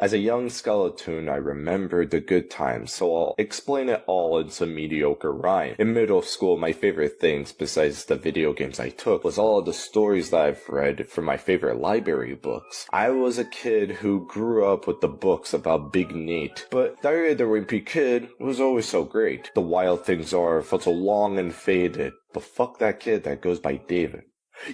As a young Skeletoon, I remembered the good times, so I'll explain it all in some mediocre rhyme. In middle school, my favorite things, besides the video games I took, was all of the stories that I've read from my favorite library books. I was a kid who grew up with the books about Big Nate, but Diary of the Wimpy Kid was always so great. The Wild Things Are felt so long and faded, but fuck that kid that goes by David.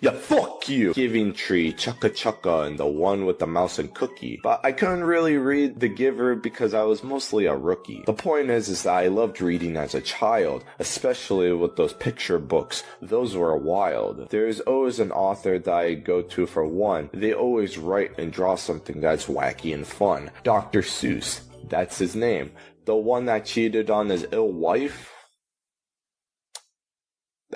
Yeah, fuck you! Giving Tree, Chukka Chukka, and the one with the mouse and cookie. But I couldn't really read The Giver because I was mostly a rookie. The point is that I loved reading as a child, especially with those picture books. Those were wild. There's always an author that I go to for one. They always write and draw something that's wacky and fun. Dr. Seuss. That's his name. The one that cheated on his ill wife?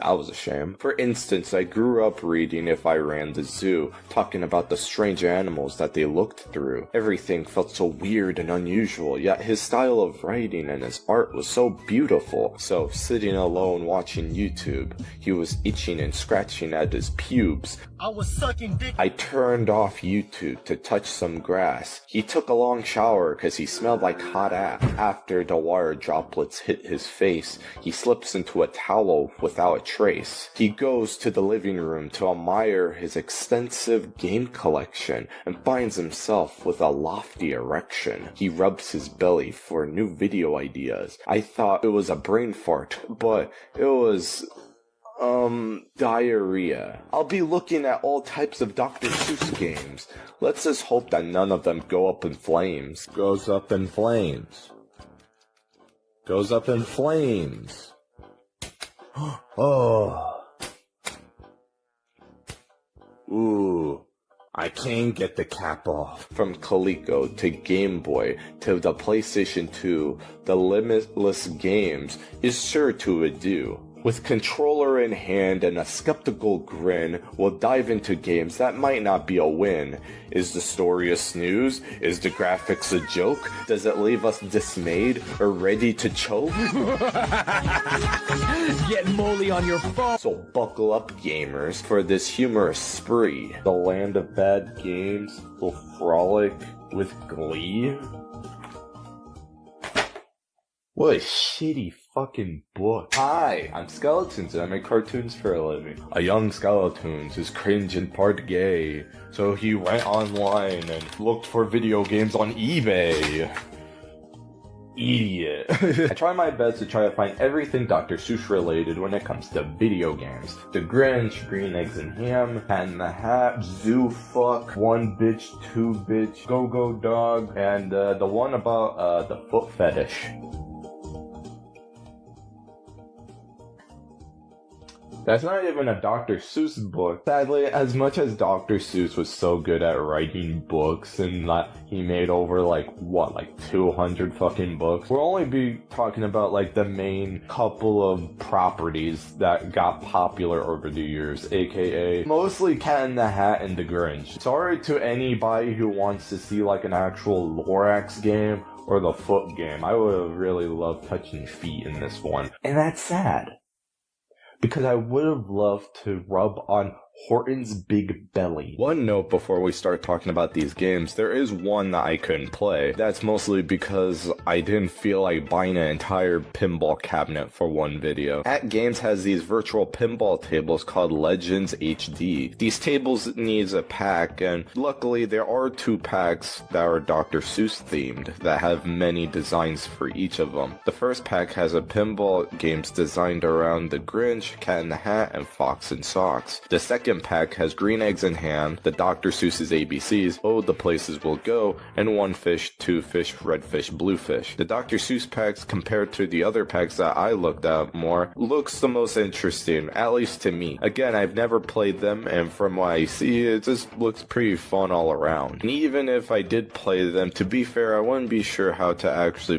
That was a shame. For instance, I grew up reading If I Ran the Zoo, talking about the strange animals that they looked through. Everything felt so weird and unusual, yet his style of writing and his art was so beautiful. So, sitting alone watching YouTube, he was itching and scratching at his pubes. I was sucking dick. I turned off YouTube to touch some grass. He took a long shower because he smelled like hot ass. After the water droplets hit his face, he slips into a towel without a trace. He goes to the living room to admire his extensive game collection and finds himself with a lofty erection. He rubs his belly for new video ideas. I thought it was a brain fart, but it was diarrhea. I'll be looking at all types of Dr. Seuss games. Let's just hope that none of them go up in flames. Goes up in flames. Goes up in flames. Oh. Ooh. I can't get the cap off. From Coleco to Game Boy to the PlayStation 2, the limitless games is sure to do. With controller in hand and a skeptical grin, we'll dive into games that might not be a win. Is the story a snooze? Is the graphics a joke? Does it leave us dismayed or ready to choke? Get molly on your phone. So buckle up, gamers, for this humorous spree. The land of bad games will frolic with glee. What a shitty fucking book. Hi, I'm Skeletoons and I make cartoons for a living. A young Skeletoons is cringe and part gay, so he went online and looked for video games on eBay. Idiot. I try my best to try to find everything Dr. Seuss related when it comes to video games. The Grinch, Green Eggs and Ham, Cat in the Hat, Zoo Fuck, One Bitch, Two Bitch, Go Go Dog, and the one about the foot fetish. That's not even a Dr. Seuss book. Sadly, as much as Dr. Seuss was so good at writing books and he made over like 200 fucking books, we'll only be talking about like the main couple of properties that got popular over the years, aka mostly Cat in the Hat and the Grinch. Sorry to anybody who wants to see like an actual Lorax game or the Foot game. I would have really loved touching feet in this one. And that's sad, because I would have loved to rub on Horton's big belly. One note before we start talking about these games, there is one that I couldn't play. That's mostly because I didn't feel like buying an entire pinball cabinet for one video. At Games has these virtual pinball tables called Legends HD. These tables needs a pack, and luckily there are 2 packs that are Dr. Seuss themed that have many designs for each of them. The first pack has a pinball games designed around the Grinch, Cat in the Hat, and Fox and Socks. The second pack has Green Eggs and Ham, the Dr. Seuss's ABCs, Oh the Places We'll Go, and One Fish, Two Fish, Red Fish, Blue Fish. The Dr. Seuss packs, compared to the other packs that I looked at more, looks the most interesting, at least to me. Again, I've never played them, and from what I see, it just looks pretty fun all around. And even if I did play them, to be fair, I wouldn't be sure how to actually,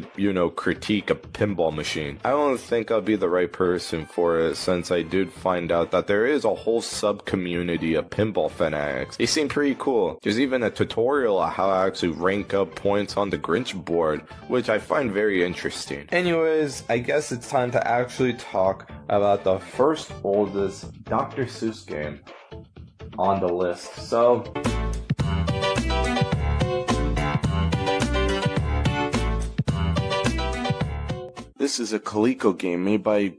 critique a pinball machine. I don't think I'll be the right person for it, since I did find out that there is a whole subcommunity of pinball fanatics. They seem pretty cool. There's even a tutorial on how to actually rank up points on the Grinch board, which I find very interesting. Anyways, I guess it's time to actually talk about the first oldest Dr. Seuss game on the list. So This is a Coleco game made by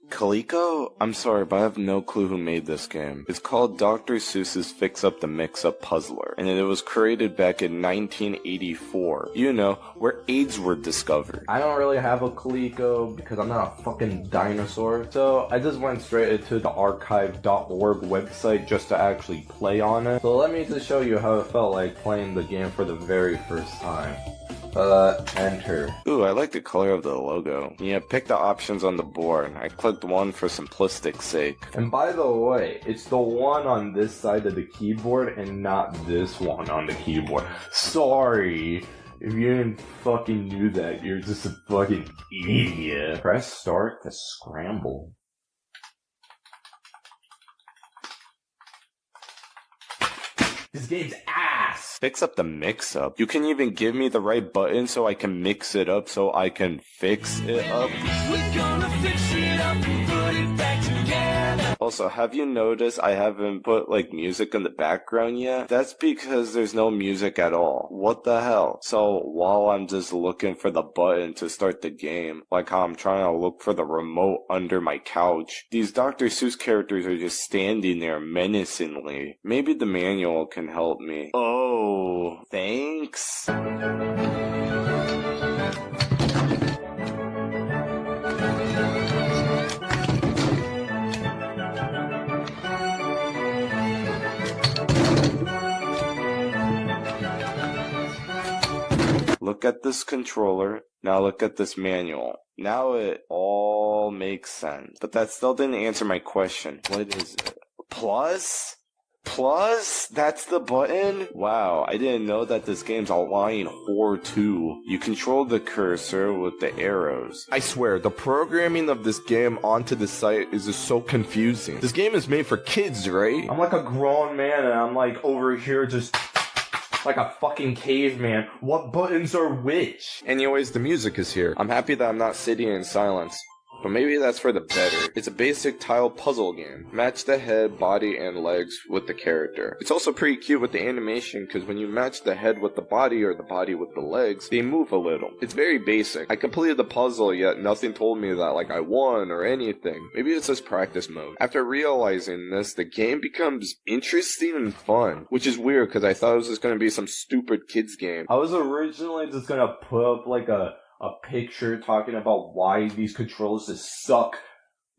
Coleco? I'm sorry, but I have no clue who made this game. It's called Dr. Seuss's Fix Up the Mix-Up Puzzler, and it was created back in 1984. You know, where AIDS were discovered. I don't really have a Coleco because I'm not a fucking dinosaur, so I just went straight into the archive.org website just to actually play on it. So let me just show you how it felt like playing the game for the very first time. Enter. Ooh, I like the color of the logo. Yeah, pick the options on the board. I clicked one for simplistic sake. And by the way, it's the one on this side of the keyboard and not this one on the keyboard. Sorry. If you didn't fucking knew that, you're just a fucking idiot. Press start to scramble. This game's ass! Fix up the mix-up. You can even give me the right button so I can mix it up so I can fix it up. We're gonna fix it up and put it back together. Also, have you noticed I haven't put like music in the background yet? That's because there's no music at all. What the hell? So while I'm just looking for the button to start the game, like how I'm trying to look for the remote under my couch, these Dr. Seuss characters are just standing there menacingly. Maybe the manual can help me. Oh, thanks. Look at this controller. Now look at this manual. Now it all makes sense. But that still didn't answer my question. What is it? Plus? Plus? That's the button? Wow, I didn't know that this game's a lying whore too. You control the cursor with the arrows. I swear, the programming of this game onto the site is just so confusing. This game is made for kids, right? I'm like a grown man and I'm like over here just like a fucking caveman. What buttons are which? Anyways, the music is here. I'm happy that I'm not sitting in silence. But maybe that's for the better. It's a basic tile puzzle game. Match the head, body, and legs with the character. It's also pretty cute with the animation because when you match the head with the body or the body with the legs, they move a little. It's very basic. I completed the puzzle, yet nothing told me that like I won or anything. Maybe it's just practice mode. After realizing this, the game becomes interesting and fun, which is weird because I thought it was just going to be some stupid kids game. I was originally just going to put up like a picture talking about why these controls just suck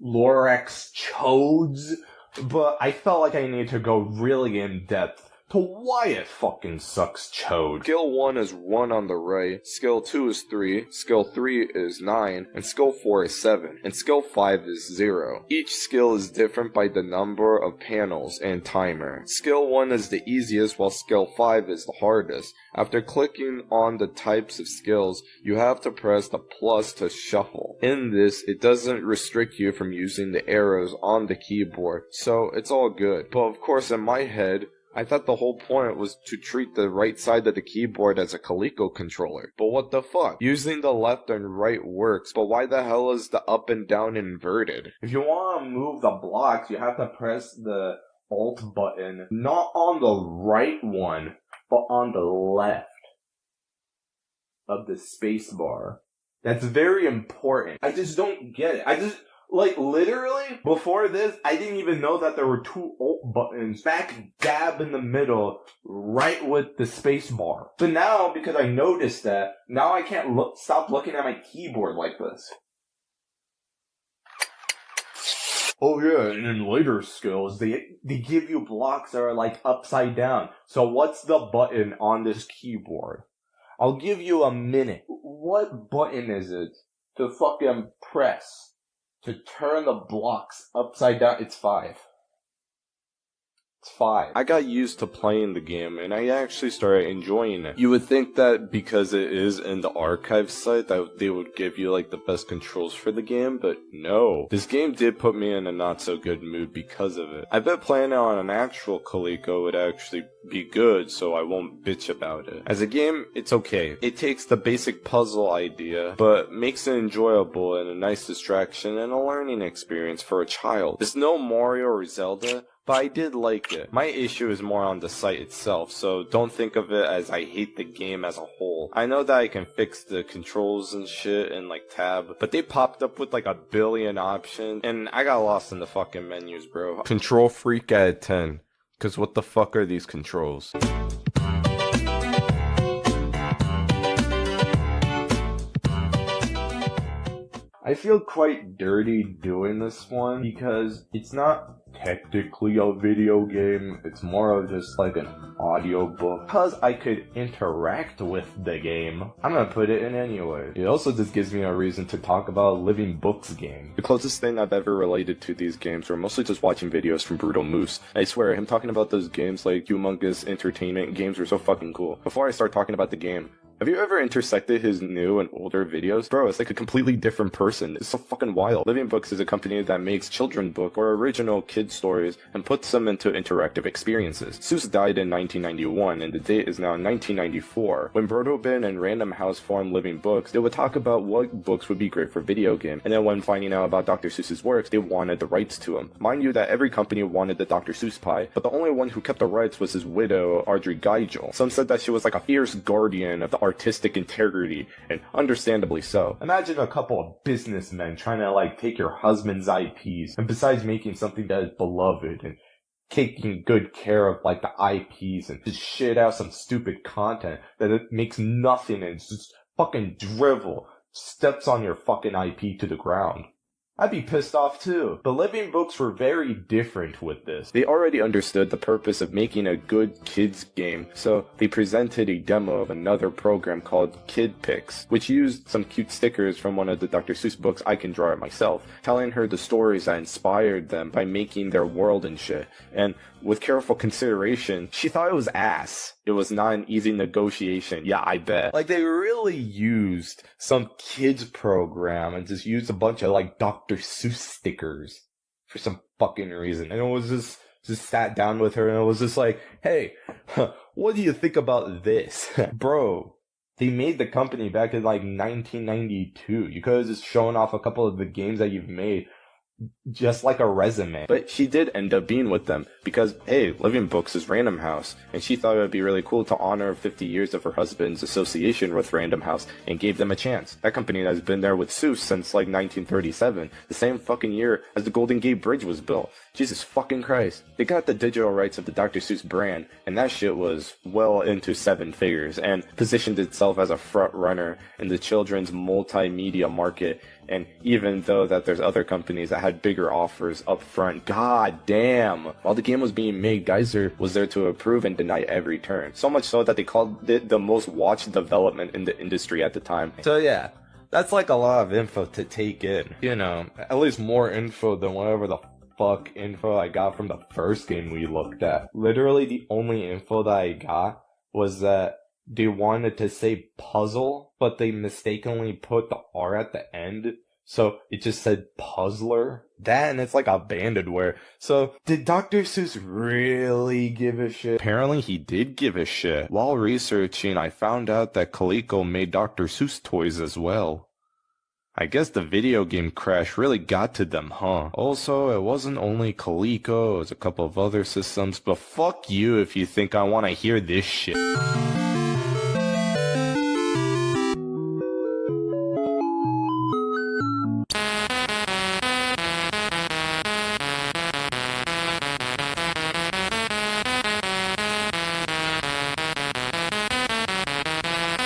Lorax chodes, but I felt like I needed to go really in depth to why it fucking sucks chode. Skill 1 is 1 on the right, skill 2 is 3, skill 3 is 9, and skill 4 is 7, and skill 5 is 0. Each skill is different by the number of panels and timer. Skill 1 is the easiest while skill 5 is the hardest. After clicking on the types of skills, you have to press the plus to shuffle. In this, it doesn't restrict you from using the arrows on the keyboard, so it's all good. But of course in my head, I thought the whole point was to treat the right side of the keyboard as a Coleco controller. But what the fuck? Using the left and right works, but why the hell is the up and down inverted? If you want to move the blocks, you have to press the Alt button, not on the right one, but on the left of the space bar. That's very important. I just don't get it. Like, literally, before this, I didn't even know that there were 2 Alt buttons back dab in the middle, right with the space bar. So now, because I noticed that, now I can't stop looking at my keyboard like this. Oh yeah, and in later skills, they give you blocks that are like upside down. So what's the button on this keyboard? I'll give you a minute. What button is it to fucking press to turn the blocks upside down? It's 5. It's 5. I got used to playing the game, and I actually started enjoying it. You would think that because it is in the archive site that they would give you like the best controls for the game, but no. This game did put me in a not so good mood because of it. I bet playing it on an actual Coleco would actually be good, so I won't bitch about it. As a game, it's okay. It takes the basic puzzle idea, but makes it enjoyable and a nice distraction and a learning experience for a child. It's no Mario or Zelda, but I did like it. My issue is more on the site itself, so don't think of it as I hate the game as a whole. I know that I can fix the controls and shit and like tab, but they popped up with like a billion options, and I got lost in the fucking menus, bro. Control freak at 10, cause what the fuck are these controls? I feel quite dirty doing this one because it's not technically a video game, it's more of just like an audio book. Because I could interact with the game, I'm gonna put it in anyway. It also just gives me a reason to talk about Living Books game. The closest thing I've ever related to these games were mostly just watching videos from Brutal Moose. I swear, him talking about those games like humongous entertainment games were so fucking cool. Before I start talking about the game, have you ever intersected his new and older videos? Bro, it's like a completely different person. It's so fucking wild. Living Books is a company that makes children's book or original kid stories and puts them into interactive experiences. Seuss died in 1991 and the date is now 1994. When Brotobin and Random House formed Living Books, they would talk about what books would be great for video game. And then when finding out about Dr. Seuss's works, they wanted the rights to them. Mind you that every company wanted the Dr. Seuss pie, but the only one who kept the rights was his widow, Audrey Geigel. Some said that she was like a fierce guardian of the artistic integrity, and understandably so. Imagine a couple of businessmen trying to like take your husband's IPs, and besides making something that is beloved and taking good care of like the IPs and just shit out some stupid content that it makes nothing and it's just fucking drivel, steps on your fucking IP to the ground. I'd be pissed off too. The Living Books were very different with this. They already understood the purpose of making a good kids game, so they presented a demo of another program called Kid Picks, which used some cute stickers from one of the Dr. Seuss books I can draw it myself, telling her the stories that inspired them by making their world and shit. And with careful consideration, she thought it was ass. It was not an easy negotiation. Yeah, I bet. Like, they really used some kids program and just used a bunch of, like, Dr. Seuss stickers for some fucking reason. And it was just sat down with her and it was just like, hey, what do you think about this? Bro, they made the company back in, like, 1992. You could have just shown off a couple of the games that you've made. Just like a resume. But she did end up being with them because, hey, Living Books is Random House, and she thought it would be really cool to honor 50 years of her husband's association with Random House and gave them a chance. That company has been there with Seuss since like 1937, the same fucking year as the Golden Gate Bridge was built. Jesus fucking Christ. They got the digital rights of the Dr. Seuss brand, and that shit was well into 7 figures, and positioned itself as a front runner in the children's multimedia market. And even though that there's other companies that had bigger offers up front, god damn, while the game was being made, Geyser was there to approve and deny every turn. So much so that they called it the most watched development in the industry at the time. So yeah, that's like a lot of info to take in. You know, at least more info than whatever the fuck info I got from the first game we looked at. Literally the only info that I got was that they wanted to say puzzle, but they mistakenly put the R at the end, so it just said puzzler. That, and it's like abandonware. So, did Dr. Seuss really give a shit? Apparently he did give a shit. While researching, I found out that Coleco made Dr. Seuss toys as well. I guess the video game crash really got to them, huh? Also, it wasn't only Coleco, it was a couple of other systems, but fuck you if you think I want to hear this shit.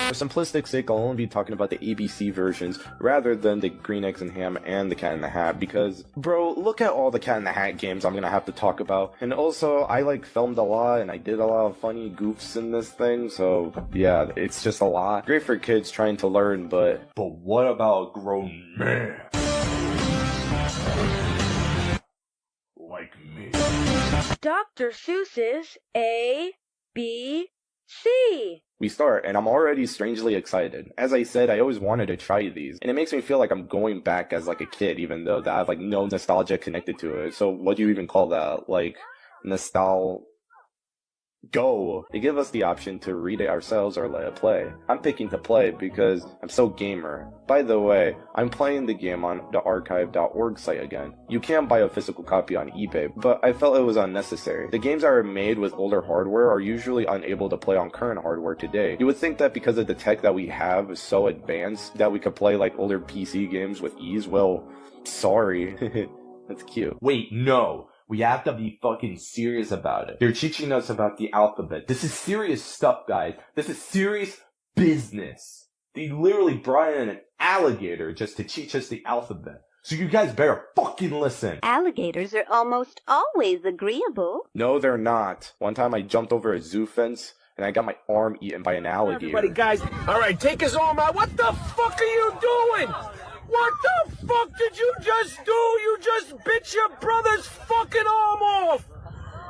For simplistic sake, I'll only be talking about the ABC versions rather than the Green Eggs and Ham and the Cat in the Hat because, bro, look at all the Cat in the Hat games I'm gonna have to talk about. And also, I like filmed a lot and I did a lot of funny goofs in this thing, so yeah, it's just a lot. Great for kids trying to learn, but what about a grown man? Like me. Dr. Seuss's A, B, C. We start, and I'm already strangely excited. As I said, I always wanted to try these, and it makes me feel like I'm going back as like a kid, even though that I have like no nostalgia connected to it. So what do you even call that? Like, Go! They give us the option to read it ourselves or let it play. I'm picking to play because I'm so gamer. By the way, I'm playing the game on the archive.org site again. You can buy a physical copy on eBay, but I felt it was unnecessary. The games that are made with older hardware are usually unable to play on current hardware today. You would think that because of the tech that we have is so advanced that we could play like older PC games with ease. Well, sorry. That's cute. Wait, no. We have to be fucking serious about it. They're teaching us about the alphabet. This is serious stuff, guys. This is serious business. They literally brought in an alligator just to teach us the alphabet. So you guys better fucking listen. Alligators are almost always agreeable. No, they're not. One time I jumped over a zoo fence and I got my arm eaten by an alligator. Everybody, guys. All right, take his arm out. What the fuck are you doing? What the fuck did you just do? You just bit your brother's fucking arm off!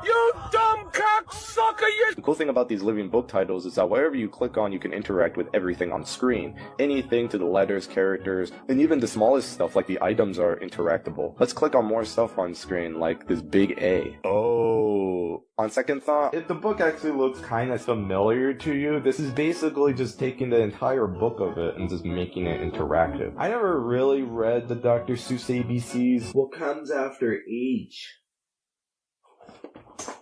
You dumb cocksucker! The cool thing about these living book titles is that wherever you click on, you can interact with everything on screen. Anything to the letters, characters, and even the smallest stuff like the items are interactable. Let's click on more stuff on screen, like this big A. Oh. On second thought, if the book actually looks kind of familiar to you, this is basically just taking the entire book of it and just making it interactive. I never really read the Dr. Seuss ABCs. What comes after H?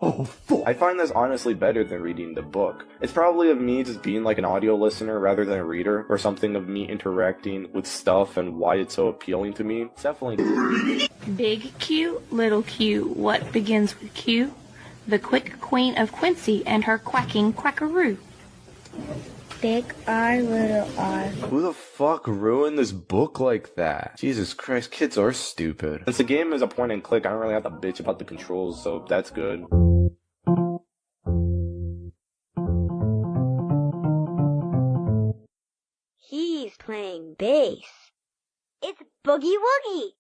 Oh, fuck. I find this honestly better than reading the book. It's probably of me just being like an audio listener rather than a reader, or something of me interacting with stuff and why it's so appealing to me. It's definitely Big Q, little Q, what begins with Q? The quick queen of Quincy and her quacking quackaroo. Big R, little R. Who the fuck ruined this book like that? Jesus Christ, kids are stupid. Since the game is a point and click, I don't really have to bitch about the controls, so that's good. He's playing bass. It's Boogie Woogie.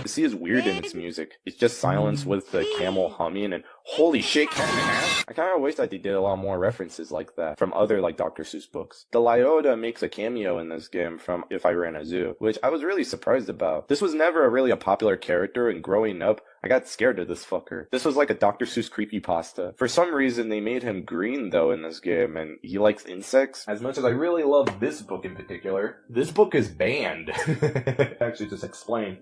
See is weird in its music. It's just silence with the camel humming and holy shit, I kind of wish that they did a lot more references like that from other like Dr. Seuss books. The Lyota makes a cameo in this game from If I Ran a Zoo, which I was really surprised about. This was never really a popular character, and growing up, I got scared of this fucker. This was like a Dr. Seuss creepypasta. For some reason, they made him green though in this game, and he likes insects. As much as I really love this book in particular, this book is banned. Actually, just explain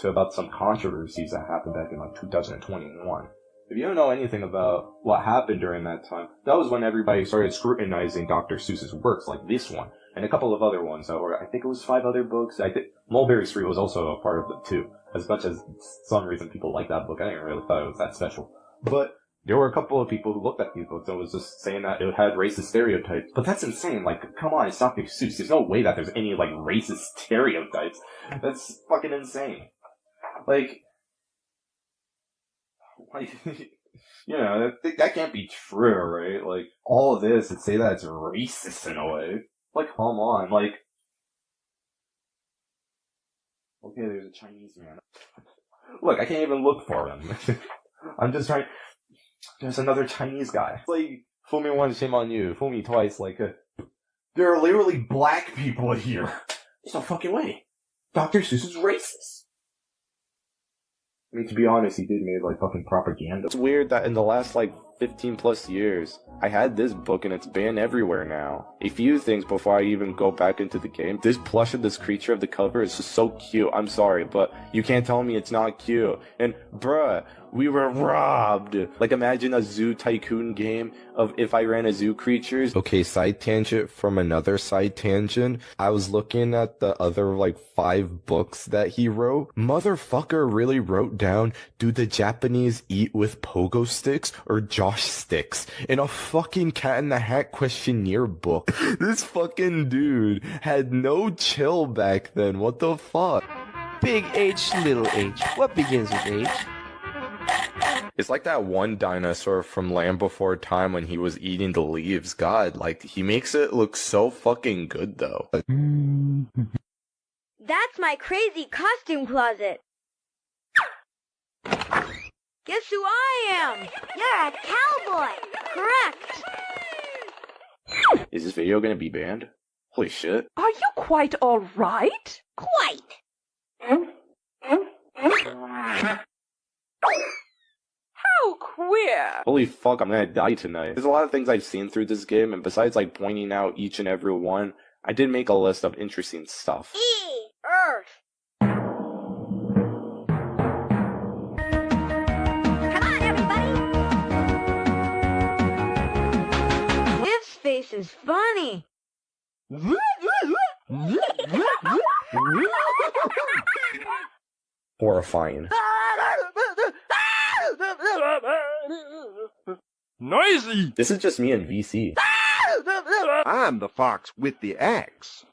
about some controversies that happened back in like 2021. If you don't know anything about what happened during that time, that was when everybody started scrutinizing Dr. Seuss's works, like this one, and a couple of other ones that were, I think it was 5 other books. I think Mulberry Street was also a part of them too. As much as some reason people like that book, I didn't really thought it was that special. But there were a couple of people who looked at these books and was just saying that it had racist stereotypes. But that's insane. Like, come on, it's Dr. Seuss. There's no way that there's any, like, racist stereotypes. That's fucking insane. Like, you know, that can't be true, right? Like, all of this and say that it's racist in a way. Like, come on, like, okay, there's a Chinese man. Look, I can't even look for him. I'm just trying. There's another Chinese guy. It's like, fool me once, shame on you. Fool me twice, like, there are literally black people here. There's no fucking way. Dr. Seuss is racist. I mean, to be honest, he did make, like, fucking propaganda. It's weird that in the last, like, 15 plus years, I had this book and it's banned everywhere now. A few things before I even go back into the game. This plush of this creature of the cover is just so cute. I'm sorry, but you can't tell me it's not cute. And, bruh, we were robbed. Like, imagine a zoo tycoon game of If I Ran a Zoo creatures. Okay, side tangent from another side tangent. I was looking at the other, like, 5 books that he wrote. Motherfucker really wrote down, do the Japanese eat with pogo sticks or josh sticks in a fucking Cat in the Hat questionnaire book. This fucking dude had no chill back then. What the fuck? Big H, little h. What begins with H? It's like that one dinosaur from Land Before Time when he was eating the leaves. God, like, he makes it look so fucking good, though. That's my crazy costume closet. Guess who I am? You're a cowboy. Correct. Is this video gonna be banned? Holy shit. Are you quite all right? Quite. How queer. Holy fuck, I'm gonna die tonight. There's a lot of things I've seen through this game, and besides like pointing out each and every one, I did make a list of interesting stuff. Earth. Come on, everybody. His face is funny. Horrifying. Noisy! This is just me and VC. I'm the fox with the axe.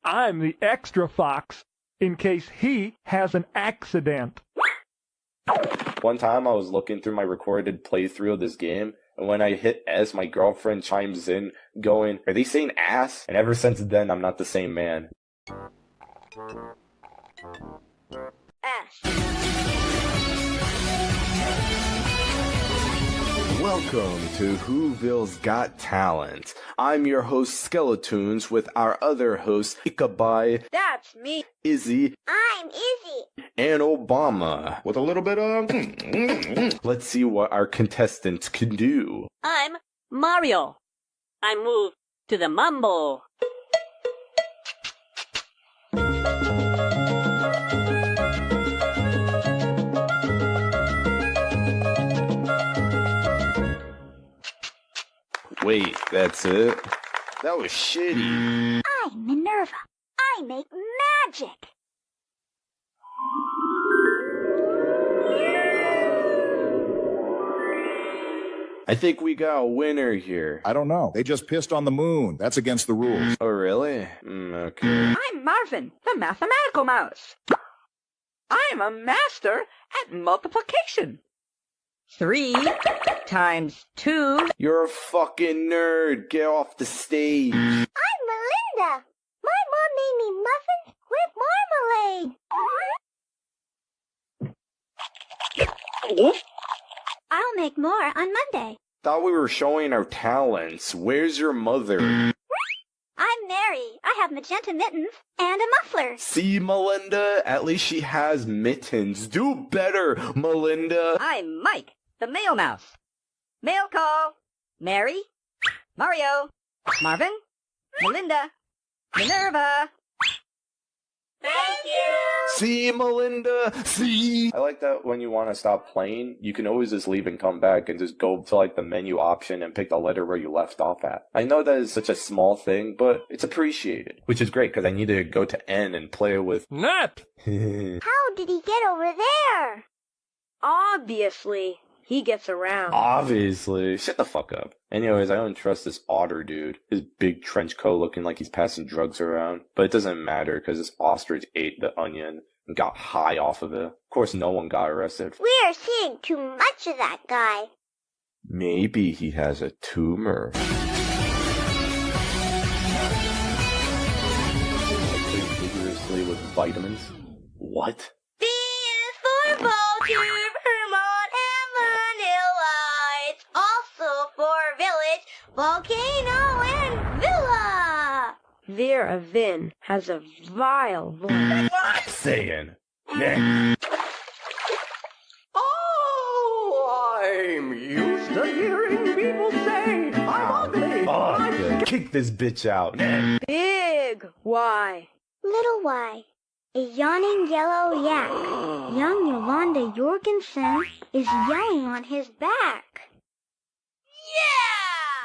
I'm the extra fox, in case he has an accident. One time I was looking through my recorded playthrough of this game, and when I hit S, my girlfriend chimes in, going, "Are they saying ass?" And ever since then, I'm not the same man. Welcome to Whoville's Got Talent. I'm your host, Skeletoons, with our other hosts, Ikabai, That's me. Izzy, I'm Izzy. and Obama. With a little bit of... Let's see what our contestants can do. I'm Mario. I move to the mambo. Wait, that's it? That was shitty. I'm Minerva. I make magic. I think we got a winner here. I don't know. They just pissed on the moon. That's against the rules. Oh, really? Okay. I'm Marvin, the mathematical mouse. I'm a master at multiplication. 3 times 2. You're a fucking nerd. Get off the stage. I'm Melinda. My mom made me muffins with marmalade. I'll make more on Monday. Thought we were showing our talents. Where's your mother? I'm Mary. I have magenta mittens and a muffler. See, Melinda? At least she has mittens. Do better, Melinda. I'm Mike, the mail mouse. Mail call. Mary, Mario, Marvin, Melinda, Minerva. Thank you. See, Melinda? See? I like that when you want to stop playing, you can always just leave and come back and just go to like the menu option and pick the letter where you left off at. I know that is such a small thing, but it's appreciated. Which is great because I need to go to N and play with... Nut! How did he get over there? Obviously, he gets around. Obviously. Shut the fuck up. Anyways, I don't trust this otter dude. His big trench coat looking like he's passing drugs around. But it doesn't matter because this ostrich ate the onion and got high off of it. Of course, no one got arrested. We're seeing too much of that guy. Maybe he has a tumor. Vigorously with vitamins? What? B is for Baltimore, Vermont, and Vanilla. It's also for Village, Volcano, and Villa. Vera Vin has a vile voice. What I'm saying? Next. Oh, I'm used to hearing people say I'm ugly. Fuck. Kick this bitch out. Next. Big Y. Little Y. A yawning yellow yak. Young Yolanda Jorgensen is yelling on his back.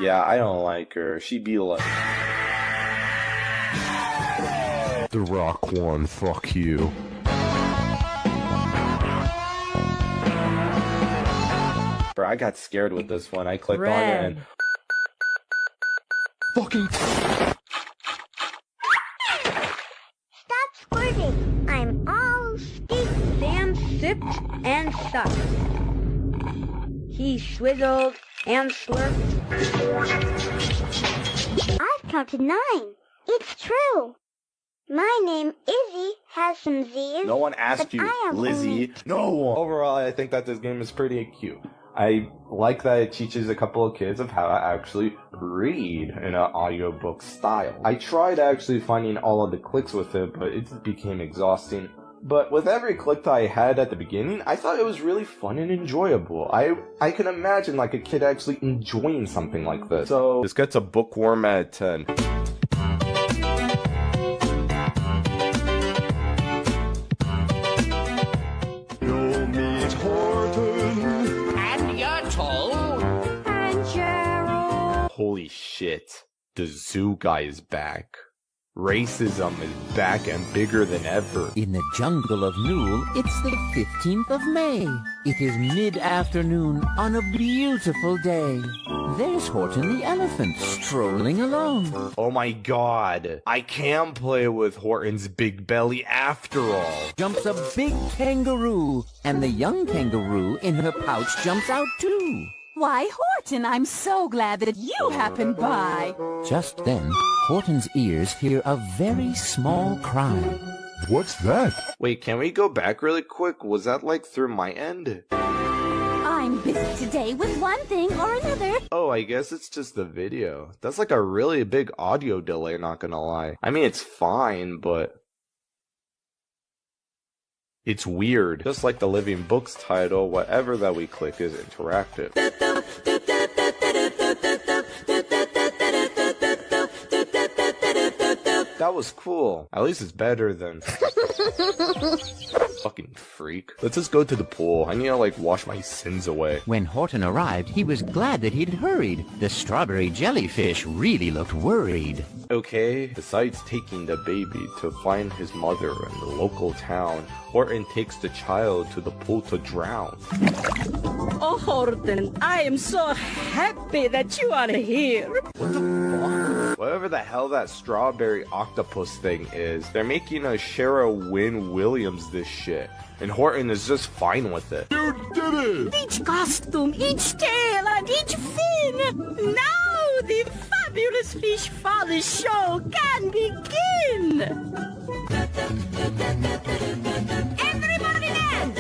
Yeah! Yeah, I don't like her. She be like... The Rock one, fuck you. Bro, I got scared with this one. I clicked on it and... Fucking... Stop squirting. I'm all skeet. Sam sipped and sucked. He swizzled and slurped. I've counted 9. It's true. My name Izzy has some Z's. No one asked but you, I am Lizzie. only... No one. Overall, I think that this game is pretty cute. I like that it teaches a couple of kids of how to actually read in an audiobook style. I tried actually finding all of the clicks with it, but it became exhausting. But with every click that I had at the beginning, I thought it was really fun and enjoyable. I can imagine like a kid actually enjoying something like this. So this gets a bookworm out of 10. You'll meet Horton. And you're told. And Gerald. Holy shit. The zoo guy is back. Racism is back and bigger than ever. In the jungle of Newell, it's the 15th of May. It is mid-afternoon on a beautiful day. There's Horton the elephant strolling along. Oh my god. I can play with Horton's big belly after all. Jumps a big kangaroo, and the young kangaroo in her pouch jumps out too. Why, Horton, I'm so glad that you happened by. Just then, Horton's ears hear a very small cry. What's that? Wait, can we go back really quick? Was that like through my end? I'm busy today with one thing or another. Oh, I guess it's just the video. That's like a really big audio delay, not gonna lie. I mean, it's fine, but it's weird. Just like the Living Books title, whatever that we click is interactive. That was cool. At least it's better than fucking freak. Let's just go to the pool. I need to like wash my sins away. When Horton arrived, he was glad that he'd hurried. The strawberry jellyfish really looked worried. Okay, besides taking the baby to find his mother in the local town, Horton takes the child to the pool to drown. Oh, Horton, I am so happy that you are here. What the fuck? Whatever the hell that strawberry octopus thing is, they're making a Shara Wynne Williams this shit. And Horton is just fine with it. You did it! Each costume, each tail, and each fin. Now the fabulous Fish Father show can begin. Everybody dance!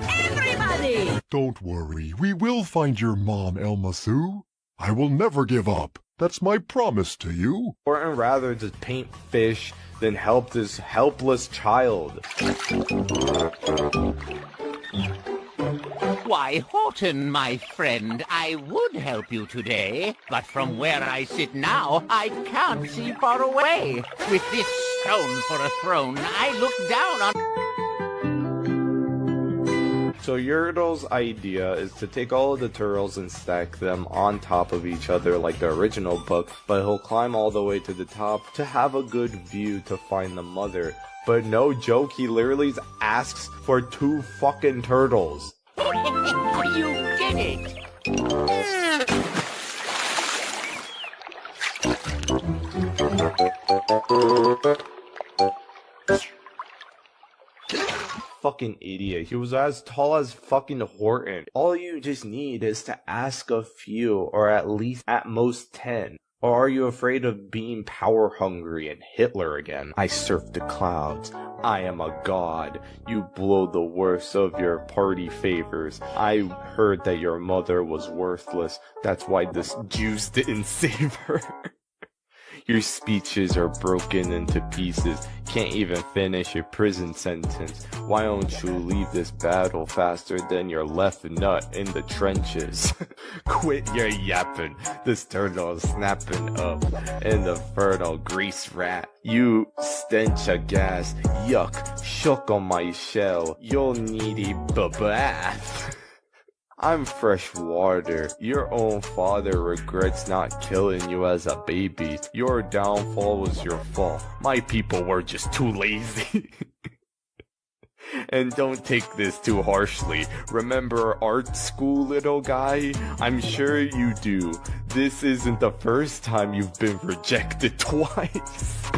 Everybody! Don't worry, we will find your mom, Elma Sue. I will never give up. That's my promise to you. Horton rather just paint fish than help this helpless child. Why, Horton, my friend, I would help you today, but from where I sit now, I can't see far away. With this stone for a throne, I look down on... So Yertle's idea is to take all of the turtles and stack them on top of each other like the original book, but he'll climb all the way to the top to have a good view to find the mother. But no joke, he literally asks for 2 fucking turtles. You did it! Fucking idiot. He was as tall as fucking Horton. All you just need is to ask a few, or at least at most 10. Or are you afraid of being power hungry and Hitler again? I surf the clouds. I am a god. You blow the worst of your party favors. I heard that your mother was worthless. That's why this juice didn't save her. Your speeches are broken into pieces. Can't even finish your prison sentence. Why don't you leave this battle faster than your left nut in the trenches? Quit your yapping. This turtle is snapping up in the fertile grease rat. You stench of gas. Yuck. Shook on my shell. You'll need a bath. I'm fresh water. Your own father regrets not killing you as a baby. Your downfall was your fault. My people were just too lazy. And don't take this too harshly. Remember art school, little guy? I'm sure you do. This isn't the first time you've been rejected twice.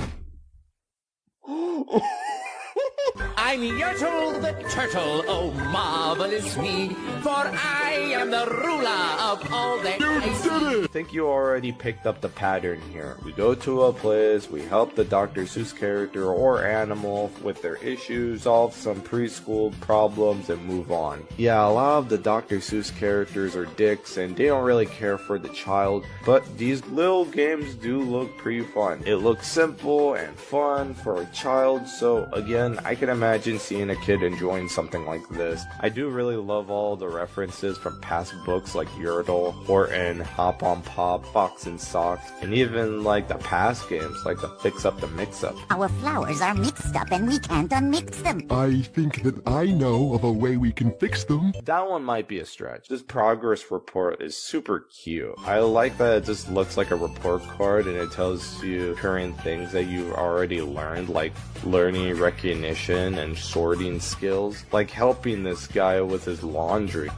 I I'm Yertle the Turtle, oh marvelous me, for I am the ruler of all that I see. I think you already picked up the pattern here. We go to a place, we help the Dr. Seuss character or animal with their issues, solve some preschool problems, and move on. Yeah, a lot of the Dr. Seuss characters are dicks and they don't really care for the child, but these little games do look pretty fun. It looks simple and fun for a child, so again, I can imagine seeing a kid enjoying something like this. I do really love all the references from past books like Yertle, Horton, Hop on Pop, Fox and Socks, and even like the past games like the Fix Up the Mix Up. Our flowers are mixed up and we can't unmix them. I think that I know of a way we can fix them. That one might be a stretch. This progress report is super cute. I like that it just looks like a report card and it tells you current things that you've already learned, like learning recognition and sorting skills, like helping this guy with his laundry.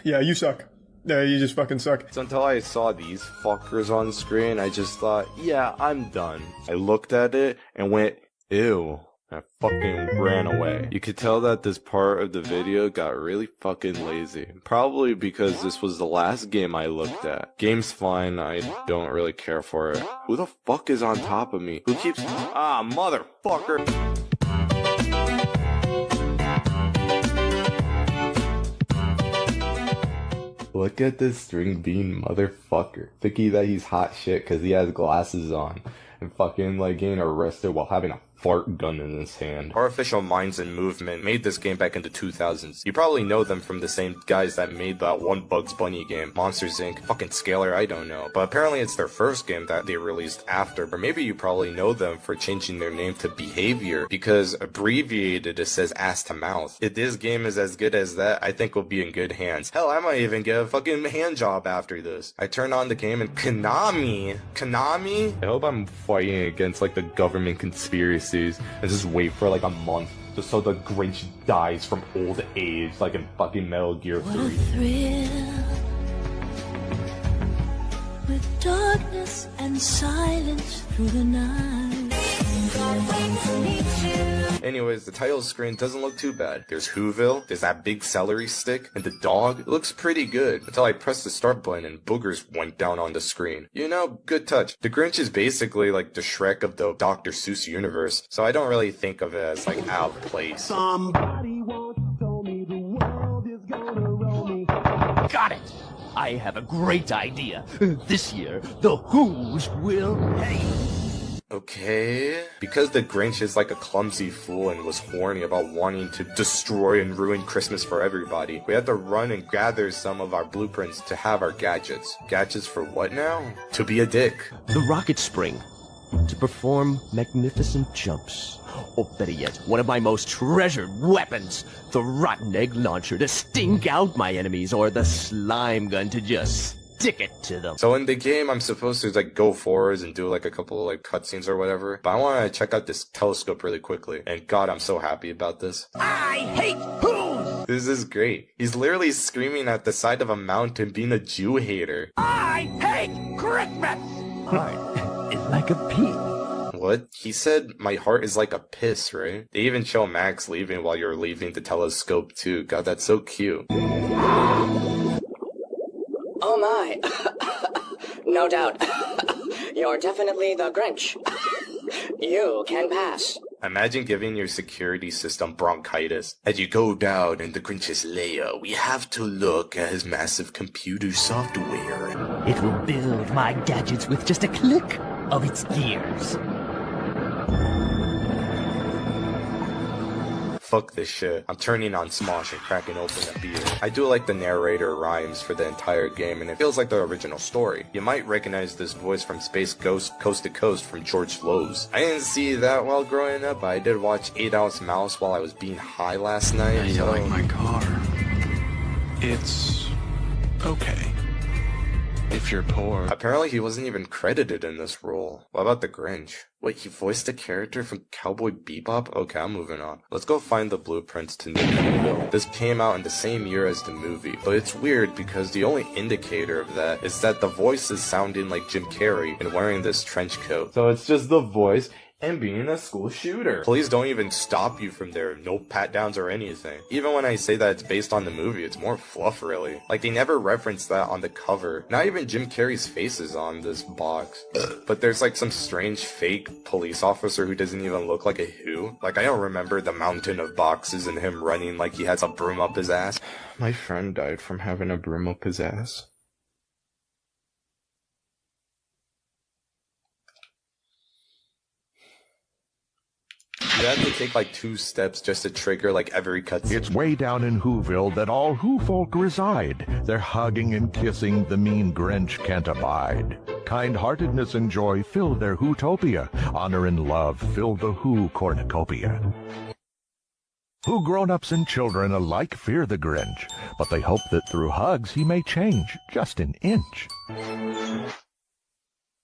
Yeah, you suck. You just fucking suck. So until I saw these fuckers on screen, I just thought, yeah, I'm done. I looked at it and went, ew. I fucking ran away. You could tell that this part of the video got really fucking lazy. Probably because this was the last game I looked at. Game's fine, I don't really care for it. Who the fuck is on top of me? Who keeps— ah, motherfucker! Look at this string bean motherfucker. Thinking that he's hot shit cause he has glasses on. And fucking like getting arrested while having a fart gun in his hand. Artificial Minds and Movement made this game back in the 2000s. You probably know them from the same guys that made that one Bugs Bunny game, Monsters Inc., fucking Scalar, I don't know. But apparently it's their first game that they released after. But maybe you probably know them for changing their name to Behavior, because abbreviated it says ass to mouth. If this game is as good as that, I think we'll be in good hands. Hell, I might even get a fucking hand job after this. I turn on the game and Konami? I hope I'm fighting against like the government conspiracy and just wait for like a month just so the Grinch dies from old age like in fucking Metal Gear 3. What a thrill, with darkness and silence through the night. Anyways, the title screen doesn't look too bad. There's Whoville, there's that big celery stick, and the dog. It looks pretty good until I pressed the start button and boogers went down on the screen. You know, good touch. The Grinch is basically like the Shrek of the Dr. Seuss universe, so I don't really think of it as like out of place. Somebody once told me the world is gonna roll me. Got it! I have a great idea. This year, the Who's will pay. Okay. Because the Grinch is like a clumsy fool and was horny about wanting to destroy and ruin Christmas for everybody, we had to run and gather some of our blueprints to have our gadgets. Gadgets for what now? To be a dick. The rocket spring. To perform magnificent jumps. Or better yet, one of my most treasured weapons. The rotten egg launcher to stink out my enemies, or the slime gun to just stick it to them. So in the game, I'm supposed to like go forwards and do like a couple of like cutscenes or whatever. But I want to check out this telescope really quickly. And God, I'm so happy about this. I hate Who's! This is great. He's literally screaming at the side of a mountain being a Jew hater. I hate Christmas! Heart is like a pea. What? He said my heart is like a piss, right? They even show Max leaving while you're leaving the telescope too. God, that's so cute. Oh my. No doubt. You're definitely the Grinch. You can pass. Imagine giving your security system bronchitis. As you go down in the Grinch's lair, we have to look at his massive computer software. It will build my gadgets with just a click of its gears. Fuck this shit. I'm turning on Smosh and cracking open a beer. I do like the narrator rhymes for the entire game, and it feels like the original story. You might recognize this voice from Space Ghost Coast to Coast from George Lowe's. I didn't see that while growing up, but I did watch 8 Ounce Mouse while I was being high last night. How you like my car? It's okay. if you're poor. Apparently he wasn't even credited in this role. What about the Grinch? Wait, he voiced a character from Cowboy Bebop? Okay, I'm moving on. Let's go find the blueprints to Nintendo. This came out in the same year as the movie, but it's weird because the only indicator of that is that the voice is sounding like Jim Carrey and wearing this trench coat. So it's just the voice and being a school shooter. Police don't even stop you from there. No pat downs or anything. Even when I say that it's based on the movie, it's more fluff really. Like they never reference that on the cover. Not even Jim Carrey's face is on this box. But there's like some strange fake police officer who doesn't even look like a Who. Like I don't remember the mountain of boxes and him running like he has a broom up his ass. My friend died from having a broom up his ass. You have to take like 2 steps just to trigger like every cutscene. It's way down in Whoville that all Who folk reside. They're hugging and kissing the mean Grinch can't abide. Kind-heartedness and joy fill their Whotopia. Honor and love fill the Who cornucopia. Who grown-ups and children alike fear the Grinch, but they hope that through hugs he may change just an inch.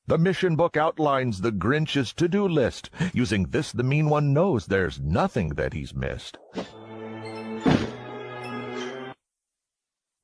The mission book outlines the Grinch's to-do list. Using this, the mean one knows there's nothing that he's missed.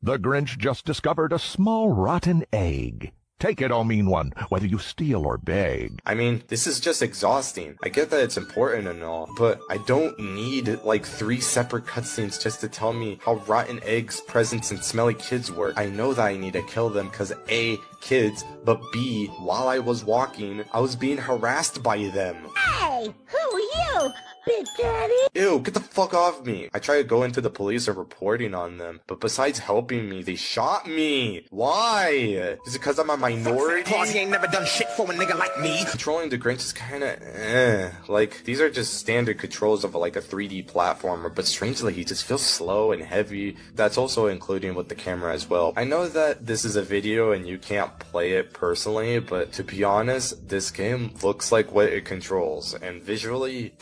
The Grinch just discovered a small rotten egg. Take it, oh mean one, whether you steal or beg. I mean, this is just exhausting. I get that it's important and all, but I don't need like 3 separate cutscenes just to tell me how rotten eggs, presents, and smelly kids work. I know that I need to kill them because A, kids, but B, while I was walking, I was being harassed by them. Hey, who are you, Big Daddy? Ew, get the fuck off me. I tried to go into the police and reporting on them, but besides helping me, they shot me. Why? Is it because I'm a minority? He ain't never done shit for a nigga like me. Controlling the Grinch is kinda Like, these are just standard controls of like a 3D platformer, but strangely, he just feels slow and heavy. That's also including with the camera as well. I know that this is a video and you can't play it personally, but to be honest, this game looks like what it controls, and visually...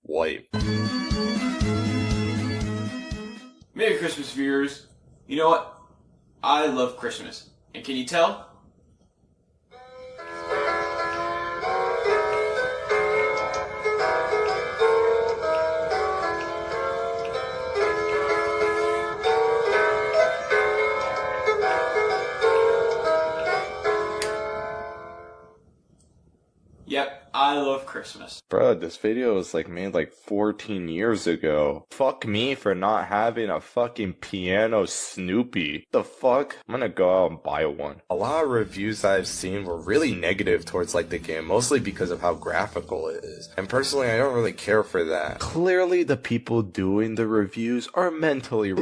Wipe. Merry Christmas, viewers. You know what? I love Christmas. And can you tell? Yep, I love Christmas. Bro, this video was like made like 14 years ago. Fuck me for not having a fucking piano Snoopy. The fuck? I'm gonna go out and buy one. A lot of reviews that I've seen were really negative towards like the game, mostly because of how graphical it is. And personally, I don't really care for that. Clearly, the people doing the reviews are mentally...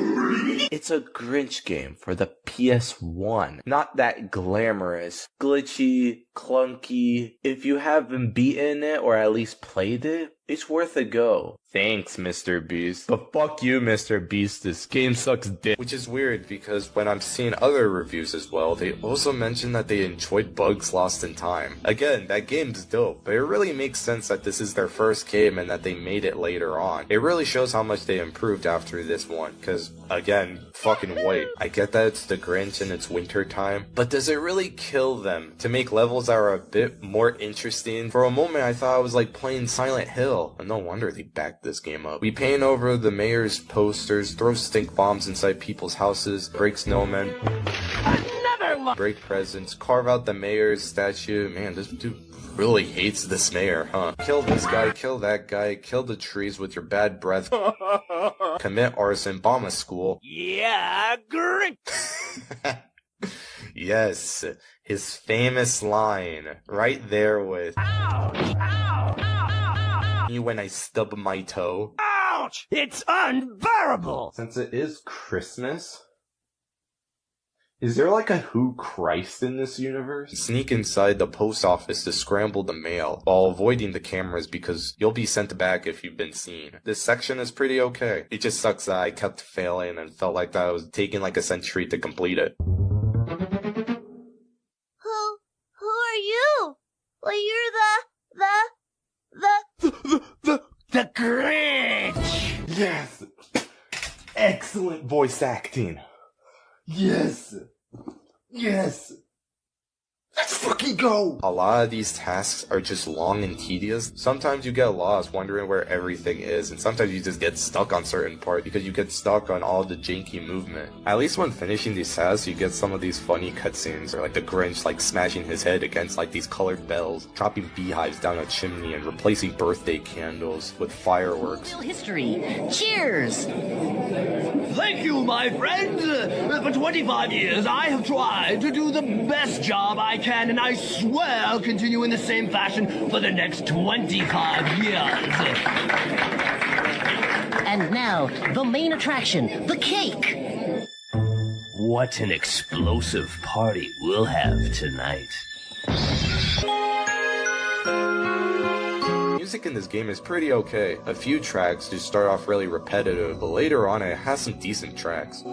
It's a Grinch game for the PS1. Not that glamorous, glitchy, clunky. If you haven't beaten it or at least played it, it's worth a go. Thanks, Mr. Beast. But fuck you, Mr. Beast. This game sucks dick. Which is weird because when I'm seeing other reviews as well, they also mention that they enjoyed Bugs Lost in Time. Again, that game's dope, but it really makes sense that this is their first game and that they made it later on. It really shows how much they improved after this one, because, again, fucking white. I get that it's the Grinch and it's winter time, but does it really kill them to make levels that are a bit more interesting? For a moment, I thought I was like playing Silent Hill, and no wonder they backed this game up. We paint over the mayor's posters, throw stink bombs inside people's houses, break snowmen, break presents, carve out the mayor's statue. Man, this dude really hates this mayor, huh? Kill this guy, kill that guy, kill the trees with your bad breath, commit arson, bomb a school. Yeah, great. Yes, his famous line, right there with you when I stub my toe. Ouch! It's unbearable! Since it is Christmas, is there like a Who Christ in this universe? Sneak inside the post office to scramble the mail while avoiding the cameras because you'll be sent back if you've been seen. This section is pretty okay. It just sucks that I kept failing and felt like that I was taking like a century to complete it. Who are you? Well, you're the Grinch! Yes! Excellent voice acting. Yes! Yes! Let's fucking go! A lot of these tasks are just long and tedious. Sometimes you get lost wondering where everything is, and sometimes you just get stuck on certain parts because you get stuck on all the janky movement. At least when finishing these tasks, you get some of these funny cutscenes, or like the Grinch like smashing his head against like these colored bells, dropping beehives down a chimney, and replacing birthday candles with fireworks. History. Cheers! Thank you, my friend. For 25 years, I have tried to do the best job I can, and I swear I'll continue in the same fashion for the next 25 years. And now, the main attraction, the cake. What an explosive party we'll have tonight. Music in this game is pretty okay. A few tracks just start off really repetitive, but later on it has some decent tracks.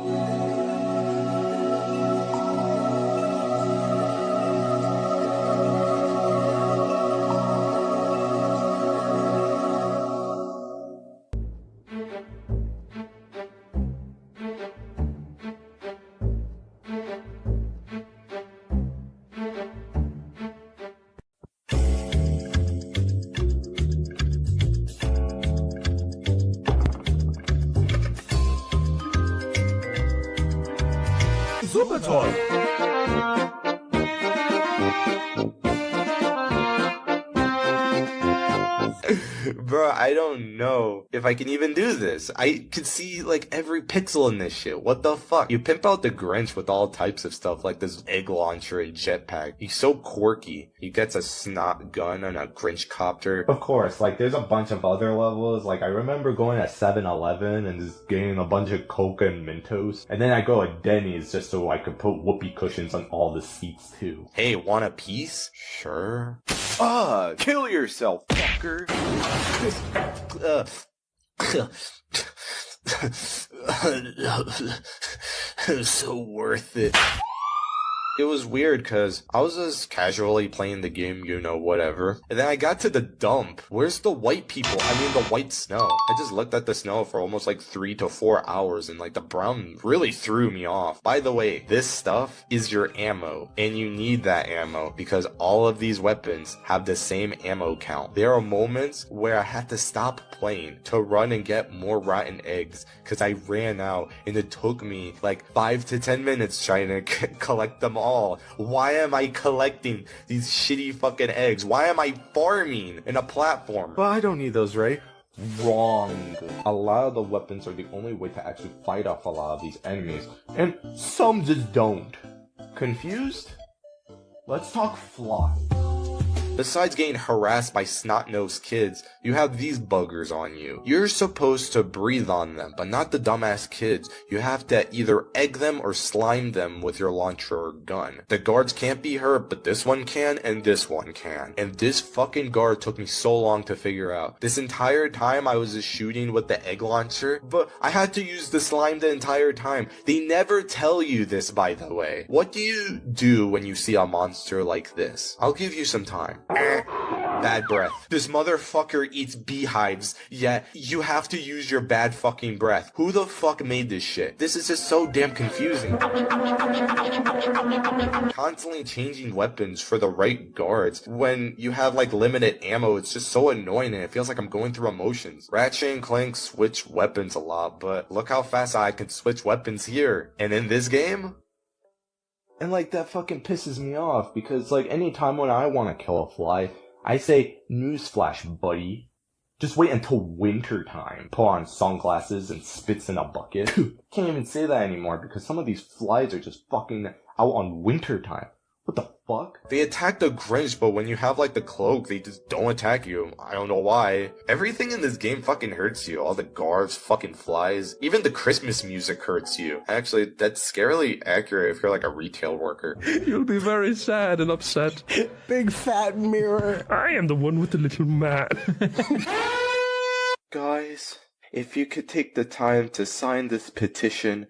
Super toll! Bro, I don't know if I can even do this. I can see like every pixel in this shit. What the fuck? You pimp out the Grinch with all types of stuff like this egg launcher and jetpack. He's so quirky. He gets a snot gun and a Grinch copter. Of course, like there's a bunch of other levels. Like I remember going to 7-Eleven and just getting a bunch of Coca and Mentos. And then I go to Denny's just so I could put whoopee cushions on all the seats too. Hey, want a piece? Sure. Kill yourself, fucker. So worth it. It was weird because I was just casually playing the game, you know, whatever. And then I got to the dump. Where's the white people? I mean, the white snow. I just looked at the snow for almost like 3 to 4 hours and like the brown really threw me off. By the way, this stuff is your ammo and you need that ammo because all of these weapons have the same ammo count. There are moments where I had to stop playing to run and get more rotten eggs because I ran out and it took me like 5 to 10 minutes trying to collect them all. Why am I collecting these shitty fucking eggs? Why am I farming in a platform? Well, I don't need those, right? Wrong. A lot of the weapons are the only way to actually fight off a lot of these enemies, and some just don't. Confused? Let's talk fly. Besides getting harassed by snot-nosed kids, you have these buggers on you. You're supposed to breathe on them, but not the dumbass kids. You have to either egg them or slime them with your launcher or gun. The guards can't be hurt, but this one can, and this one can. And this fucking guard took me so long to figure out. This entire time I was just shooting with the egg launcher, but I had to use the slime the entire time. They never tell you this, by the way. What do you do when you see a monster like this? I'll give you some time. Bad breath. This motherfucker eats beehives, yet you have to use your bad fucking breath. Who the fuck made this shit? This is just so damn confusing. Constantly changing weapons for the right guards. When you have like limited ammo, it's just so annoying and it feels like I'm going through emotions. Ratchet and Clank switch weapons a lot, but look how fast I can switch weapons here. And in this game? And like that fucking pisses me off because like anytime when I want to kill a fly, I say, newsflash, buddy. Just wait until winter time. Put on sunglasses and spits in a bucket. Can't even say that anymore because some of these flies are just fucking out on winter time. What the fuck? They attack the Grinch, but when you have like the cloak, they just don't attack you. I don't know why. Everything in this game fucking hurts you. All the guards, fucking flies. Even the Christmas music hurts you. Actually, that's scarily accurate if you're like a retail worker. You'll be very sad and upset. Big fat mirror. I am the one with the little man. Guys, if you could take the time to sign this petition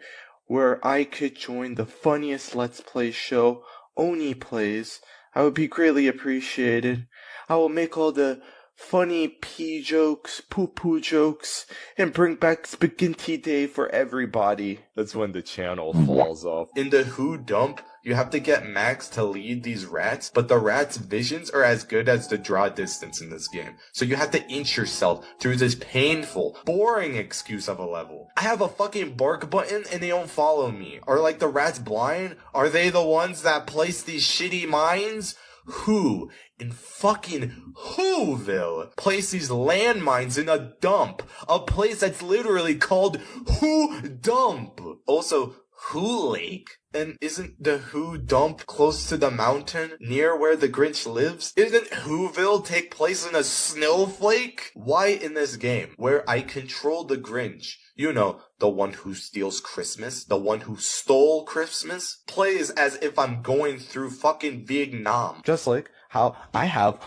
where I could join the funniest Let's Play show Oni plays, I would be greatly appreciated. I will make all the funny pee jokes, poo-poo jokes, and bring back Spaghetti Day for everybody. That's when the channel falls off. In the Who Dump, You have to get Max to lead these rats, but the rats' visions are as good as the draw distance in this game. So you have to inch yourself through this painful, boring excuse of a level. I have a fucking bark button and they don't follow me. Are like the rats blind? Are they the ones that place these shitty mines? Who in fucking Whoville placed these landmines in a dump? A place that's literally called Who Dump. Also, Who Lake? And isn't the Who Dump close to the mountain near where the Grinch lives? Isn't Whoville take place in a snowflake? Why in this game, where I control the Grinch, you know, the one who steals Christmas, the one who stole Christmas, plays as if I'm going through fucking Vietnam. Just like how I have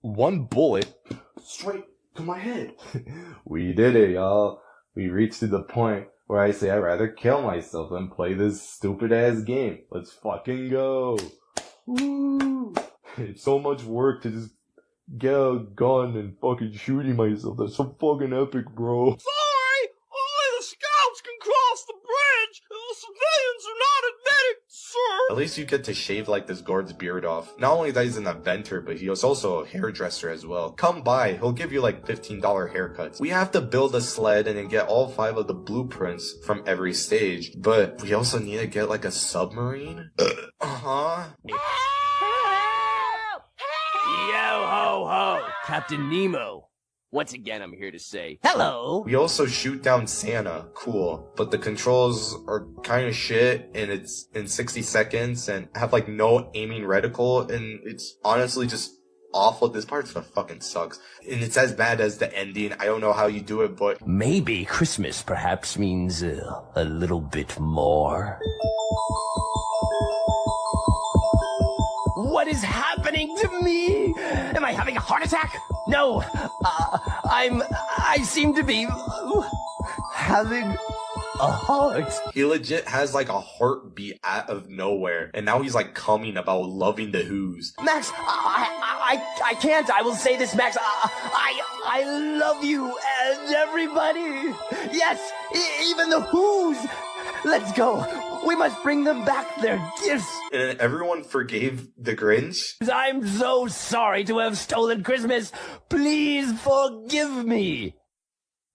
one bullet straight to my head. We did it, y'all. We reached to the point where I say I'd rather kill myself than play this stupid ass game. Let's fucking go. Woo! It's so much work to just get a gun and fucking shooting myself. That's so fucking epic, bro. Sorry, only the scouts can cross the bridge. The civilians are not admitted, sir. At least you get to shave like this guard's beard off. Not only that he's an inventor, but he was also a hairdresser as well. Come by, he'll give you like $15 haircuts. We have to build a sled and then get all 5 of the blueprints from every stage, but we also need to get like a submarine. Uh-huh. Yo ho ho, Captain Nemo. Once again, I'm here to say hello. We also shoot down Santa. Cool. But the controls are kind of shit, and it's in 60 seconds, and have like no aiming reticle, and it's honestly just awful. This part fucking sucks. And it's as bad as the ending. I don't know how you do it, but maybe Christmas perhaps means a little bit more. What is happening to me? Am I having a heart attack? No, I seem to be having a heart. He legit has like a heartbeat out of nowhere, and now he's like coming about loving the Who's. Max, I can't. I will say this, Max. I love you and everybody. Yes, even the Who's. Let's go. We must bring them back their gifts. And everyone forgave the Grinch? I'm so sorry to have stolen Christmas. Please forgive me.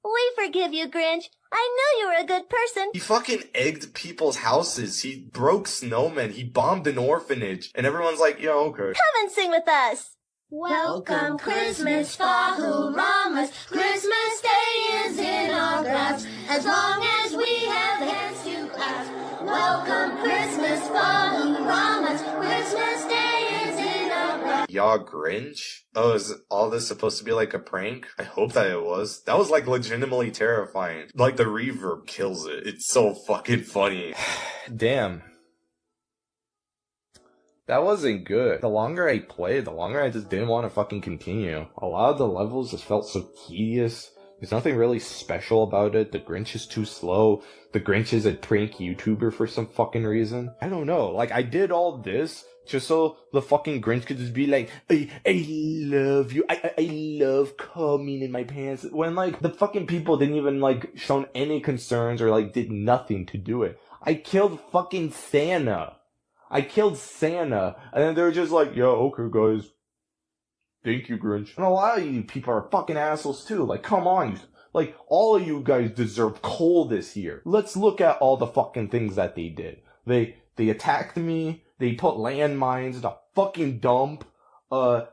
We forgive you, Grinch. I know you were a good person. He fucking egged people's houses. He broke snowmen. He bombed an orphanage. And everyone's like, yeah, okay. Come and sing with us. Welcome Christmas, Fahuramas. Christmas Day is in our grasp. As long as we have hands to clasp. Welcome Christmas, Fahuramas. Christmas Day is in our grasp. Y'all Grinch? Oh, is all this supposed to be like a prank? I hope that it was. That was like legitimately terrifying. Like the reverb kills it. It's so fucking funny. Damn. That wasn't good. The longer I played, the longer I just didn't want to fucking continue. A lot of the levels just felt so tedious. There's nothing really special about it. The Grinch is too slow. The Grinch is a prank YouTuber for some fucking reason. I don't know. Like, I did all this just so the fucking Grinch could just be like, I love you. I love coming in my pants. When, like, the fucking people didn't even, like, shown any concerns or, like, did nothing to do it. I killed fucking Santa. And then they were just like, yeah, okay, guys. Thank you, Grinch. And a lot of you people are fucking assholes, too. Like, come on. Like, all of you guys deserve coal this year. Let's look at all the fucking things that they did. They attacked me. They put landmines in a fucking dump.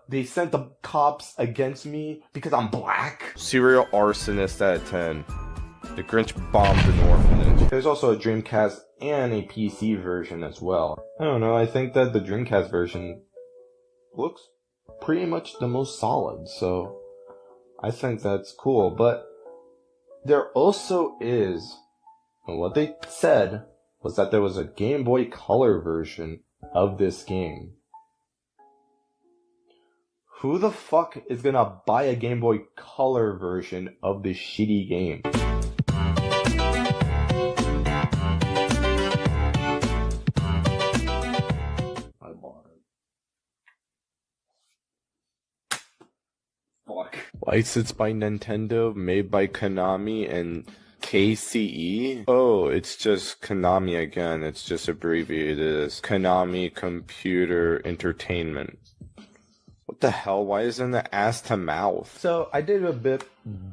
They sent the cops against me because I'm black. Serial arsonist at 10. The Grinch bombed an orphanage. There's also a Dreamcast and a PC version as well. I don't know, I think that the Dreamcast version looks pretty much the most solid, so I think that's cool. But there also is, and what they said was that there was a Game Boy Color version of this game. Who the fuck is gonna buy a Game Boy Color version of this shitty game? Licensed by Nintendo, made by Konami, and KCE? Oh, it's just Konami again. It's just abbreviated as Konami Computer Entertainment. What the hell? Why isn't it ass to mouth? So I did a bit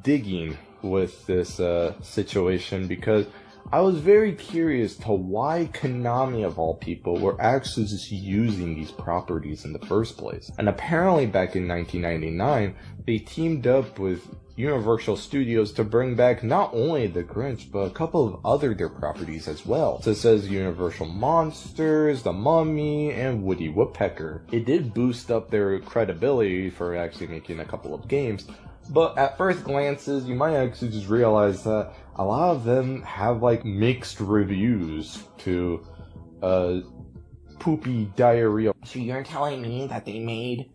digging with this situation because I was very curious to why Konami of all people were actually just using these properties in the first place. And apparently back in 1999, they teamed up with Universal Studios to bring back not only the Grinch, but a couple of other their properties as well, such as Universal Monsters, The Mummy, and Woody Woodpecker. It did boost up their credibility for actually making a couple of games, but at first glances, you might actually just realize that a lot of them have like mixed reviews to poopy diarrhea. So you're telling me that they made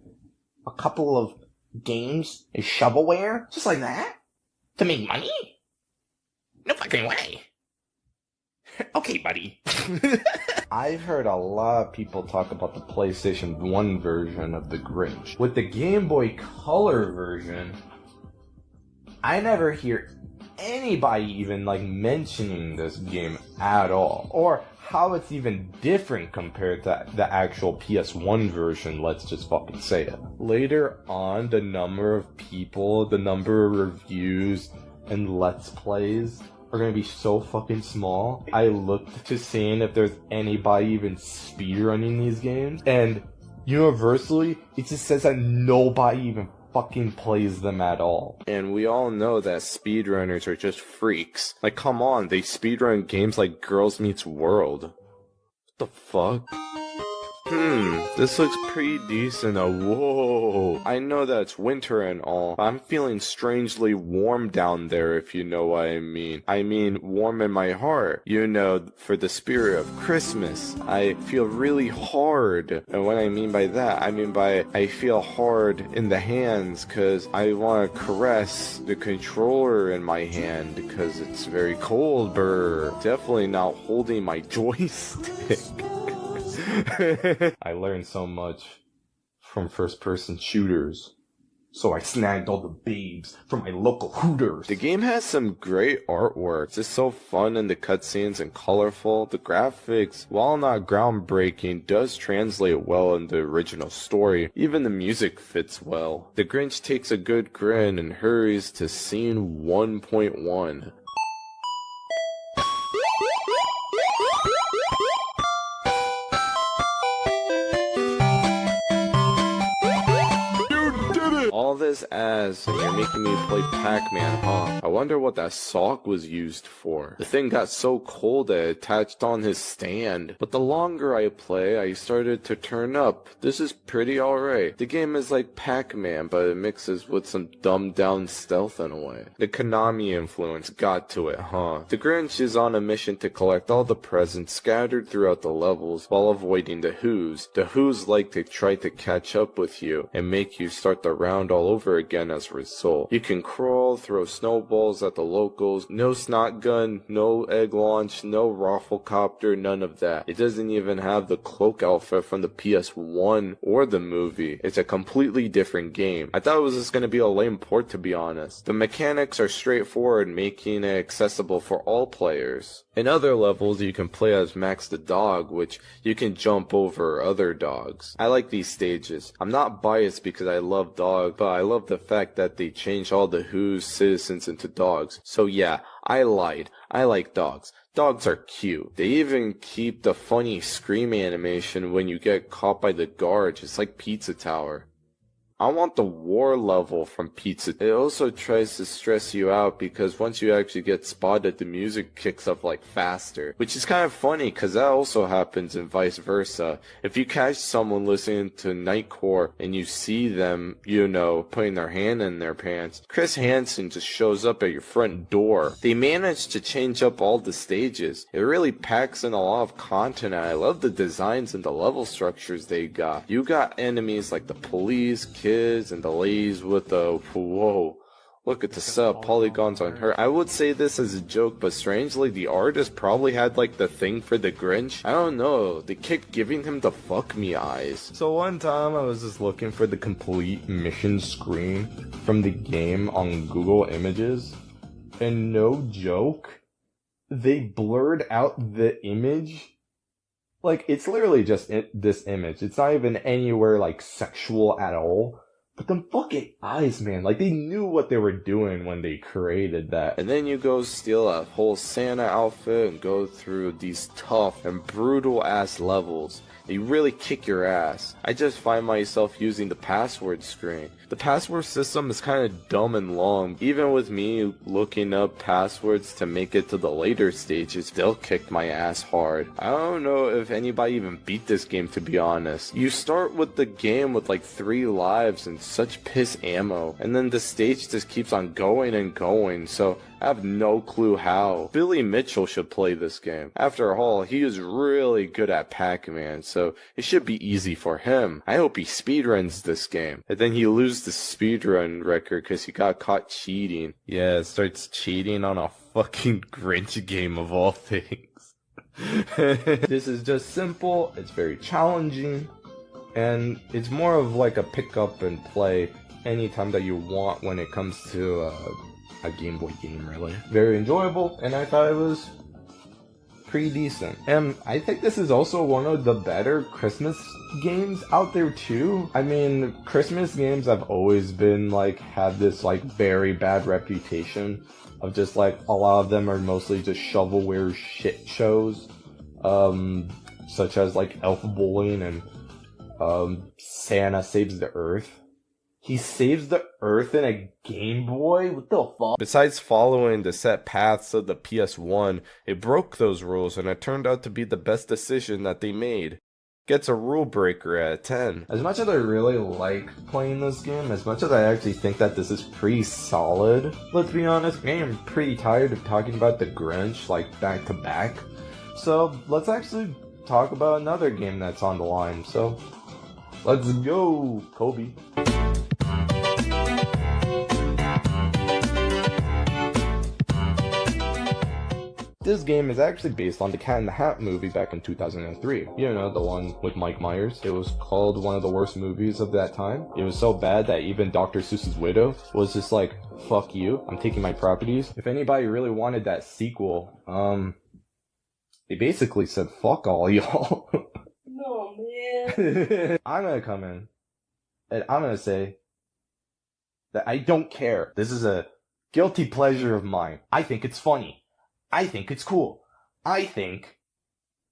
a couple of games as shovelware? Just like that? To make money? No fucking way. Okay, buddy. I've heard a lot of people talk about the PlayStation 1 version of the Grinch. With the Game Boy Color version, I never hear anybody even like mentioning this game at all, or how it's even different compared to the actual PS1 version, let's just fucking say it. Later on, the number of people, the number of reviews and let's plays are gonna be so fucking small. I looked to seeing if there's anybody even speedrunning these games, and universally, it just says that nobody even fucking plays them at all. And we all know that speedrunners are just freaks. Like, come on, they speedrun games like Girls Meets World. What the fuck? This looks pretty decent. Whoa. I know that it's winter and all, but I'm feeling strangely warm down there, if you know what I mean. I mean, warm in my heart. You know, for the spirit of Christmas. I feel really hard. And what I mean by that, I mean by I feel hard in the hands because I want to caress the controller in my hand because it's very cold, brr. Definitely not holding my joystick. I learned so much from first-person shooters, so I snagged all the babes from my local Hooters. The game has some great artwork. It's just so fun in the cutscenes and colorful. The graphics, while not groundbreaking, does translate well in the original story. Even the music fits well. The Grinch takes a good grin and hurries to scene 1.1. All this as, and you're making me play Pac-Man, huh? I wonder what that sock was used for. The thing got so cold that it attached on his stand. But the longer I play, I started to turn up. This is pretty alright. The game is like Pac-Man, but it mixes with some dumbed down stealth in a way. The Konami influence got to it, huh? The Grinch is on a mission to collect all the presents scattered throughout the levels while avoiding the Who's. The Who's like to try to catch up with you and make you start the round all over again as a result. You can crawl, throw snowballs at the locals, no snot gun, no egg launch, no rafflecopter, none of that. It doesn't even have the cloak outfit from the PS1 or the movie. It's a completely different game. I thought it was just going to be a lame port, to be honest. The mechanics are straightforward, making it accessible for all players. In other levels, you can play as Max the dog, which you can jump over other dogs. I like these stages. I'm not biased because I love dogs, but I love the fact that they changed all the Who's citizens into dogs. So yeah, I lied. I like dogs. Dogs are cute. They even keep the funny scream animation when you get caught by the guards. It's like Pizza Tower. I want the war level from Pizza. It also tries to stress you out because once you actually get spotted, the music kicks up like faster. Which is kind of funny because that also happens and vice versa. If you catch someone listening to Nightcore and you see them, you know, putting their hand in their pants, Chris Hansen just shows up at your front door. They managed to change up all the stages. It really packs in a lot of content and I love the designs and the level structures they got. You got enemies like the police, kids, and the ladies with the whoa. Look at the set polygons on her. I would say this as a joke, but strangely, the artist probably had like the thing for the Grinch. I don't know, they kept giving him the fuck me eyes. So one time I was just looking for the complete mission screen from the game on Google Images, And no joke, they blurred out the image. Like, it's literally just this image. It's not even anywhere, like, sexual at all. But them fucking eyes, man, like, they knew what they were doing when they created that. And then you go steal a whole Santa outfit and go through these tough and brutal-ass levels. They really kick your ass. I just find myself using the password screen. The password system is kind of dumb and long. Even with me looking up passwords to make it to the later stages, still kicked my ass hard. I don't know if anybody even beat this game, to be honest. You start with the game with like 3 lives and such piss ammo, and then the stage just keeps on going and going, so I have no clue how. Billy Mitchell should play this game. After all, he is really good at Pac-Man, so it should be easy for him. I hope he speedruns this game. And then he loses the speedrun record because he got caught cheating. Yeah, starts cheating on a fucking Grinch game of all things. This is just simple, it's very challenging, and it's more of like a pick up and play anytime that you want when it comes to a Game Boy game, really. Very enjoyable, and I thought it was pretty decent. And I think this is also one of the better Christmas games out there too. I mean, Christmas games have always been like, had this like very bad reputation of just like, a lot of them are mostly just shovelware shit shows, such as like Elf Bowling and Santa Saves the Earth. He saves the Earth in a Game Boy? What the fuck? Besides following the set paths of the PS1, it broke those rules, and it turned out to be the best decision that they made. Gets a rule breaker at 10. As much as I really like playing this game, as much as I actually think that this is pretty solid, let's be honest, I am pretty tired of talking about the Grinch, like, back to back. So, let's actually talk about another game that's on the line, so let's go, Kobe. This game is actually based on the Cat in the Hat movie back in 2003. You know, the one with Mike Myers. It was called one of the worst movies of that time. It was so bad that even Dr. Seuss's widow was just like, fuck you, I'm taking my properties. If anybody really wanted that sequel, they basically said, fuck all y'all. No, man. I'm gonna come in, and I'm gonna say that I don't care. This is a guilty pleasure of mine. I think it's funny. I think it's cool. I think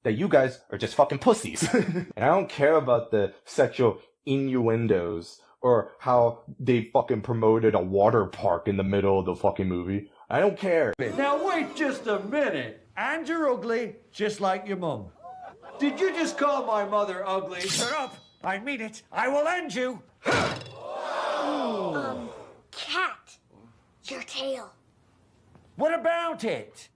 that you guys are just fucking pussies. And I don't care about the sexual innuendos or how they fucking promoted a water park in the middle of the fucking movie. I don't care. Now wait just a minute. And you're ugly, just like your mum. Did you just call my mother ugly? Shut up! I mean it. I will end you. Cat. Your tail. What about it?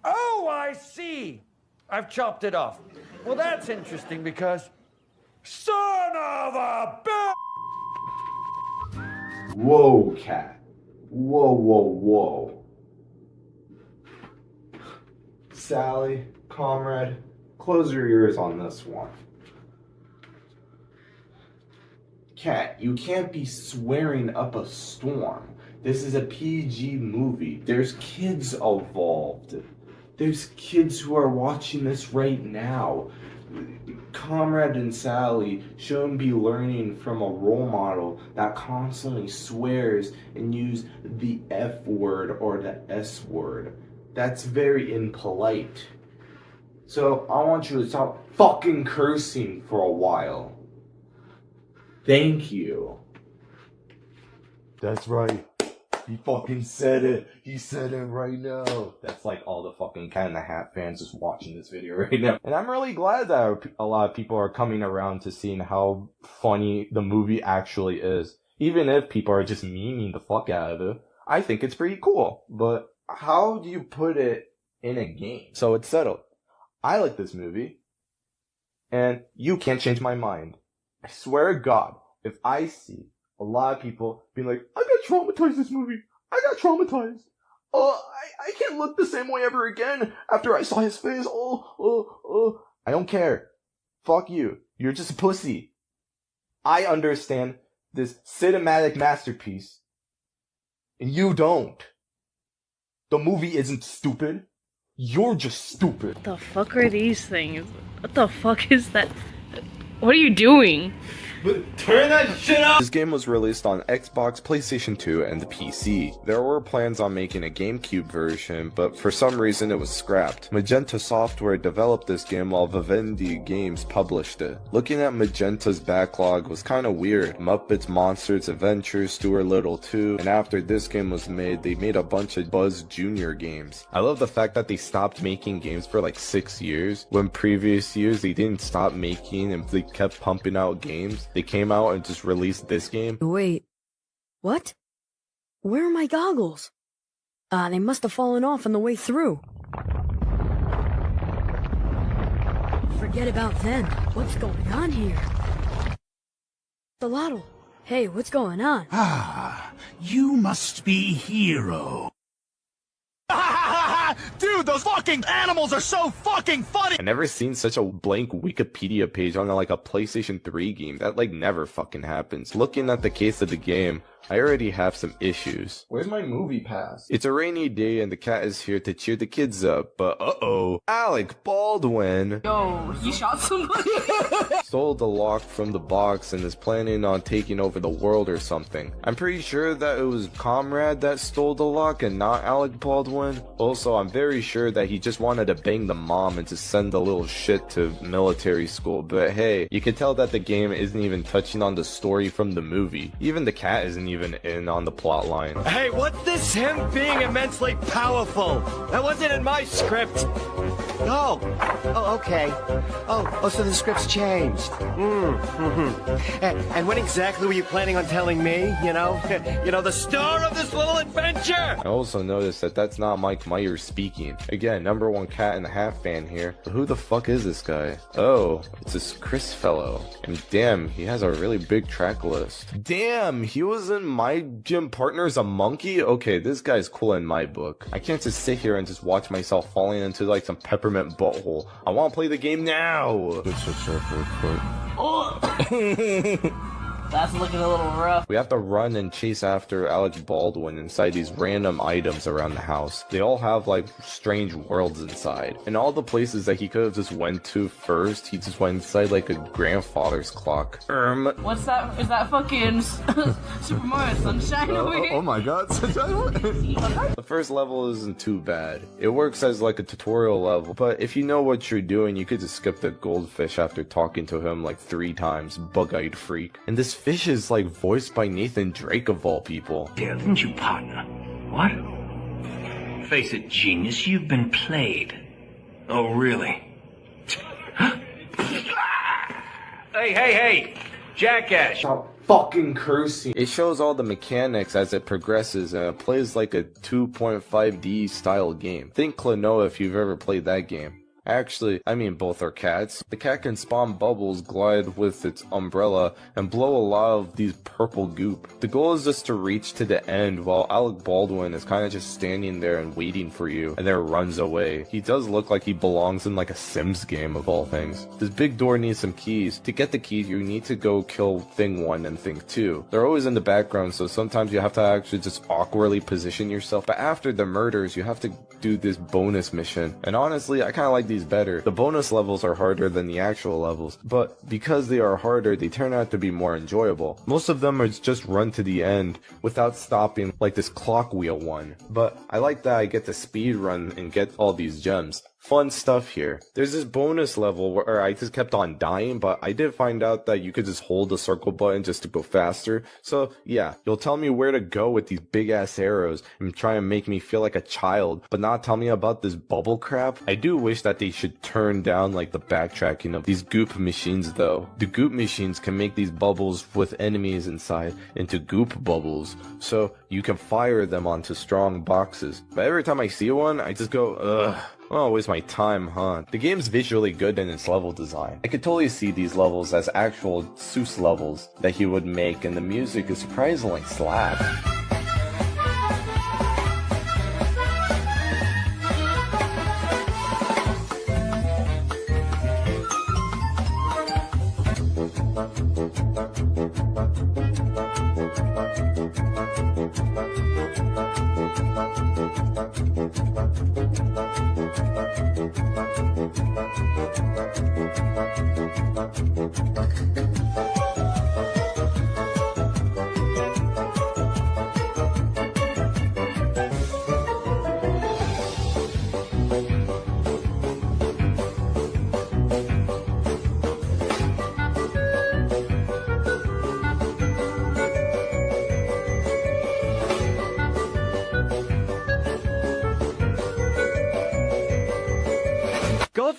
Oh, I see. I've chopped it off. Well, that's interesting because... Son of a bitch! Whoa, Cat. Whoa, whoa, whoa. Sally, comrade, close your ears on this one. Cat, you can't be swearing up a storm. This is a PG movie. There's kids involved. There's kids who are watching this right now. Comrade and Sally shouldn't be learning from a role model that constantly swears and use the F word or the S word. That's very impolite. So I want you to stop fucking cursing for a while. Thank you. That's right. He fucking said it. He said it right now. That's like all the fucking Cat in the Hat fans just watching this video right now. And I'm really glad that a lot of people are coming around to seeing how funny the movie actually is. Even if people are just memeing the fuck out of it, I think it's pretty cool. But how do you put it in a game? So it's settled. I like this movie. And you can't change my mind. I swear to God, if I see a lot of people being like, I got traumatized this movie. I got traumatized. I can't look the same way ever again after I saw his face. I don't care. Fuck you. You're just a pussy. I understand this cinematic masterpiece, and you don't. The movie isn't stupid. You're just stupid. What the fuck are these things? What the fuck is that? What are you doing? Turn that shit off! This game was released on Xbox, PlayStation 2, and the PC. There were plans on making a GameCube version, but for some reason it was scrapped. Magenta Software developed this game while Vivendi Games published it. Looking at Magenta's backlog was kinda weird. Muppets Monsters Adventures, Stuart Little 2, and after this game was made, they made a bunch of Buzz Jr. games. I love the fact that they stopped making games for like 6 years, when previous years they didn't stop making and they kept pumping out games. They came out and just released this game. Wait, what? Where are my goggles? They must have fallen off on the way through. Forget about them. What's going on here? Skelotl. Hey, what's going on? Ah, you must be Hero. Dude, those fucking animals are so fucking funny! I've never seen such a blank Wikipedia page on like a PlayStation 3 game. That like never fucking happens. Looking at the case of the game, I already have some issues. Where's my movie pass? It's a rainy day and the cat is here to cheer the kids up, but uh-oh. Alec Baldwin Yo, he shot somebody? stole the lock from the box and is planning on taking over the world or something. I'm pretty sure that it was Comrade that stole the lock and not Alec Baldwin. Also, I'm very sure that he just wanted to bang the mom and to send the little shit to military school, but hey, you can tell that the game isn't even touching on the story from the movie. Even the cat isn't even in on the plot line. Hey, what's this him being immensely powerful? That wasn't in my script. Oh, okay. Oh, so the script's changed. And when exactly were you planning on telling me, you know? The star of this little adventure? I also noticed that that's not Mike Myers speaking. Again, #1 Cat in the Hat fan here. But who the fuck is this guy? Oh, it's this Chris fellow. And damn, he has a really big track list. Damn, he was in My Gym Partner's a Monkey? Okay, this guy's cool in my book. I can't just sit here and just watch myself falling into like some peppermint butthole. I want to play the game now! That's looking a little rough. We have to run and chase after Alec Baldwin inside these random items around the house. They all have like strange worlds inside. And all the places that he could have just went to first, he just went inside like a grandfather's clock. What's that? Is that fucking Super Mario Sunshine over here? Oh my god, The first level isn't too bad. It works as like a tutorial level, but if you know what you're doing, you could just skip the goldfish after talking to him like 3 times, bug-eyed freak. And this fish is like voiced by Nathan Drake of all people. Dear, didn't you, partner? What? Face it, genius, you've been played. Oh, really? Hey! Jackass! Stop fucking cursing. It shows all the mechanics as it progresses and it plays like a 2.5D style game. Think Klonoa if you've ever played that game. Actually, I mean both are cats. The cat can spawn bubbles, glide with its umbrella, and blow a lot of these purple goop. The goal is just to reach to the end while Alec Baldwin is kind of just standing there and waiting for you, and then runs away. He does look like he belongs in like a Sims game of all things. This big door needs some keys. To get the keys, you need to go kill Thing 1 and Thing 2. They're always in the background, so sometimes you have to actually just awkwardly position yourself. But after the murders, you have to do this bonus mission. And honestly, I kind of like these better. The bonus levels are harder than the actual levels, but because they are harder, they turn out to be more enjoyable. Most of them are just run to the end without stopping, like this clock wheel one. But I like that I get to speed run and get all these gems. Fun stuff here. There's this bonus level where I just kept on dying, but I did find out that you could just hold the circle button just to go faster. So yeah, you'll tell me where to go with these big ass arrows and try and make me feel like a child, but not tell me about this bubble crap. I do wish that they should turn down like the backtracking of these goop machines though. The goop machines can make these bubbles with enemies inside into goop bubbles, so you can fire them onto strong boxes. But every time I see one, I just go, ugh. Oh, waste my time, huh? The game's visually good in its level design. I could totally see these levels as actual Seuss levels that he would make, and the music is surprisingly slap.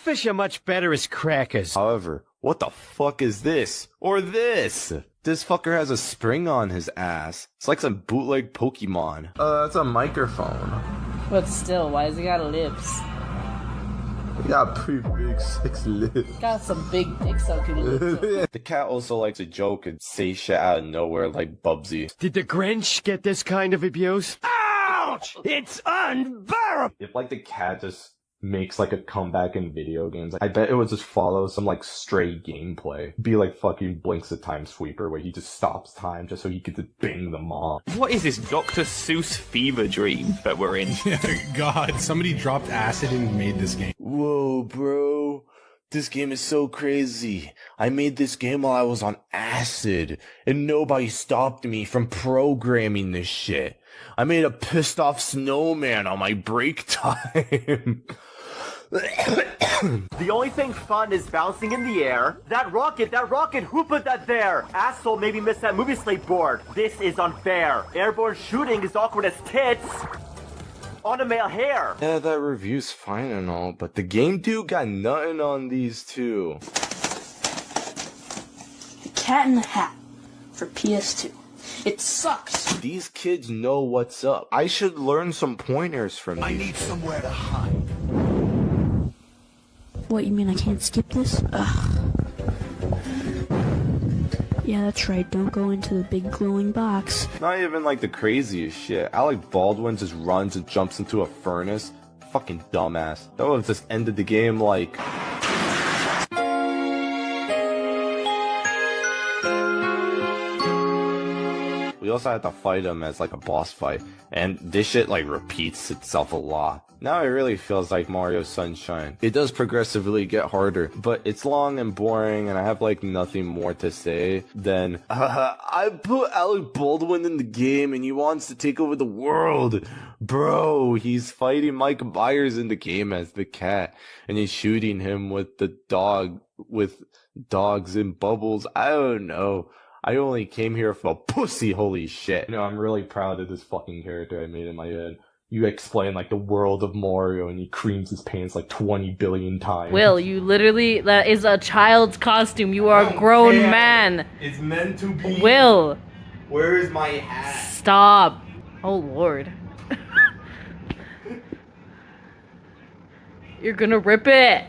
fish are much better as crackers. However, what the fuck is this? Or this? This fucker has a spring on his ass. It's like some bootleg Pokemon. That's a microphone. But still, why has he got lips? He got pretty big 6 lips. Got some big dick sucking lips. The cat also likes to joke and say shit out of nowhere like Bubsy. Did the Grinch get this kind of abuse? Ouch! It's unbearable! If like the cat just makes like a comeback in video games, I bet it would just follow some like stray gameplay. Be like fucking Blinks the Time Sweeper where he just stops time just so he could just bang the mom. What is this Dr Seuss fever dream that we're in? God, somebody dropped acid and made this game. Whoa, bro. This game is so crazy. I made this game while I was on acid, and nobody stopped me from programming this shit. I made a pissed off snowman on my break time. The only thing fun is bouncing in the air. That rocket, who put that there? Asshole maybe missed that movie slate board. This is unfair. Airborne shooting is awkward as tits on a male hair. Yeah, that review's fine and all, but the game dude got nothing on these two. Cat in the Hat for PS2. It sucks. These kids know what's up. I should learn some pointers from these. I need somewhere to hide. What, you mean I can't skip this? Ugh. Yeah, that's right. Don't go into the big glowing box. Not even like the craziest shit. Alec Baldwin just runs and jumps into a furnace. Fucking dumbass. That would have just ended the game like... We also had to fight him as like a boss fight, and this shit like repeats itself a lot. Now it really feels like Mario Sunshine. It does progressively get harder, but it's long and boring, and I have like nothing more to say than I put Alec Baldwin in the game and he wants to take over the world. Bro, he's fighting Mike Myers in the game as the cat, and he's shooting him with the dog, with dogs and bubbles. I don't know. I only came here for pussy, holy shit. You know, I'm really proud of this fucking character I made in my head. You explain, like, the world of Mario, and he creams his pants, like, 20 billion times. Will, you literally, that is a child's costume. You are a grown man. It's meant to be. Will. Where is my hat? Stop. Oh, Lord. You're gonna rip it.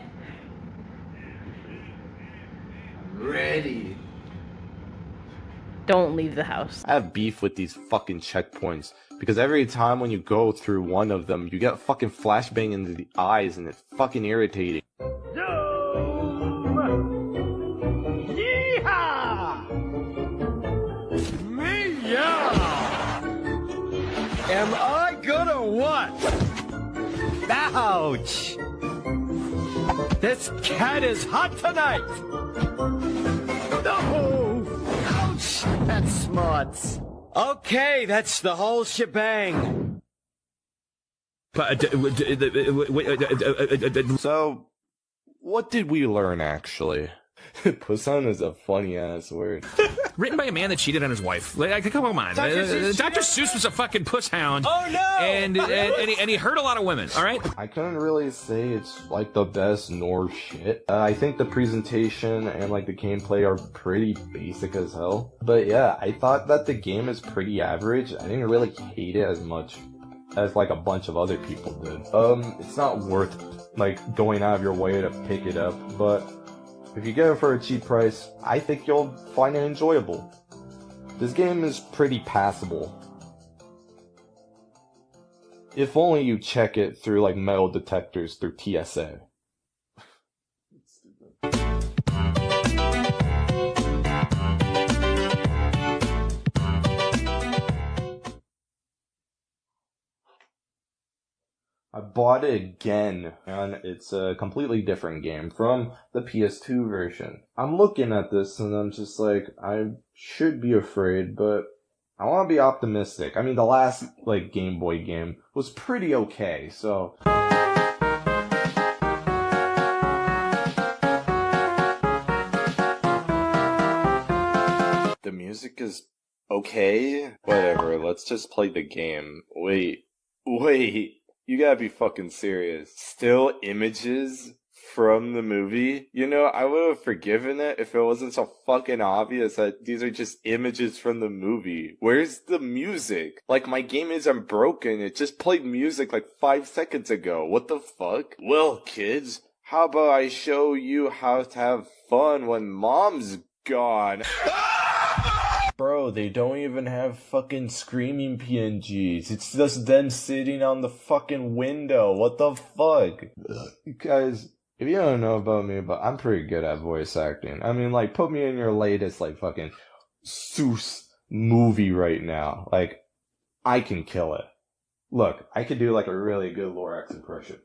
Ready. Don't leave the house. I have beef with these fucking checkpoints, because every time when you go through one of them, you get fucking flashbang into the eyes, and it's fucking irritating. Am I gonna what? Ouch! This cat is hot tonight! No! Ouch! That smarts. Okay, that's the whole shebang. So, what did we learn actually? Pusan is a funny ass word. Written by a man that cheated on his wife. Like, come on, Dr. Seuss was a fucking puss hound. Oh no! And he hurt a lot of women. All right. I couldn't really say it's like the best nor shit. I think the presentation and like the gameplay are pretty basic as hell. But yeah, I thought that the game is pretty average. I didn't really hate it as much as like a bunch of other people did. It's not worth like going out of your way to pick it up, but if you get it for a cheap price, I think you'll find it enjoyable. This game is pretty passable. If only you check it through like metal detectors through TSA. I bought it again, and it's a completely different game from the PS2 version. I'm looking at this and I'm just like, I should be afraid, but I want to be optimistic. I mean, the last like Game Boy game was pretty okay, so... The music is okay? Whatever, let's just play the game. Wait. You gotta be fucking serious. Still images? from the movie, you know, I would have forgiven it if it wasn't so fucking obvious that these are just images from the movie. Where's the music? Like, my game isn't broken, it just played music like 5 seconds ago. What the fuck? Well, kids, how about I show you how to have fun when mom's gone? Bro, they don't even have fucking screaming PNGs. It's just them sitting on the fucking window. What the fuck? Guys, if you don't know about me, but I'm pretty good at voice acting. I mean, like, put me in your latest, like, fucking Seuss movie right now. Like, I can kill it. Look, I could do, like, a really good Lorax impression.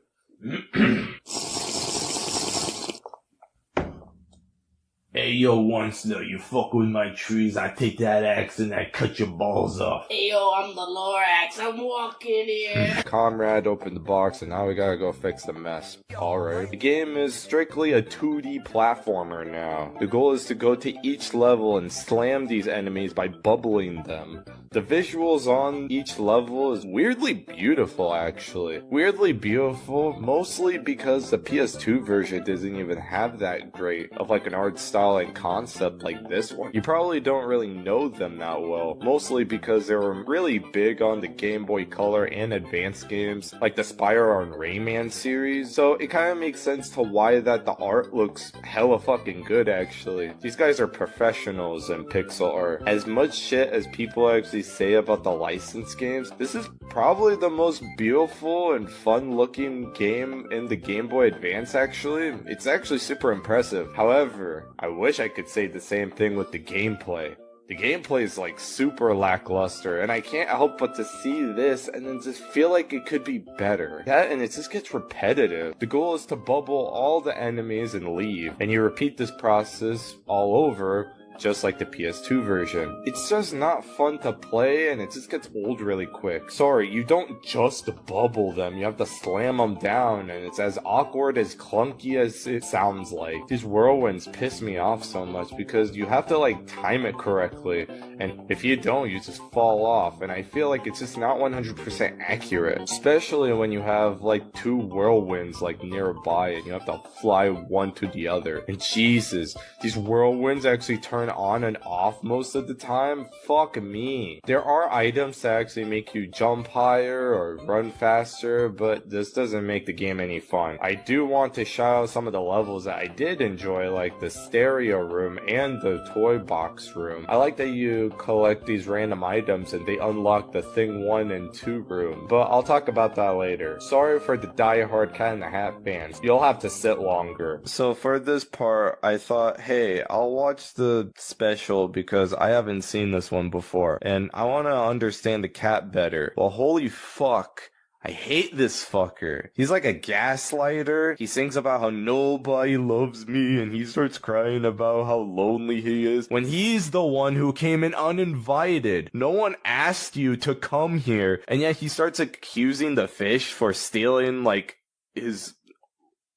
Hey, yo, once though, you fuck with my trees, I take that axe and I cut your balls off. Hey, yo, I'm the Lorax. I'm walking here. Comrade opened the box and now we gotta go fix the mess. Alright. The game is strictly a 2D platformer now. The goal is to go to each level and slam these enemies by bubbling them. The visuals on each level is weirdly beautiful, actually. Weirdly beautiful, mostly because the PS2 version doesn't even have that great of like an art style and concept like this one. You probably don't really know them that well, mostly because they were really big on the Game Boy Color and Advance games, like the Spyro and Rayman series, so it kind of makes sense to why that the art looks hella fucking good, actually. These guys are professionals in pixel art. As much shit as people actually say about the licensed games, this is probably the most beautiful and fun looking game in the Game Boy Advance, actually. It's actually super impressive. However, I wish I could say the same thing with the gameplay. The gameplay is like super lackluster, and I can't help but to see this and then just feel like it could be better. That and it just gets repetitive. The goal is to bubble all the enemies and leave, and you repeat this process all over, just like the PS2 version. It's just not fun to play, and it just gets old really quick. Sorry, you don't just bubble them, you have to slam them down, and it's as awkward, as clunky as it sounds like. These whirlwinds piss me off so much because you have to like time it correctly, and if you don't, you just fall off, and I feel like it's just not 100% accurate, especially when you have like two whirlwinds like nearby and you have to fly one to the other. And Jesus, these whirlwinds actually turn on and off most of the time? Fuck me. There are items that actually make you jump higher or run faster, but this doesn't make the game any fun. I do want to shout out some of the levels that I did enjoy, like the stereo room and the toy box room. I like that you collect these random items and they unlock the Thing 1 and 2 room, but I'll talk about that later. Sorry for the die-hard Cat in the Hat fans. You'll have to sit longer. So for this part, I thought, hey, I'll watch the special because I haven't seen this one before and I want to understand the cat better. Well, holy fuck, I hate this fucker. He's like a gaslighter. He sings about how nobody loves me and he starts crying about how lonely he is when he's the one who came in uninvited. No one asked you to come here, and yet he starts accusing the fish for stealing like his...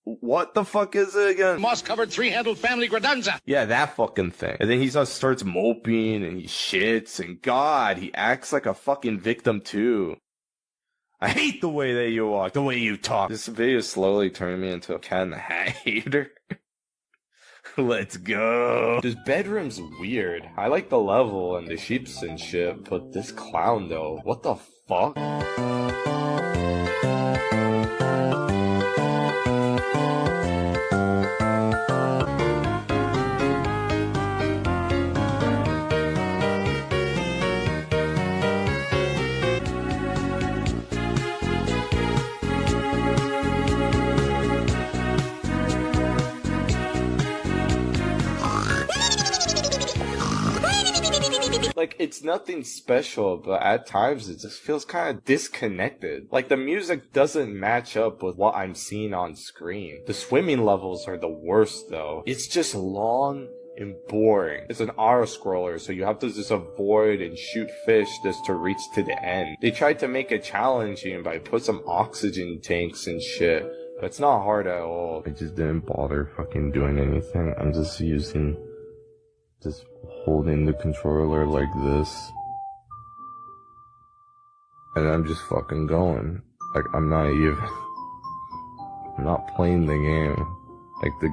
What the fuck is it again? Moss-covered three-handled family credenza. Yeah, that fucking thing. And then he just starts moping and he shits and God, he acts like a fucking victim too. I hate the way that you walk, the way you talk. This video is slowly turning me into a Cat in the Hat hater. Let's go. This bedroom's weird. I like the level and the sheeps and shit, but this clown though, what the fuck? Like, it's nothing special, but at times it just feels kind of disconnected. Like, the music doesn't match up with what I'm seeing on screen. The swimming levels are the worst, though. It's just long and boring. It's an auto-scroller, so you have to just avoid and shoot fish just to reach to the end. They tried to make it challenging by put some oxygen tanks and shit, but it's not hard at all. I just didn't bother fucking doing anything. I'm just holding the controller like this, and I'm just fucking going. Like, I'm not playing the game. Like, the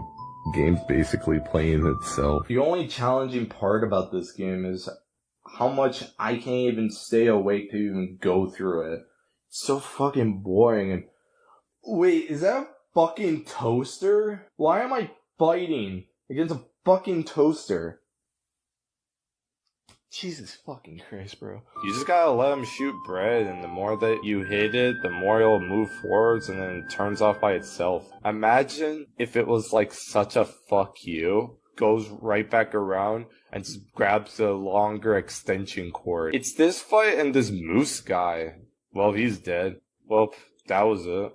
game's basically playing itself. The only challenging part about this game is how much I can't even stay awake to even go through it. It's so fucking boring. And wait, is that a fucking toaster? Why am I fighting against a fucking toaster? Jesus fucking Christ, bro. You just gotta let him shoot bread, and the more that you hit it, the more it'll move forwards, and then it turns off by itself. Imagine if it was like such a fuck you, goes right back around, and just grabs a longer extension cord. It's this fight and this moose guy. Well, he's dead. Well, that was it.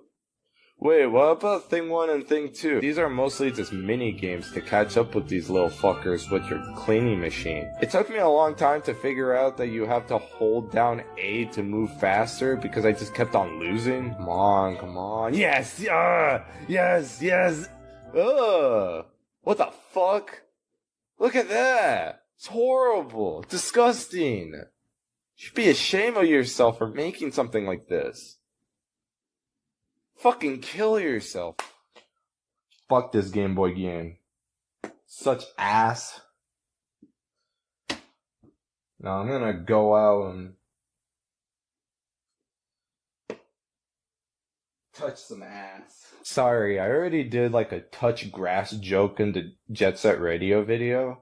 Wait, what about Thing 1 and Thing 2? These are mostly just mini games to catch up with these little fuckers with your cleaning machine. It took me a long time to figure out that you have to hold down A to move faster because I just kept on losing. Come on, come on. Yes! Yes, yes! Ugh! What the fuck? Look at that! It's horrible! Disgusting! You should be ashamed of yourself for making something like this. Fucking kill yourself. Fuck this Game Boy game. Such ass. Now I'm gonna go out and touch some ass. Sorry, I already did like a touch grass joke in the Jet Set Radio video.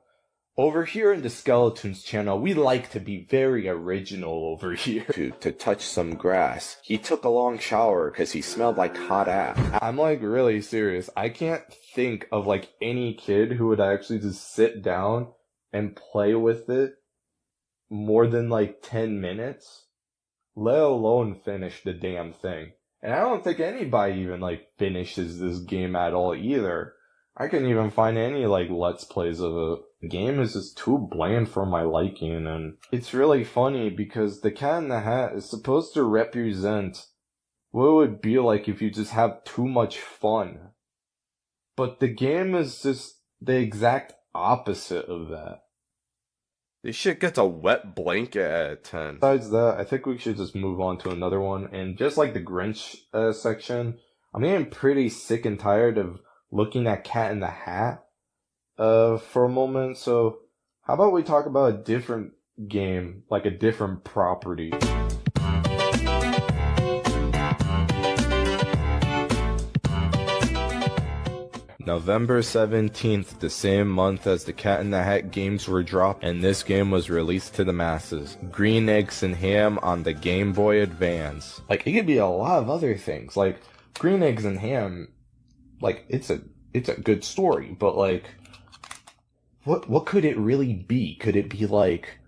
Over here in the Skeletoons channel, we like to be very original over here. To touch some grass. He took a long shower because he smelled like hot ass. I'm like really serious. I can't think of like any kid who would actually just sit down and play with it more than like 10 minutes, let alone finish the damn thing. And I don't think anybody even like finishes this game at all either. I couldn't even find any like Let's Plays of it. The game is just too bland for my liking, and it's really funny because the Cat in the Hat is supposed to represent what it would be like if you just have too much fun. But the game is just the exact opposite of that. This shit gets a wet blanket at 10. Besides that, I think we should just move on to another one. And just like the Grinch section, I'm getting pretty sick and tired of looking at Cat in the Hat for a moment. So how about we talk about a different game, like a different property. November 17th, the same month as the Cat in the Hat games were dropped, and this game was released to the masses. Green Eggs and Ham on the Game Boy Advance. Like, it could be a lot of other things. Like, Green Eggs and Ham, like, it's a good story, but like, what could it really be? Could it be like,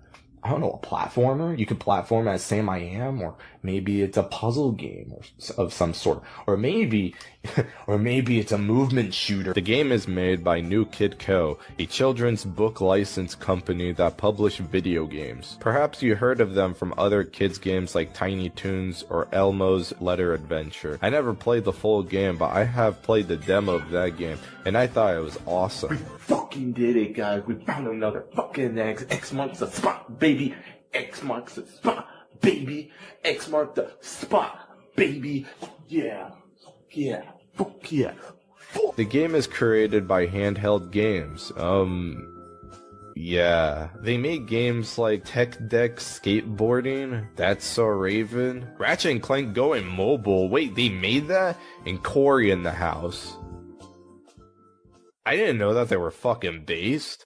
I don't know, a platformer? You could platform as Sam I Am, or maybe it's a puzzle game of some sort, or maybe it's a movement shooter. The game is made by New Kid Co., a children's book license company that publish video games. Perhaps you heard of them from other kids games like Tiny Toons or Elmo's Letter Adventure. I never played the full game, but I have played the demo of that game, and I thought it was awesome. We fucking did it, guys. We found another fucking X. X marks the spot, baby. X marks the spot, baby. X marked the spot, baby. Yeah. Yeah. Fuck yeah. Fuck. The game is created by Handheld Games. Yeah. They made games like Tech Deck Skateboarding, That's So Raven, Ratchet & Clank Going Mobile. Wait, they made that? And Cory in the House. I didn't know that they were fucking based.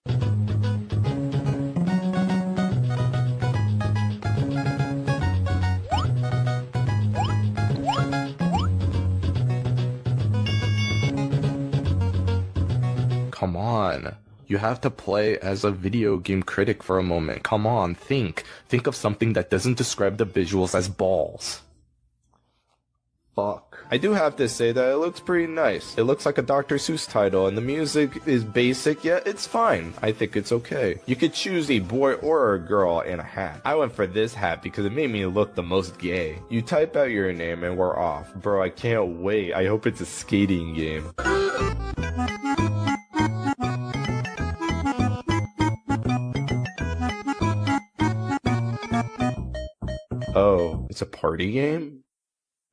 Come on. You have to play as a video game critic for a moment. Come on, think. Think of something that doesn't describe the visuals as balls. Fuck. I do have to say that it looks pretty nice. It looks like a Dr. Seuss title, and the music is basic, yet it's fine. I think it's okay. You could choose a boy or a girl in a hat. I went for this hat because it made me look the most gay. You type out your name and we're off. Bro, I can't wait. I hope it's a skating game. Oh, it's a party game?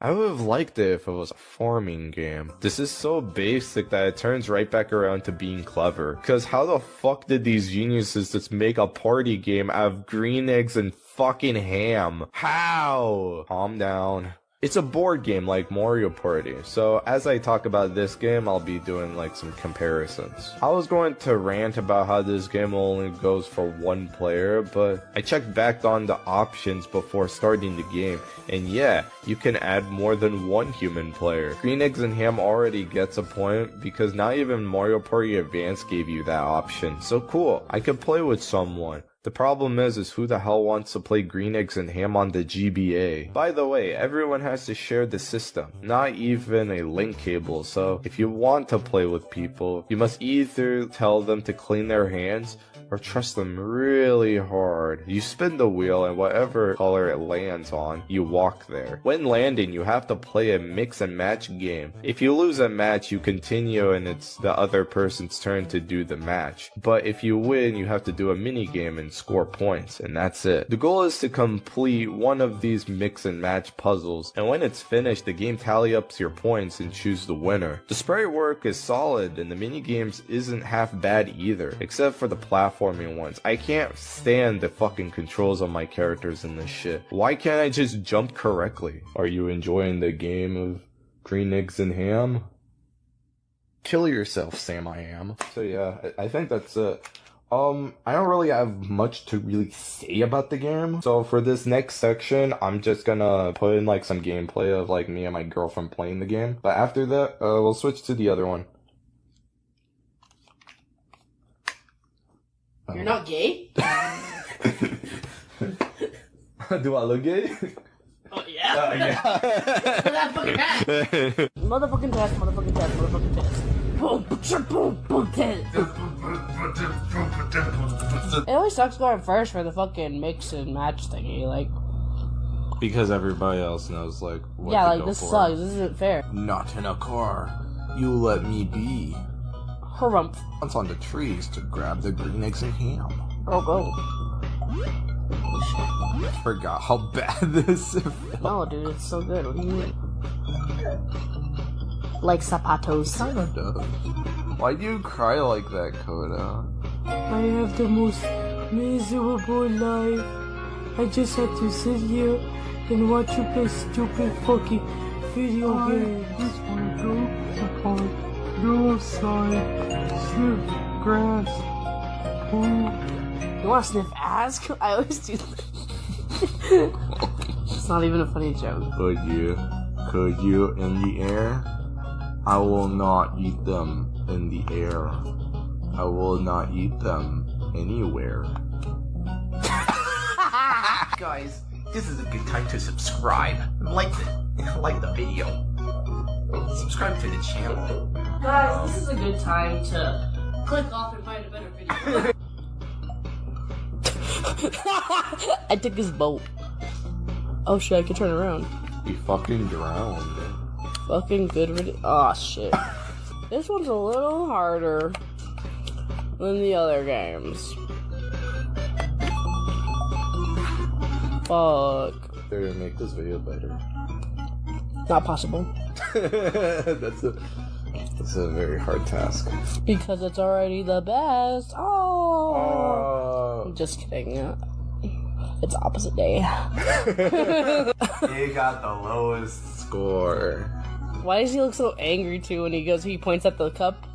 I would have liked it if it was a farming game. This is so basic that it turns right back around to being clever. Because how the fuck did these geniuses just make a party game out of green eggs and fucking ham? How? Calm down. It's a board game like Mario Party, so as I talk about this game, I'll be doing like some comparisons. I was going to rant about how this game only goes for one player, but I checked back on the options before starting the game, and yeah, you can add more than one human player. Green Eggs and Ham already gets a point, because not even Mario Party Advance gave you that option, so cool, I could play with someone. The problem is who the hell wants to play Green Eggs and Ham on the GBA? By the way, everyone has to share the system, not even a link cable, so if you want to play with people, you must either tell them to clean their hands, or trust them really hard. You spin the wheel and whatever color it lands on, you walk there. When landing, you have to play a mix and match game. If you lose a match, you continue and it's the other person's turn to do the match. But if you win, you have to do a mini game and score points, and that's it. The goal is to complete one of these mix and match puzzles, and when it's finished, the game tally ups your points and choose the winner. The sprite work is solid, and the mini games isn't half bad either, except for the platforming ones. I can't stand the fucking controls on my characters in this shit. Why can't I just jump correctly? Are you enjoying the game of Green Eggs and Ham? Kill yourself, Sam I Am. So yeah, I think that's it. I don't really have much to really say about the game. So for this next section, I'm just gonna put in like some gameplay of like me and my girlfriend playing the game. But after that, we'll switch to the other one. You're not gay? Do I look gay? Oh, yeah. Yeah. That fucking hat. Motherfucking test, motherfucking test, motherfucking test. Boom, boom, boom, test. It always sucks going first for the fucking mix and match thingy, like. Because everybody else knows, like, what yeah, to like, go this for. sucks. This isn't fair. Not in a car. You let me be. Harumph. Once on the trees to grab the green eggs and ham. Oh, go. I forgot how bad this is. No, dude, it's so good. What do you mean? Like zapatos. Kinda does. Why do you cry like that, Coda? I have the most miserable life. I just have to sit here and watch you play stupid fucking video games. I just want to go to the park, go outside, sniff grass. You want to sniff ass? I always do that. It's not even a funny joke. Could you in the air? I will not eat them in the air. I will not eat them anywhere. Guys, this is a good time to subscribe. Like the video. Subscribe to the channel. Guys, this is a good time to click off and find a better video. I took his boat. Oh shit, I can turn around. You fucking drowned. Fucking good video. Oh shit. This one's a little harder than the other games. Fuck. They're gonna make this video better. Not possible. That's a very hard task. Because it's already the best. Oh. Just kidding. It's opposite day. You got the lowest score. Why does he look so angry too when he points at the cup?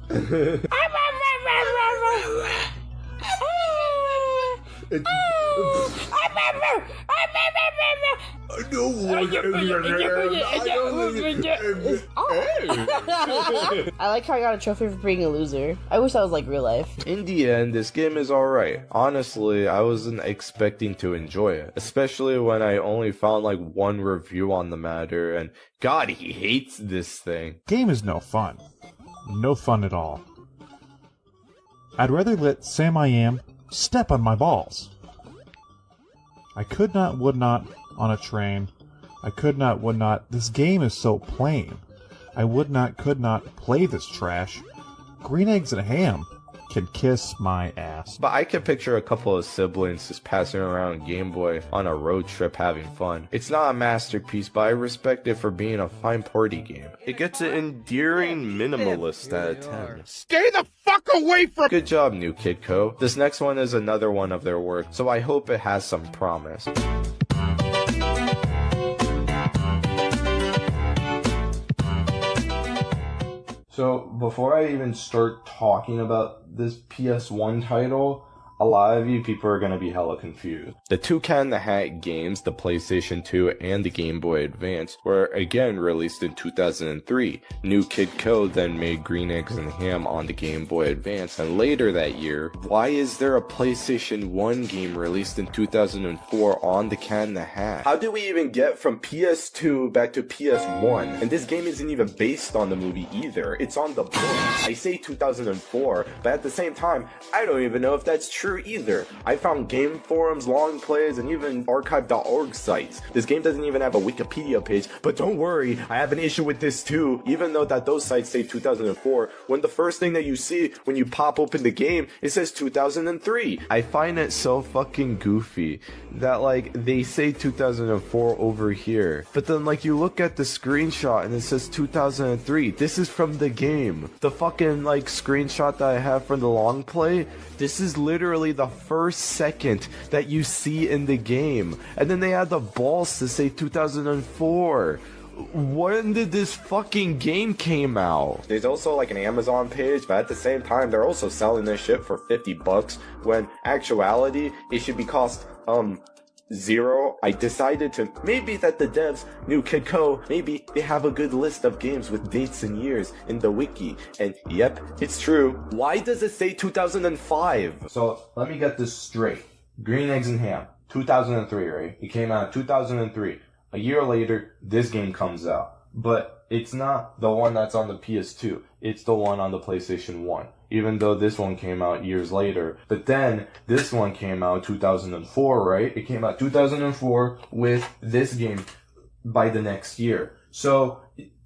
I like how I got a trophy for being a loser. I wish that was like real life. In the end, this game is alright. Honestly, I wasn't expecting to enjoy it. Especially when I only found like one review on the matter, and God, he hates this thing. Game is no fun. No fun at all. I'd rather let Sam I Am step on my balls. I could not, would not, on a train. I could not, would not. This game is so plain. I would not, could not play this trash. Green Eggs and Ham. can kiss my ass. But I can picture a couple of siblings just passing around Game Boy on a road trip having fun. It's not a masterpiece, but I respect it for being a fine party game. It gets an endearing minimalist out of 10. Stay the fuck away from— Good job, New Kid Co. This next one is another one of their work, so I hope it has some promise. So, before I even start talking about this PS1 title, a lot of you people are going to be hella confused. The two Cat in the Hat games, the PlayStation 2 and the Game Boy Advance, were again released in 2003. New Kid Co. then made Green Eggs and Ham on the Game Boy Advance, and later that year, why is there a PlayStation 1 game released in 2004 on the Cat in the Hat? How did we even get from PS2 back to PS1? And this game isn't even based on the movie either. It's on the book. I say 2004, but at the same time, I don't even know if that's true either. I found game forums, long plays, and even archive.org sites. This game doesn't even have a Wikipedia page, but don't worry, I have an issue with this too, even though that those sites say 2004, when the first thing that you see when you pop open the game, it says 2003. I find it so fucking goofy that like they say 2004 over here, but then like you look at the screenshot and it says 2003. This is from the game. The fucking like screenshot that I have from the long play, this is literally the first second that you see in the game. And then they had the balls to say 2004. When did this fucking game came out? There's also like an Amazon page, but at the same time, they're also selling this shit for $50, when actuality, it should be cost, $0. I decided to, maybe that the devs, New Kid Co, maybe they have a good list of games with dates and years in the wiki, and yep, it's true. Why does it say 2005? So, let me get this straight. Green Eggs and Ham, 2003, right? It came out in 2003. A year later, this game comes out. But it's not the one that's on the PS2. It's the one on the PlayStation 1. Even though this one came out years later. But then, this one came out 2004, right? It came out 2004 with this game by the next year. So,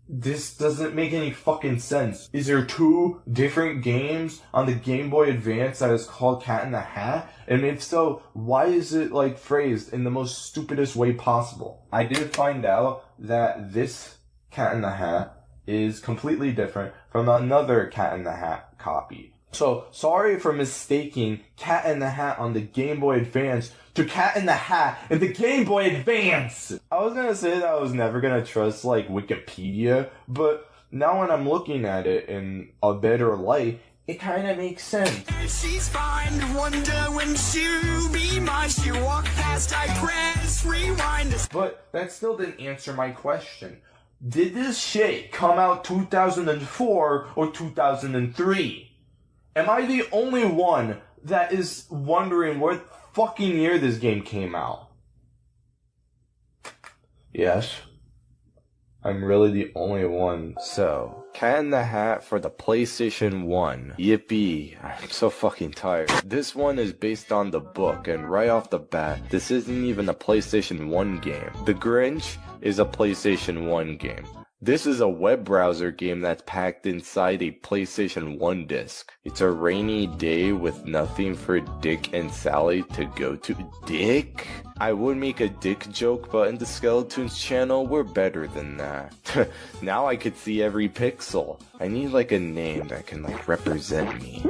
this doesn't make any fucking sense. Is there two different games on the Game Boy Advance that is called Cat in the Hat? And if so, why is it like phrased in the most stupidest way possible? I did find out that this Cat in the Hat is completely different from another Cat in the Hat copy. So, sorry for mistaking Cat in the Hat on the Game Boy Advance to Cat in the Hat in the Game Boy Advance! I was gonna say that I was never gonna trust, like, Wikipedia, but now when I'm looking at it in a better light, it kinda makes sense. She's fine to wonder when she'll be mine. She walk past, I press rewind. But that still didn't answer my question. Did this shit come out 2004 or 2003? Am I the only one that is wondering what fucking year this game came out? Yes. I'm really the only one. So, Cat in the Hat for the PlayStation 1. Yippee. I'm so fucking tired. This one is based on the book, and right off the bat, this isn't even a PlayStation 1 game. The Grinch is a PlayStation 1 game. This is a web browser game that's packed inside a PlayStation 1 disc. It's a rainy day with nothing for Dick and Sally to go to. Dick? I would make a dick joke, but in the Skeletoons channel, we're better than that. Now I could see every pixel. I need like a name that can like represent me.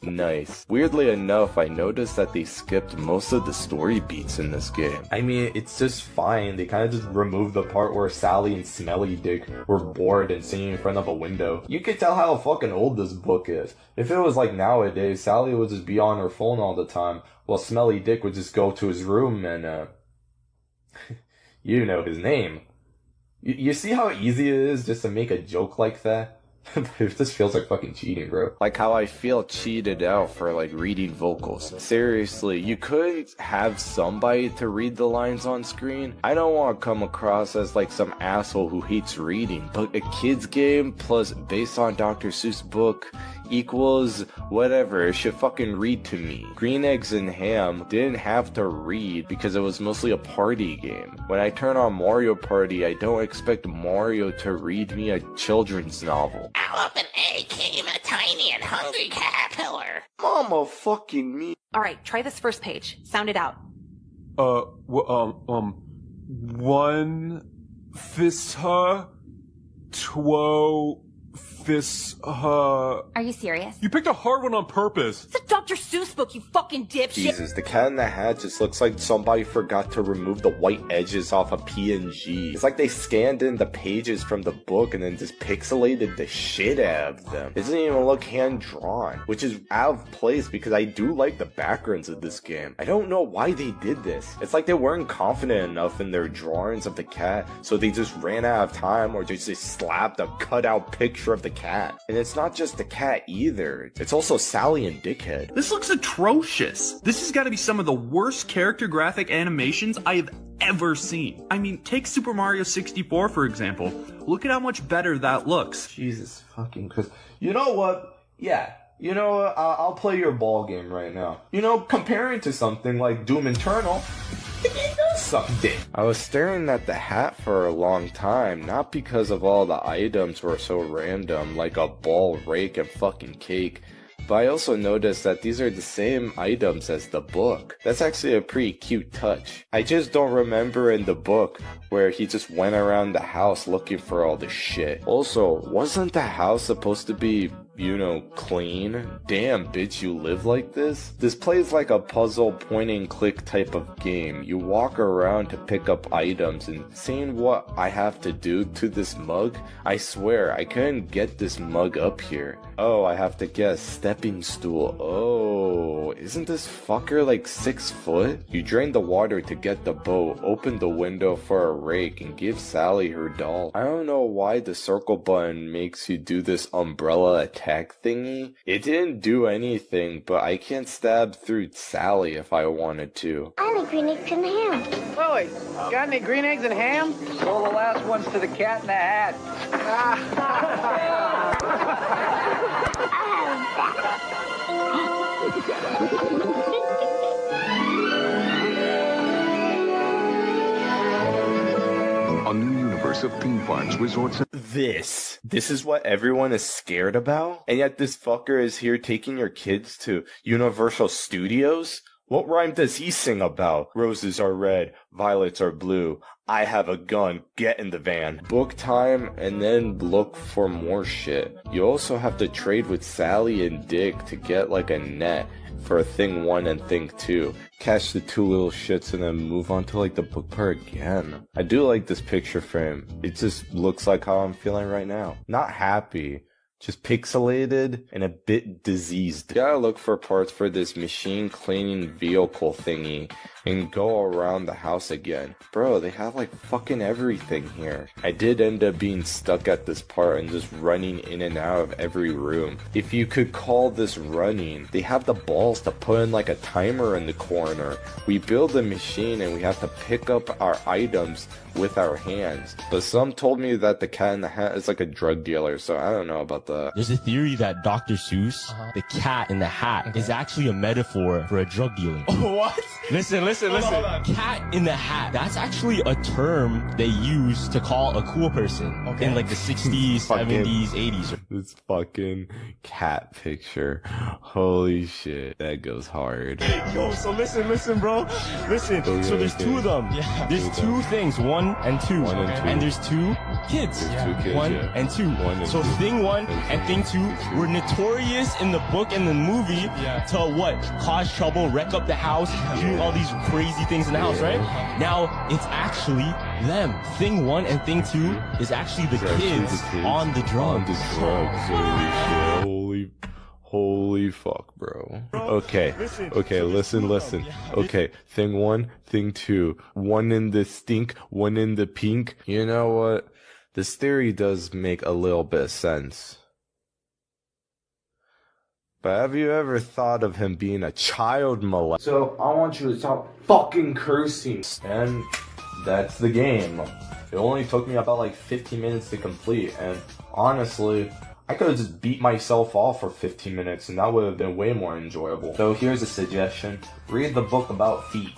Nice. Weirdly enough, I noticed that they skipped most of the story beats in this game. I mean, it's just fine. They kind of just removed the part where Sally and Smelly Dick were bored and singing in front of a window. You could tell how fucking old this book is. If it was like nowadays, Sally would just be on her phone all the time, while Smelly Dick would just go to his room and, you know his name. You see how easy it is just to make a joke like that? This feels like fucking cheating, bro. Like how I feel cheated out for like reading vocals. Seriously, you couldn't have somebody to read the lines on screen? I don't want to come across as like some asshole who hates reading, but a kid's game plus based on Dr. Seuss book equals whatever, it should fucking read to me. Green Eggs and Ham didn't have to read because it was mostly a party game. When I turn on Mario Party, I don't expect Mario to read me a children's novel. Out of an egg came a tiny and hungry caterpillar. Mama fucking me. Alright, try this first page. Sound it out. One fissa, Are you serious? You picked a hard one on purpose. It's a Dr. Seuss book, you fucking dipshit! Jesus, the Cat in the Hat just looks like somebody forgot to remove the white edges off a PNG. It's like they scanned in the pages from the book and then just pixelated the shit out of them. It doesn't even look hand-drawn, which is out of place because I do like the backgrounds of this game. I don't know why they did this. It's like they weren't confident enough in their drawings of the cat, so they just ran out of time or just slapped a cutout picture of the cat. And it's not just the cat either. It's also Sally and Dickhead. This looks atrocious. This has got to be some of the worst character graphic animations I have ever seen. I mean, take Super Mario 64 for example. Look at how much better that looks. Jesus fucking Christ. You know what? Yeah. You know what? I'll play your ball game right now. You know, comparing to something like Doom Eternal, it does something. I was staring at the hat for a long time, not because of all the items were so random, like a ball, rake, and fucking cake, but I also noticed that these are the same items as the book. That's actually a pretty cute touch. I just don't remember in the book where he just went around the house looking for all this shit. Also, wasn't the house supposed to be, you know, clean? Damn, bitch, you live like this? This plays like a puzzle point and click type of game. You walk around to pick up items, and seeing what I have to do to this mug, I swear I couldn't get this mug up here. Oh, I have to get a stepping stool. Oh, isn't this fucker like 6 foot? You drain the water to get the boat, open the window for a rake, and give Sally her doll. I don't know why the circle button makes you do this umbrella attack thingy. It didn't do anything, but I can stab through Sally if I wanted to. I like green eggs and ham. Chloe, got any green eggs and ham? Sold the last ones to the Cat in the Hat. A new universe of theme parks, resorts, and This is what everyone is scared about? And yet this fucker is here taking your kids to Universal Studios? What rhyme does he sing about? Roses are red, violets are blue. I have a gun, get in the van. Book time, and then look for more shit. You also have to trade with Sally and Dick to get like a net for thing 1 and thing 2. Catch the 2 little shits and then move on to like the book part again. I do like this picture frame. It just looks like how I'm feeling right now. Not happy. Just pixelated and a bit diseased. Gotta look for parts for this machine cleaning vehicle thingy and go around the house again. Bro, they have like fucking everything here. I did end up being stuck at this part and just running in and out of every room. If you could call this running, they have the balls to put in like a timer in the corner. We build a machine and we have to pick up our items with our hands. But some told me that the Cat in the Hat is like a drug dealer, so I don't know about that. There's a theory that Dr. Seuss, the Cat in the Hat, is actually a metaphor for a drug dealer. What? Listen. Cat in the Hat. That's actually a term they use to call a cool person in like the 60s, 70s, 80s. This fucking cat picture. Holy shit. That goes hard. Yo, so listen, bro. Listen. So there's 2 of them. Yeah. There's 2 things. 1 and 2. And there's 2 kids. There's 2 kids, 1 yeah. and 2. So thing 1 and thing 2 were notorious in the book and the movie to what? Cause trouble, wreck up the house, do all these crazy things in the house, right? Now, it's actually them. Thing 1 and thing 2 is actually the kids on the drugs. Holy fuck, bro. Okay, listen. Okay, thing 1, thing 2. 1 in the stink, 1 in the pink. You know what? This theory does make a little bit of sense. But have you ever thought of him being a child molester? So I want you to stop fucking cursing. And that's the game. It only took me about like 15 minutes to complete, and honestly, I could have just beat myself off for 15 minutes and that would have been way more enjoyable. So here's a suggestion. Read the book about feet.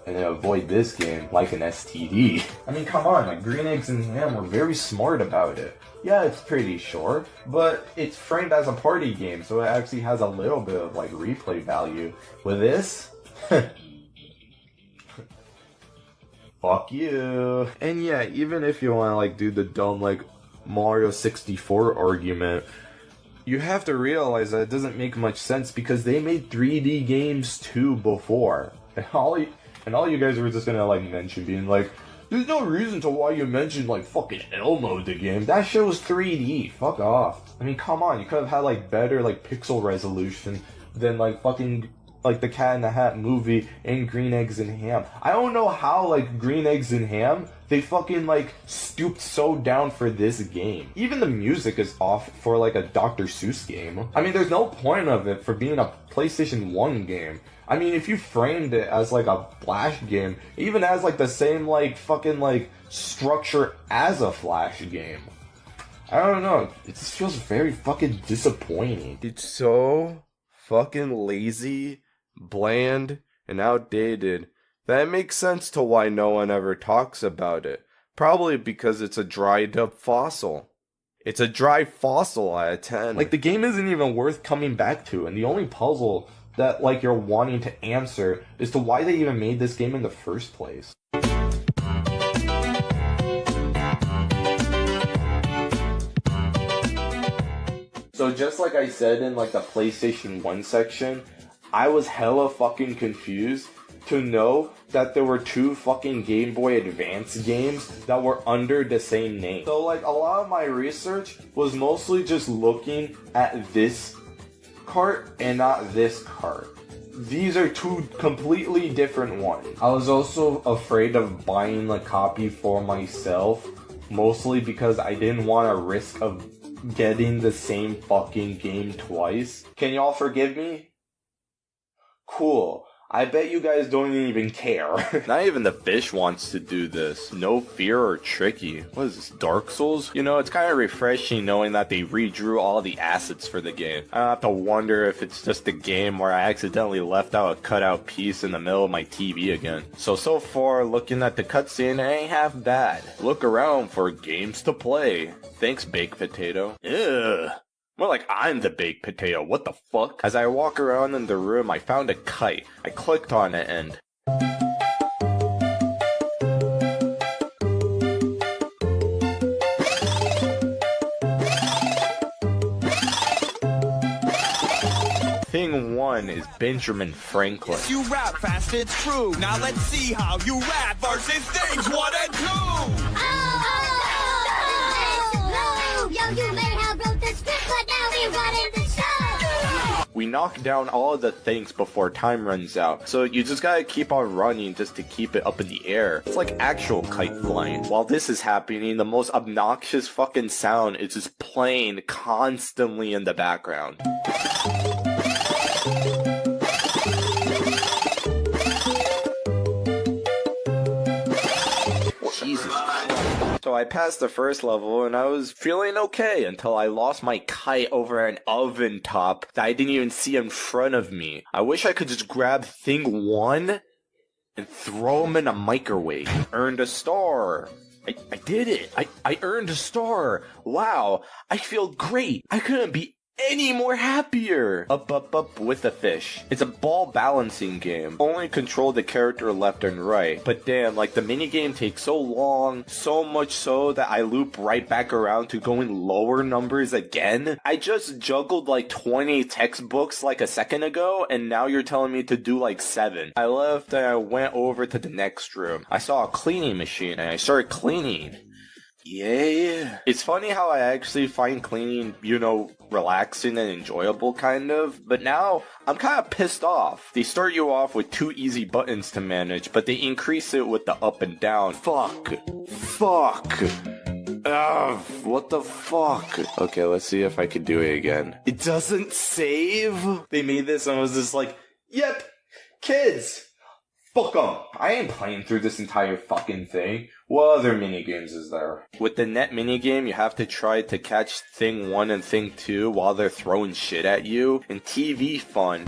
And then avoid this game like an STD. I mean, come on, like Green Eggs and Ham were very smart about it. Yeah, it's pretty short, but it's framed as a party game, so it actually has a little bit of like replay value. With this, fuck you. And yeah, even if you want to like do the dumb like Mario 64 argument, you have to realize that it doesn't make much sense because they made 3D games too before. And all you guys were just gonna like mention being like, there's no reason to why you mentioned like fucking Elmo the game. That shit was 3D. Fuck off. I mean, come on, you could have had like better like pixel resolution than like fucking like the Cat in the Hat movie and Green Eggs and Ham. I don't know how like Green Eggs and Ham, they fucking like stooped so down for this game. Even the music is off for like a Dr. Seuss game. I mean, there's no point of it for being a PlayStation 1 game. I mean, if you framed it as like a Flash game, it even has like the same like fucking like structure as a Flash game. I don't know, it just feels very fucking disappointing. It's so fucking lazy, bland, and outdated that it makes sense to why no one ever talks about it. Probably because it's a dried up fossil. It's a dry fossil out of 10. Like, the game isn't even worth coming back to, and the only puzzle that like you're wanting to answer is to why they even made this game in the first place. So just like I said in like the PlayStation 1 section, I was hella fucking confused to know that there were two fucking Game Boy Advance games that were under the same name. So like a lot of my research was mostly just looking at this cart and not this cart. These are two completely different ones. I was also afraid of buying a copy for myself, mostly because I didn't want a risk of getting the same fucking game twice. Can y'all forgive me? Cool. I bet you guys don't even care. Not even the fish wants to do this. No Fear or Tricky. What is this, Dark Souls? You know, it's kind of refreshing knowing that they redrew all the assets for the game. I don't have to wonder if it's just a game where I accidentally left out a cutout piece in the middle of my TV again. So far, looking at the cutscene, it ain't half bad. Look around for games to play. Thanks, Baked Potato. Ugh. More like I'm the baked potato, what the fuck? As I walk around in the room, I found a kite. I clicked on it and... Thing 1 is Benjamin Franklin. Yes, you rap fast, it's true. Now let's see how you rap versus things 1 and 2. Yo, you may have wrote the script, but now we're running the show. We knock down all of the things before time runs out, so you just gotta keep on running just to keep it up in the air. It's like actual kite flying. While this is happening, the most obnoxious fucking sound is just playing constantly in the background. Jesus. So I passed the first level and I was feeling okay until I lost my kite over an oven top that I didn't even see in front of me. I wish I could just grab thing 1 and throw him in a microwave. Earned a star. I did it. I earned a star. Wow. I feel great. I couldn't be any more happier. Up with the fish. It's a ball balancing game. Only control the character left and right. But damn, like the minigame takes so long, so much so that I loop right back around to going lower numbers again. I just juggled like 20 textbooks like a second ago, and now you're telling me to do like 7. I left and I went over to the next room. I saw a cleaning machine and I started cleaning. Yeah. It's funny how I actually find cleaning, you know, relaxing and enjoyable kind of, but now I'm kind of pissed off. They start you off with 2 easy buttons to manage, but they increase it with the up and down. Fuck. Ugh, what the fuck? Okay, let's see if I can do it again. It doesn't save? They made this and I was just like, yep, kids, fuck them. I ain't playing through this entire fucking thing. What other minigames is there? With the net minigame, you have to try to catch thing 1 and thing 2 while they're throwing shit at you. And TV fun.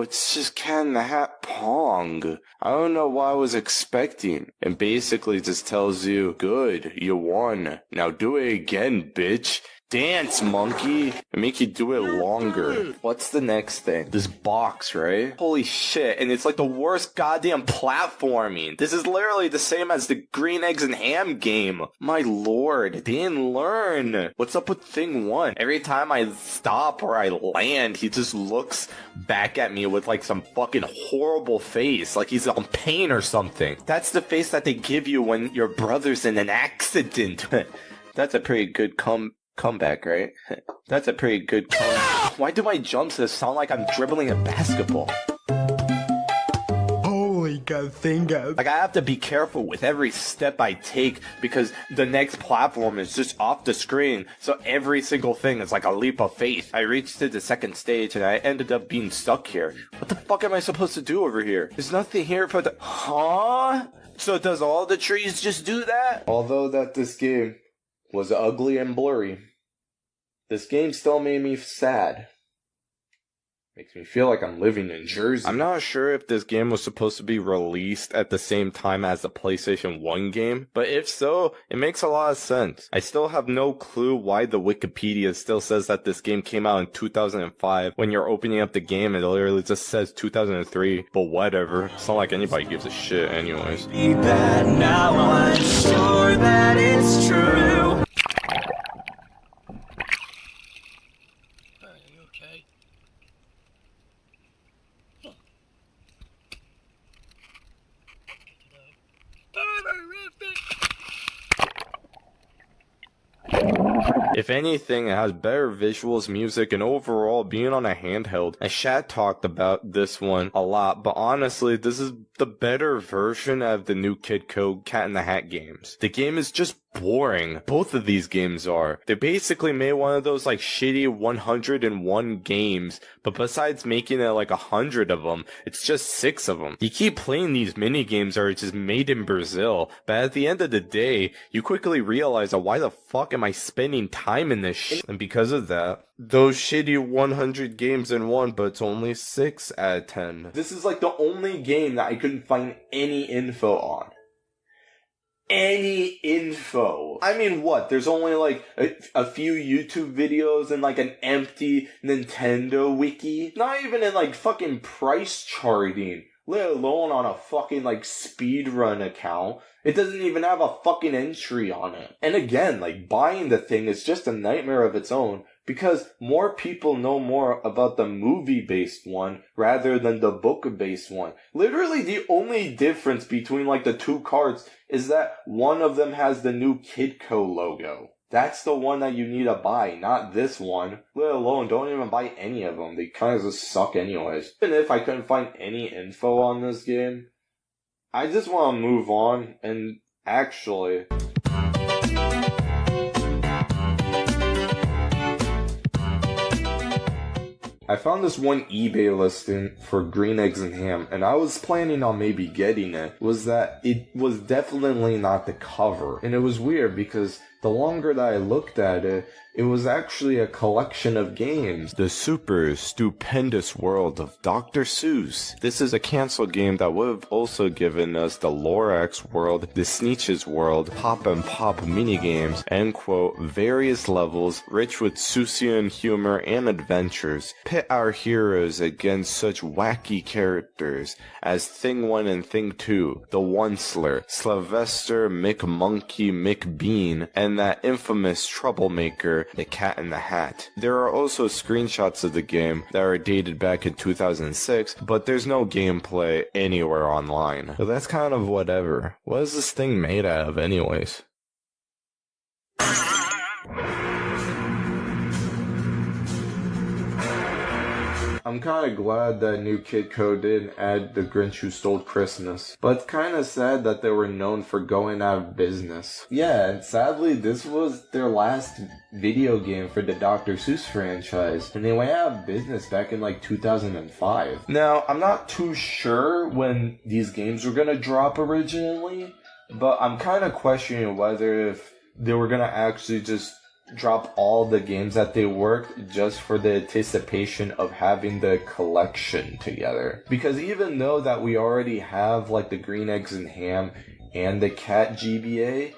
It's just Cat in the Hat Pong. I don't know what I was expecting. And basically just tells you, good, you won. Now do it again, bitch. Dance, monkey. And make you do it longer. What's the next thing? This box, right? Holy shit. And it's like the worst goddamn platforming. This is literally the same as the Green Eggs and Ham game. My lord. They didn't learn. What's up with thing 1? Every time I stop or I land, he just looks back at me with like some fucking horrible face. Like he's on pain or something. That's the face that they give you when your brother's in an accident. That's a pretty good comeback, right? That's a pretty good comeback. Why do my jumps sound like I'm dribbling a basketball? Holy god, like I have to be careful with every step I take because the next platform is just off the screen. So every single thing is like a leap of faith. I reached to the second stage and I ended up being stuck here. What the fuck am I supposed to do over here? There's nothing here for the... Huh? So does all the trees just do that? Although that this game was ugly and blurry, this game still made me sad. Makes me feel like I'm living in Jersey. I'm not sure if this game was supposed to be released at the same time as the PlayStation 1 game, but if so, it makes a lot of sense. I still have no clue why the Wikipedia still says that this game came out in 2005. When you're opening up the game, it literally just says 2003, but whatever. It's not like anybody gives a shit anyways. That now I'm sure that it's true. If anything, it has better visuals, music, and overall being on a handheld. And Shad talked about this one a lot, but honestly, this is the better version of the new Kid Code Cat in the Hat games. The game is just boring. Both of these games are. They basically made one of those like shitty 101 games, but besides making it like 100 of them, it's just 6 of them. You keep playing these mini games are just made in Brazil, but at the end of the day, you quickly realize that why the fuck am I spending time in this shit? And because of that, those shitty 100 games in one, but it's only 6 out of 10. This is like the only game that I couldn't find any info on. Any info. I mean, what? There's only like a few YouTube videos and like an empty Nintendo wiki. Not even in like fucking price charting, let alone on a fucking like speedrun account. It doesn't even have a fucking entry on it. And again, like buying the thing is just a nightmare of its own, because more people know more about the movie-based one rather than the book-based one. Literally the only difference between like the two cards is that one of them has the new Kidco logo. That's the one that you need to buy, not this one. Let alone, don't even buy any of them. They kind of just suck anyways. Even if I couldn't find any info on this game, I just want to move on and actually... I found this one eBay listing for Green Eggs and Ham, and I was planning on maybe getting it. Was that it was definitely not the cover. And it was weird because the longer that I looked at it, it was actually a collection of games. The super stupendous world of Dr. Seuss. This is a canceled game that would have also given us the Lorax world, the Sneetches world, Pop and Pop minigames, end quote, various levels, rich with Seussian humor and adventures. Pit our heroes against such wacky characters as Thing 1 and Thing 2, the Onceler, Sylvester McMonkey McBean, and that infamous troublemaker, the Cat in the Hat. There are also screenshots of the game that are dated back in 2006, but there's no gameplay anywhere online. So that's kind of whatever. What is this thing made out of anyways? I'm kinda glad that New Kid Code didn't add The Grinch Who Stole Christmas, but it's kinda sad that they were known for going out of business. Yeah, and sadly this was their last video game for the Dr. Seuss franchise, and they went out of business back in like 2005. Now, I'm not too sure when these games were gonna drop originally, but I'm kinda questioning whether if they were gonna actually just drop all the games that they worked just for the anticipation of having the collection together. Because even though that we already have like the Green Eggs and Ham and the Cat GBA,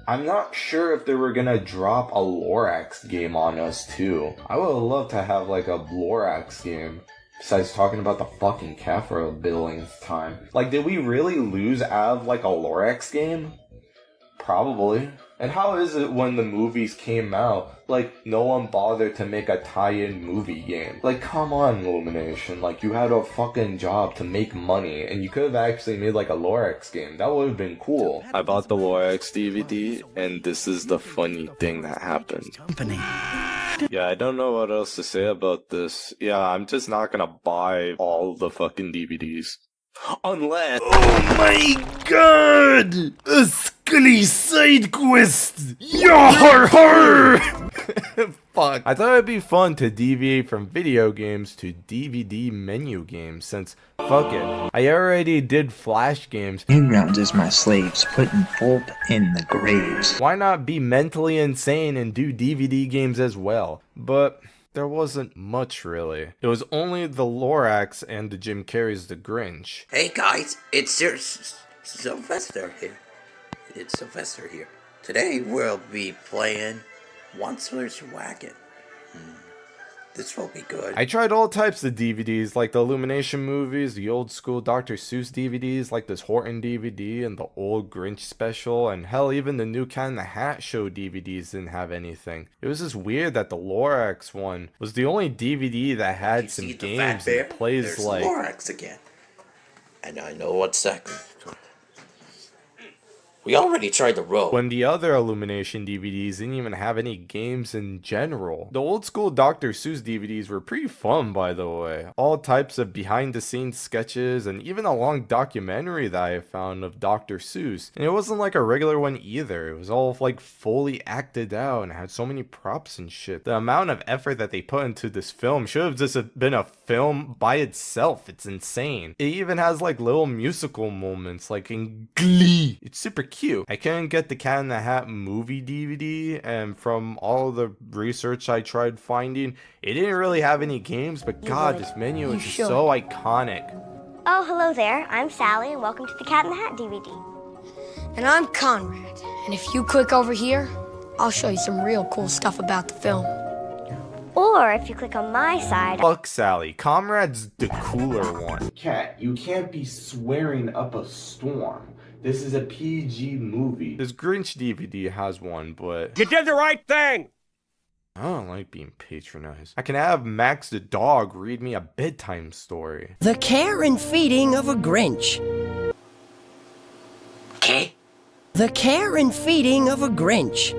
I'm not sure if they were gonna drop a Lorax game on us too. I would love to have like a Lorax game. Besides talking about the fucking cat for a billionth time. Like, did we really lose out of like a Lorax game? Probably. And how is it when the movies came out, like, no one bothered to make a tie-in movie game? Like, come on, Illumination. Like, you had a fucking job to make money, and you could have actually made, like, a Lorax game. That would have been cool. I bought the Lorax DVD, and this is the funny thing that happened. Yeah, I don't know what else to say about this. Yeah, I'm just not gonna buy all the fucking DVDs. Unless... Oh my god! A Scully side quest! Yar! Fuck. I thought it'd be fun to deviate from video games to DVD menu games, since, fuck it, I already did Flash games. Newgrounds is my slaves, putting pulp in the graves. Why not be mentally insane and do DVD games as well? But... there wasn't much, really. It was only the Lorax and the Jim Carrey's The Grinch. Hey guys, it's your Sylvester here. It's Sylvester here. Today we'll be playing Once Was Whack-It. This will be good. I tried all types of DVDs, like the Illumination movies, the old school Dr. Seuss DVDs, like this Horton DVD and the old Grinch special, and hell, even the new Cat in the Hat show DVDs didn't have anything. It was just weird that the Lorax one was the only DVD that had some games that plays There's like... Lorax again. And I know what's that. We already tried the road. When the other Illumination DVDs didn't even have any games in general. The old school Dr. Seuss DVDs were pretty fun, by the way. All types of behind the scenes sketches and even a long documentary that I found of Dr. Seuss. And it wasn't like a regular one either. It was all like fully acted out and had so many props and shit. The amount of effort that they put into this film should have just been a film by itself. It's insane. It even has like little musical moments like in Glee. It's super cute. I couldn't get the Cat in the Hat movie DVD, and from all the research I tried finding, it didn't really have any games, but god, this menu is just so iconic. Oh, hello there. I'm Sally, and welcome to the Cat in the Hat DVD. And I'm Conrad, and if you click over here, I'll show you some real cool stuff about the film. Or if you click on my side... Fuck Sally, Conrad's the cooler one. Cat, you can't be swearing up a storm. This is a PG movie. This Grinch DVD has one, but... You did the right thing! I don't like being patronized. I can have Max the dog read me a bedtime story. The Care and Feeding of a Grinch. Okay. The Care and Feeding of a Grinch.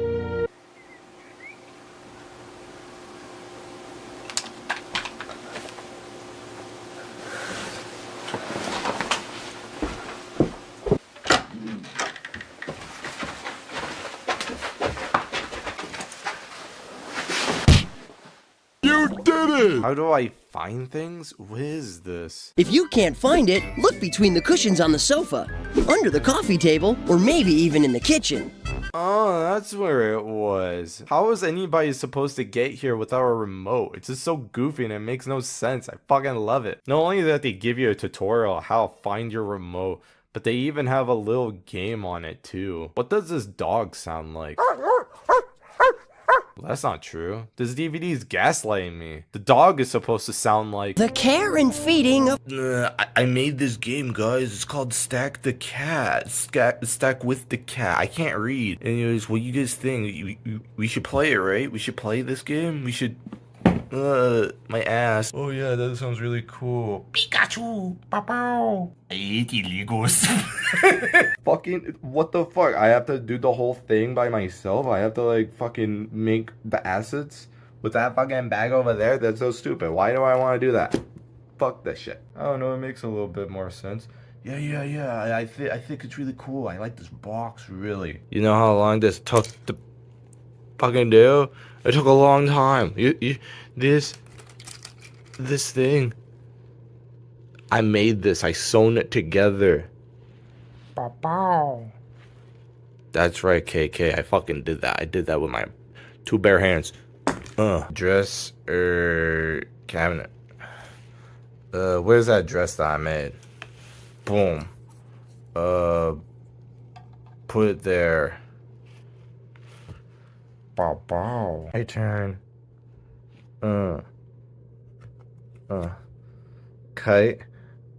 How do I find things? What is this? If you can't find it, look between the cushions on the sofa, under the coffee table, or maybe even in the kitchen. Oh, that's where it was. How is anybody supposed to get here without a remote? It's just so goofy and it makes no sense. I fucking love it. Not only that they give you a tutorial on how to find your remote, but they even have a little game on it too. What does this dog sound like? That's not true. This DVD's gaslighting me. The dog is supposed to sound like... The Care and Feeding of... I made this game, guys. It's called Stack the Cat. Stack with the cat. I can't read. Anyways, what you guys think? We should play it, right? We should play this game? We should... My ass. Oh yeah, that sounds really cool. Pikachu! Pow! I hate illegals. Fucking, what the fuck? I have to do the whole thing by myself? I have to, like, fucking make the assets with that fucking bag over there? That's so stupid. Why do I want to do that? Fuck that shit. I don't know, it makes a little bit more sense. Yeah. I think it's really cool. I like this box, really. You know how long this took to fucking do? It took a long time. This thing. I made this. I sewn it together. That's right, KK. I fucking did that. I did that with my 2 bare hands. Dresser cabinet. Where's that dress that I made? Boom. Put it there. Bow. My turn. Kite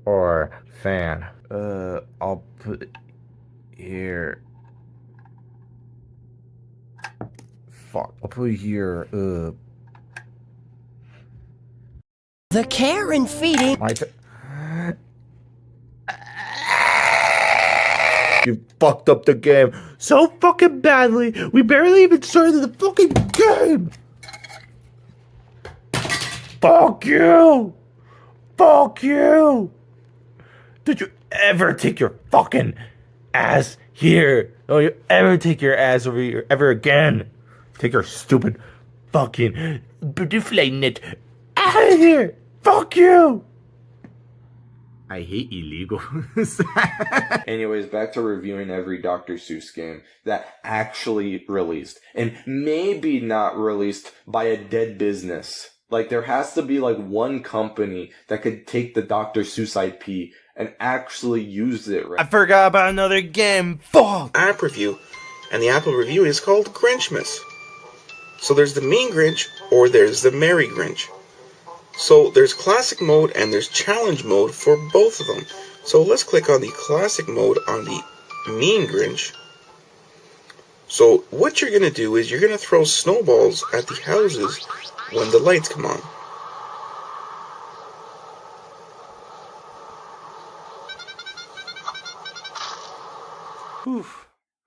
or fan? I'll put it here. Fuck. I'll put it here. The care and feeding. You fucked up the game so fucking badly. We barely even started the fucking game. Fuck you. Fuck you. Did you ever take your fucking ass here? Don't you ever take your ass over here ever again? Take your stupid fucking butterfly net out of here. Fuck you. I hate illegals. Anyways, back to reviewing every Dr. Seuss game that actually released. And maybe not released by a dead business. Like, there has to be, like, one company that could take the Dr. Seuss IP and actually use it right. I forgot about another game. Fuck! App review, and the Apple review is called Grinchmas. So there's the Mean Grinch, or there's the Merry Grinch. So there's classic mode and there's challenge mode for both of them. So let's click on the classic mode on the Mean Grinch. So what you're going to do is you're going to throw snowballs at the houses when the lights come on. Whew.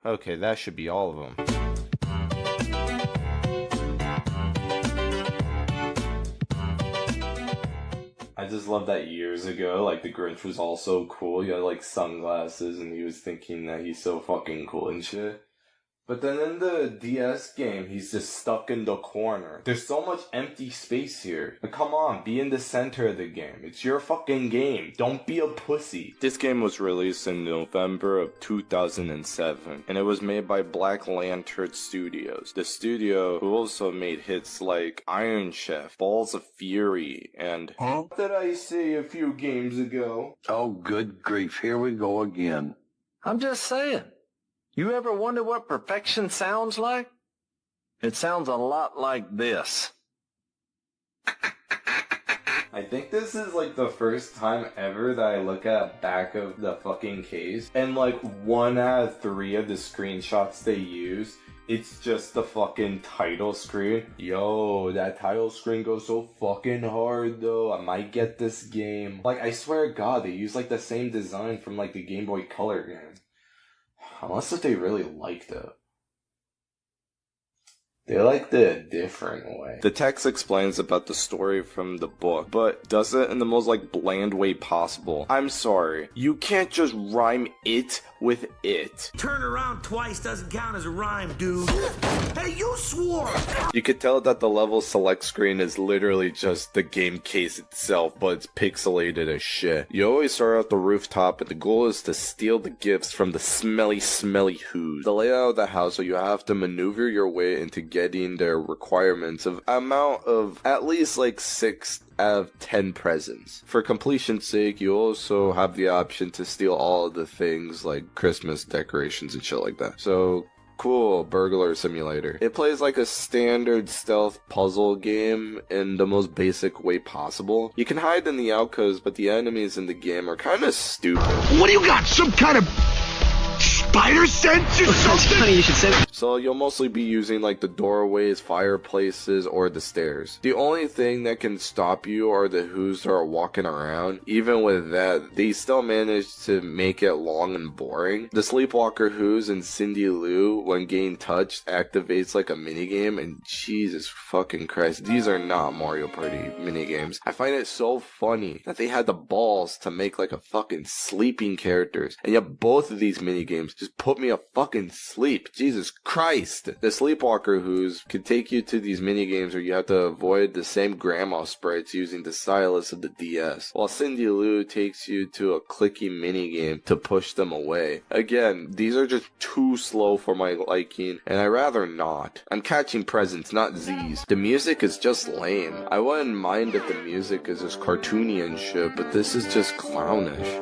Okay, that should be all of them. I just love that years ago, like, the Grinch was all so cool. He had, like, sunglasses, and he was thinking that he's so fucking cool and shit. But then in the DS game, he's just stuck in the corner. There's so much empty space here. Like, come on, be in the center of the game. It's your fucking game. Don't be a pussy. This game was released in November of 2007, and it was made by Black Lantern Studios. The studio who also made hits like Iron Chef, Balls of Fury, and... What did I say a few games ago? Oh, good grief, here we go again. I'm just saying. You ever wonder what perfection sounds like? It sounds a lot like this. I think this is like the first time ever that I look at the back of the fucking case, and like 1 out of 3 of the screenshots they use, it's just the fucking title screen. Yo, that title screen goes so fucking hard though. I might get this game. Like, I swear to God, they use like the same design from like the Game Boy Color game. Unless if they really liked it. They liked it a different way. The text explains about the story from the book, but does it in the most, like, bland way possible. I'm sorry. You can't just rhyme it with it. Turn around twice doesn't count as a rhyme, dude. Hey, you swore! You could tell that the level select screen is literally just the game case itself, but it's pixelated as shit. You always start out the rooftop, and the goal is to steal the gifts from the smelly who's. The layout of the house, so you have to maneuver your way into getting their requirements of amount of at least like 6 out of 10 presents. For completion's sake, you also have the option to steal all of the things like Christmas decorations and shit like that. So, cool burglar simulator. It plays like a standard stealth puzzle game in the most basic way possible. You can hide in the alcoves, but the enemies in the game are kind of stupid. What do you got? Some kind of spider sense or something? Funny you should say that. So you'll mostly be using like the doorways, fireplaces, or the stairs. The only thing that can stop you are the Who's that are walking around. Even with that, they still manage to make it long and boring. The Sleepwalker Who's and Cindy Lou, when getting touched, activates like a minigame, and Jesus fucking Christ, these are not Mario Party minigames. I find it so funny that they had the balls to make like a fucking sleeping characters, and yet both of these minigames just put me a fucking sleep. Jesus Christ. The Sleepwalker Who's can take you to these minigames where you have to avoid the same grandma sprites using the stylus of the DS, while Cindy Lou takes you to a clicky minigame to push them away. Again, these are just too slow for my liking, and I rather not. I'm catching presents, not Z's. The music is just lame. I wouldn't mind if the music is just cartoony and shit, but this is just clownish.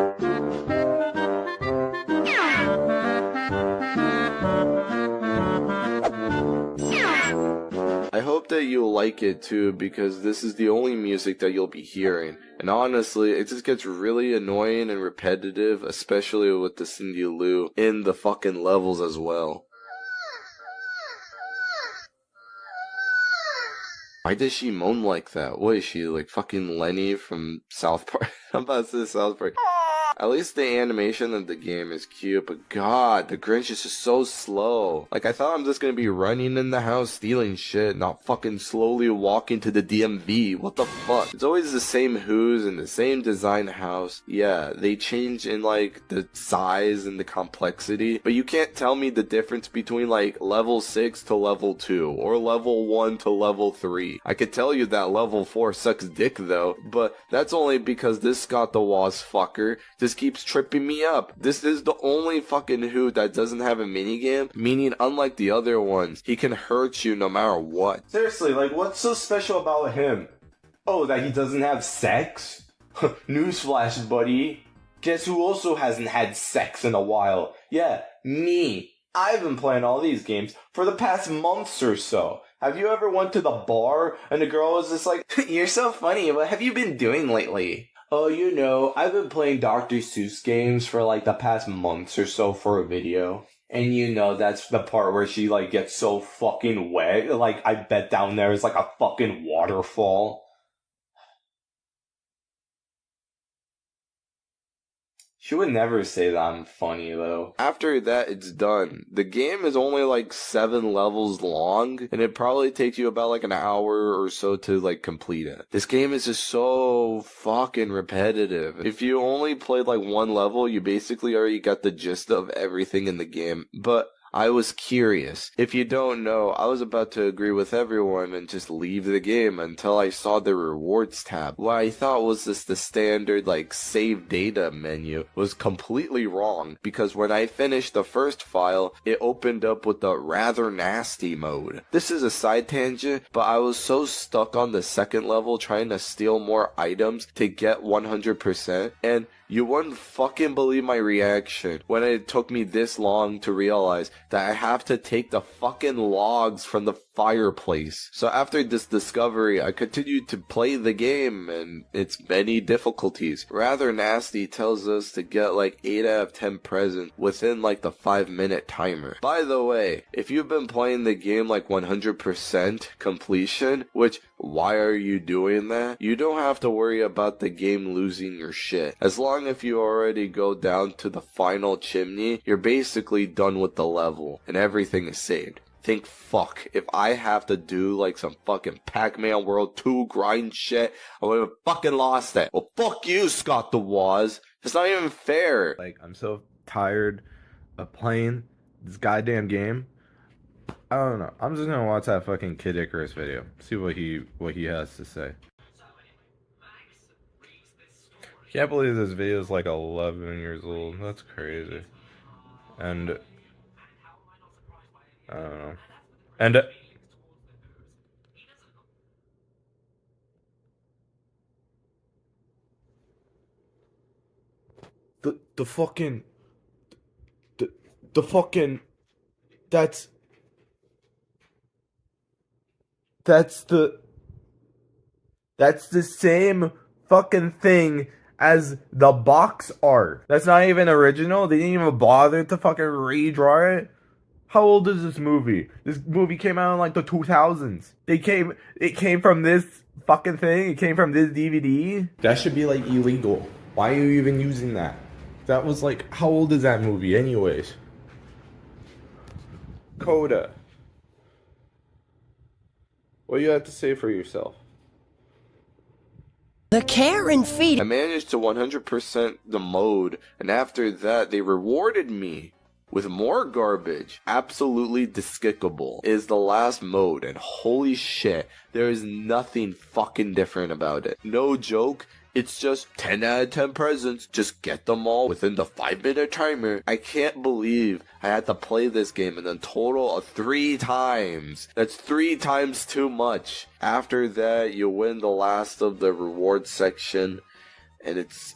I hope that you'll like it too, because this is the only music that you'll be hearing. And honestly, it just gets really annoying and repetitive, especially with the Cindy Lou in the fucking levels as well. Why does she moan like that? What is she, like fucking Lenny from South Park? I'm about to say South Park. At least the animation of the game is cute, but god, the Grinch is just so slow. Like, I thought I'm just gonna be running in the house stealing shit, not fucking slowly walking to the DMV. What the fuck? It's always the same Who's and the same design house. Yeah, they change in like the size and the complexity, but you can't tell me the difference between like level 6 to level 2 or level 1 to level 3. I could tell you that level 4 sucks dick though, but that's only because this Scott the Woz fucker just keeps tripping me up. This is the only fucking Who that doesn't have a minigame, meaning unlike the other ones, he can hurt you no matter what. Seriously, like what's so special about him? Oh, that he doesn't have sex? Newsflash, buddy. Guess who also hasn't had sex in a while? Yeah, me. I've been playing all these games for the past months or so. Have you ever went to the bar and the girl was just like, "You're so funny, what have you been doing lately?" Oh, you know, I've been playing Dr. Seuss games for like the past months or so for a video. And you know, that's the part where she like gets so fucking wet. Like, I bet down there is like a fucking waterfall. She would never say that I'm funny, though. After that, it's done. The game is only like 7 levels long, and it probably takes you about like an hour or so to like complete it. This game is just so fucking repetitive. If you only played like one level, you basically already got the gist of everything in the game. But I was curious. If you don't know, I was about to agree with everyone and just leave the game until I saw the rewards tab. What I thought was just the standard like save data menu was completely wrong, because when I finished the first file, it opened up with the rather nasty mode. This is a side tangent, but I was so stuck on the second level trying to steal more items to get 100%, and you wouldn't fucking believe my reaction when it took me this long to realize that I have to take the fucking logs from the fireplace. So after this discovery, I continued to play the game and its many difficulties. Rather Nasty tells us to get like 8 out of 10 presents within like the 5-minute timer. By the way, if you've been playing the game like 100% completion, which why are you doing that? You don't have to worry about the game losing your shit. As long as you already go down to the final chimney, you're basically done with the level and everything is saved. Think fuck, if I have to do like some fucking Pac-Man World 2 grind shit, I would have fucking lost it. Well, fuck you, Scott the Woz. It's not even fair. Like, I'm so tired of playing this goddamn game. I don't know. I'm just gonna watch that fucking Kid Icarus video. See what he has to say. Can't believe this video is like 11 years old. That's crazy. And I don't know. And the fucking the fucking that's the same fucking thing as the box art. That's not even original. They didn't even bother to fucking redraw it. How old is this movie? This movie came out in like the 2000s. It came from this fucking thing. It came from this DVD. That should be like illegal. Why are you even using that? That was like, how old is that movie anyways? Coda. What do you have to say for yourself? The care and feed. I managed to 100% the mode, and after that they rewarded me with more garbage. Absolutely despicable is the last mode, and holy shit, there is nothing fucking different about it. No joke. It's just 10 out of 10 presents. Just get them all within the 5-minute timer. I can't believe I had to play this game in a total of 3 times. That's 3 times too much. After that, you win the last of the reward section, and it's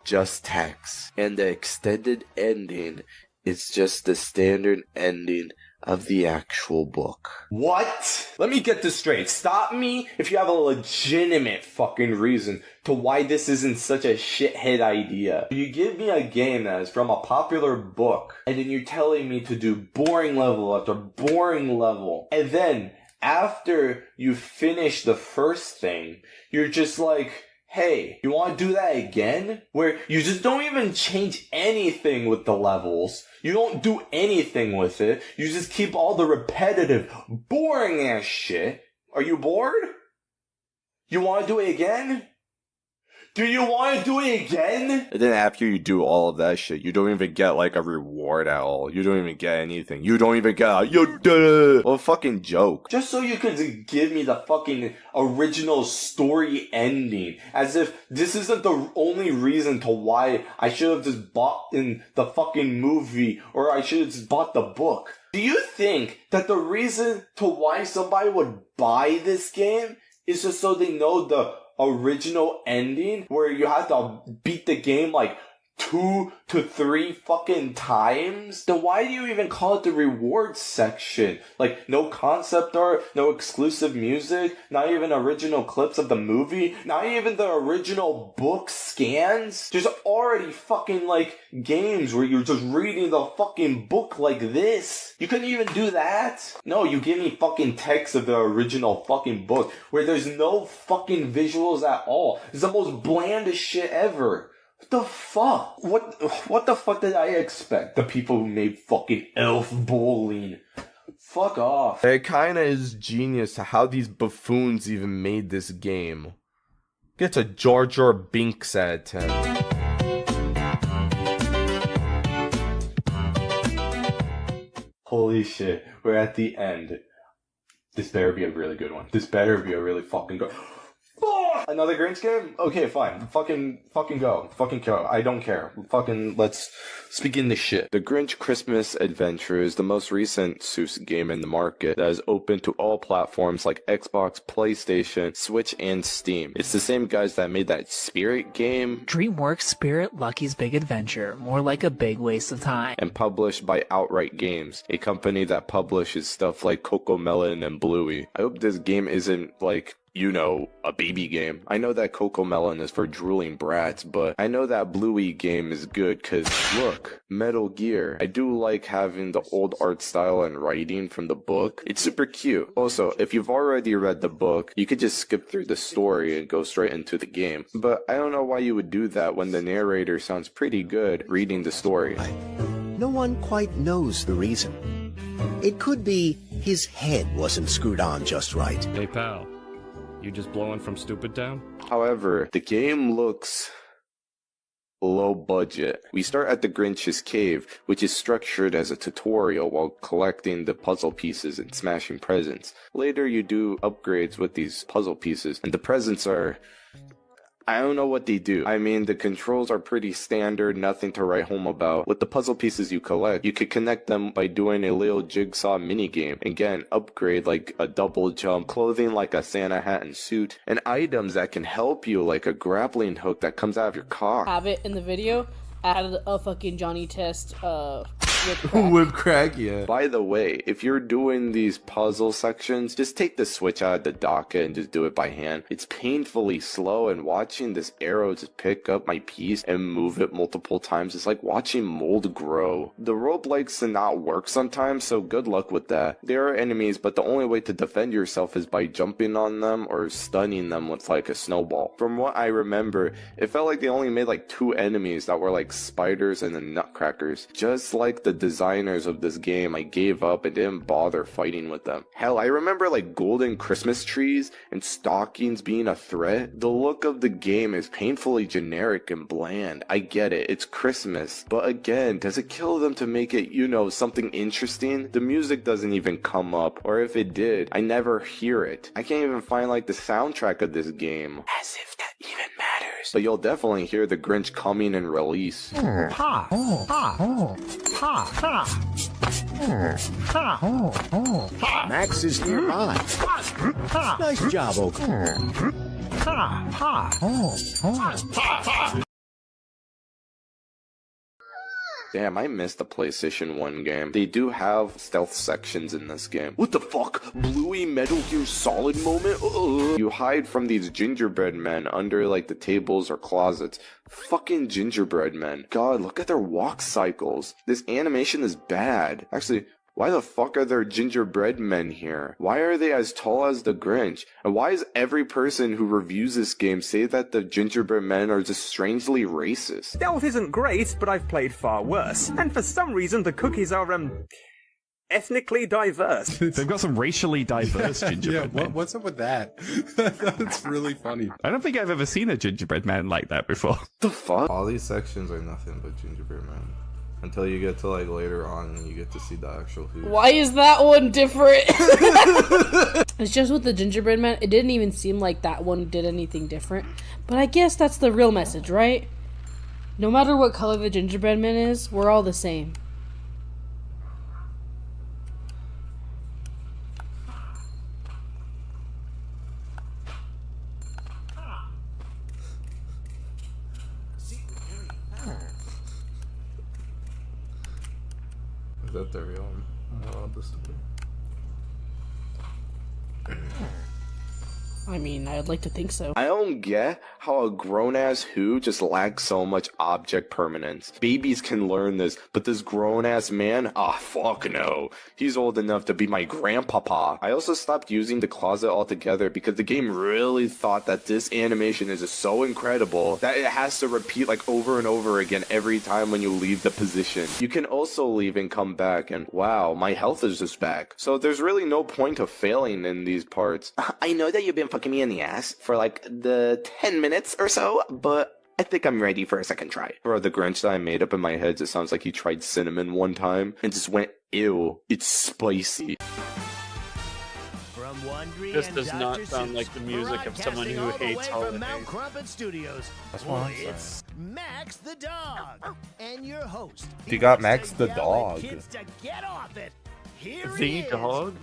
just text. And the extended ending is just the standard ending of the actual book. What? Let me get this straight. Stop me if you have a legitimate fucking reason to why this isn't such a shithead idea. You give me a game that is from a popular book, and then you're telling me to do boring level after boring level, and then after you finish the first thing, you're just like, hey, you want to do that again? Where you just don't even change anything with the levels. You don't do anything with it. You just keep all the repetitive, boring ass shit. Are you bored? You want to do it again? Do you want to do it again? And then after you do all of that shit, you don't even get like a reward at all. You don't even get anything. You don't even get a you did it. Well, fucking joke. Just so you could give me the fucking original story ending. As if this isn't the only reason to why I should have just bought in the fucking movie, or I should have just bought the book. Do you think that the reason to why somebody would buy this game is just so they know the original ending, where you have to beat the game like 2 to 3 fucking times? Then why do you even call it the rewards section? Like, no concept art, no exclusive music, not even original clips of the movie, not even the original book scans? There's already fucking like games where you're just reading the fucking book like this. You couldn't even do that? No, you give me fucking text of the original fucking book where there's no fucking visuals at all. It's the most blandest shit ever. What the fuck? What the fuck did I expect? The people who made fucking Elf Bowling. Fuck off. It kinda is genius how these buffoons even made this game. Gets a Jar Jar Binks out of 10. Holy shit, we're at the end. This better be a really good one. This better be a really fucking good. Another Grinch game? Okay, fine. Fucking go. Fucking go. I don't care. Fucking let's speak into shit. The Grinch Christmas Adventure is the most recent Seuss game in the market that is open to all platforms like Xbox, PlayStation, Switch, and Steam. It's the same guys that made that Spirit game. DreamWorks Spirit Lucky's Big Adventure. More like a big waste of time. And published by Outright Games, a company that publishes stuff like Cocomelon and Bluey. I hope this game isn't like, you know, a baby game. I know that Cocomelon is for drooling brats, but I know that Bluey game is good cause look, Metal Gear. I do like having the old art style and writing from the book. It's super cute. Also, if you've already read the book, you could just skip through the story and go straight into the game. But I don't know why you would do that when the narrator sounds pretty good reading the story. No one quite knows the reason. It could be his head wasn't screwed on just right. Hey pal. You just blowing from Stupid Town? However, the game looks low budget. We start at the Grinch's cave, which is structured as a tutorial while collecting the puzzle pieces and smashing presents. Later you do upgrades with these puzzle pieces, and the presents are... I don't know what they do. I mean, the controls are pretty standard, nothing to write home about. With the puzzle pieces you collect, you could connect them by doing a little jigsaw minigame. Again, upgrade like a double jump, clothing like a Santa hat and suit, and items that can help you like a grappling hook that comes out of your car. Have it in the video, add a fucking Johnny Test Whip crack, yeah. By the way, if you're doing these puzzle sections, just take the switch out of the docket and just do it by hand. It's painfully slow, and watching this arrow just pick up my piece and move it multiple times is like watching mold grow. The roguelikes do not work sometimes, so good luck with that. There are enemies, but the only way to defend yourself is by jumping on them or stunning them with like a snowball. From what I remember, it felt like they only made like 2 enemies that were like spiders and the nutcrackers. Just like the designers of this game, I gave up and didn't bother fighting with them. Hell, I remember like golden Christmas trees and stockings being a threat. The look of the game is painfully generic and bland. I get it, it's Christmas, but again, does it kill them to make it, you know, something interesting? The music doesn't even come up, or if it did, I never hear it. I can't even find like the soundtrack of this game. As if that even matters. But you'll definitely hear the Grinch coming in release. Max is nearby. Nice job, Oak. Damn, I missed the PlayStation 1 game. They do have stealth sections in this game. What the fuck? Bluey Metal Gear Solid moment? You hide from these gingerbread men under like the tables or closets. Fucking gingerbread men. God, look at their walk cycles. This animation is bad. Actually, why the fuck are there gingerbread men here? Why are they as tall as the Grinch? And why is every person who reviews this game say that the gingerbread men are just strangely racist? Stealth isn't great, but I've played far worse. And for some reason, the cookies are, ethnically diverse. They've got some racially diverse gingerbread men. What's up with that? That's really funny. I don't think I've ever seen a gingerbread man like that before. The fuck? All these sections are nothing but gingerbread men. Until you get to like later on and you get to see the actual food. Why is that one different? It's just with the gingerbread man, it didn't even seem like that one did anything different. But I guess that's the real message, right? No matter what color the gingerbread man is, we're all the same. Is that the real one? I don't want this to be. I mean, I'd like to think so. I don't get how a grown-ass who just lacks so much object permanence. Babies can learn this, but this grown-ass man? Ah, fuck no. He's old enough to be my grandpapa. I also stopped using the closet altogether because the game really thought that this animation is just so incredible that it has to repeat like over and over again every time when you leave the position. You can also leave and come back, and wow, my health is just back. So there's really no point of failing in these parts. I know that you've been fucking me in the ass for like the 10 minutes or so, but I think I'm ready for a second try. Bro, the Grinch that I made up in my head just sounds like he tried cinnamon one time and just went, ew, it's spicy. This does not sound like the music of someone who hates holidays. That's what It's Max the dog and your host. You got Max the dog. Kids to get off it. Here The dog?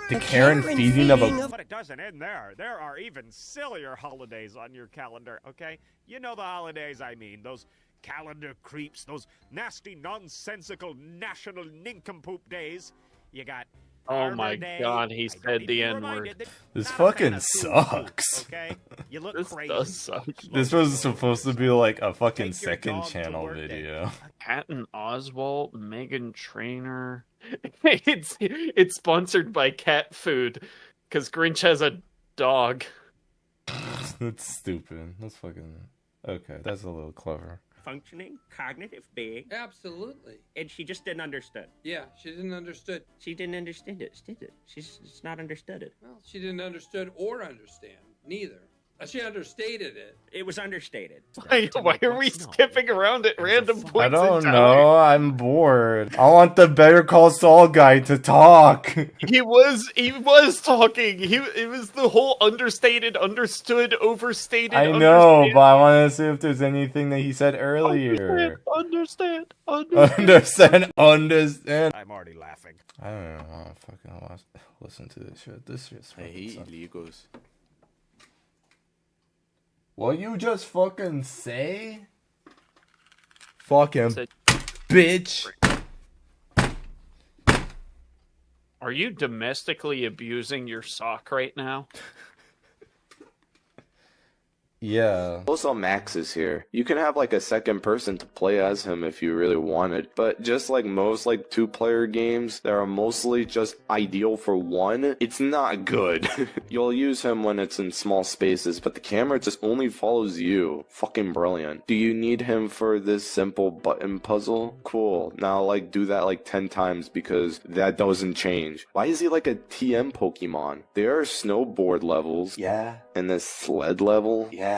The Karen feeding of a... But it doesn't end there. There are even sillier holidays on your calendar, okay? You know the holidays I mean. Those calendar creeps. Those nasty, nonsensical national nincompoop days. You got... Oh my god, he said the N-word. This fucking sucks. Okay? You look This crazy. does suck. This was supposed to be like a fucking second channel video. Patton Oswalt, Megan Trainor. It's sponsored by cat food because Grinch has a dog. That's stupid. That's fucking... Okay, that's a little clever. Functioning, cognitive being. Absolutely. And she just didn't understand. Yeah, she didn't understood. She didn't understand it, did it? She's just not understood it. Well, she didn't understood or understand. Neither. She understated it. It was understated. Why are we skipping around at random points? I don't know. I'm bored. I want the Better Call Saul guy to talk. He was talking. It was the whole understated, understood, overstated. I know, but I want to see if there's anything that he said earlier. Understand. Understand. I'm already laughing. I don't know. I fucking listen to this shit. This shit's I hate illegals. What you just fucking say? Fuck him. bitch. Are you domestically abusing your sock right now? Yeah. Also, Max is here. You can have like a second person to play as him if you really wanted. But just like most like 2-player games that are mostly just ideal for one, it's not good. You'll use him when it's in small spaces, but the camera just only follows you. Fucking brilliant. Do you need him for this simple button puzzle? Cool. Now like do that like 10 times because that doesn't change. Why is he like a TM Pokemon? There are snowboard levels. Yeah. And this sled level. Yeah.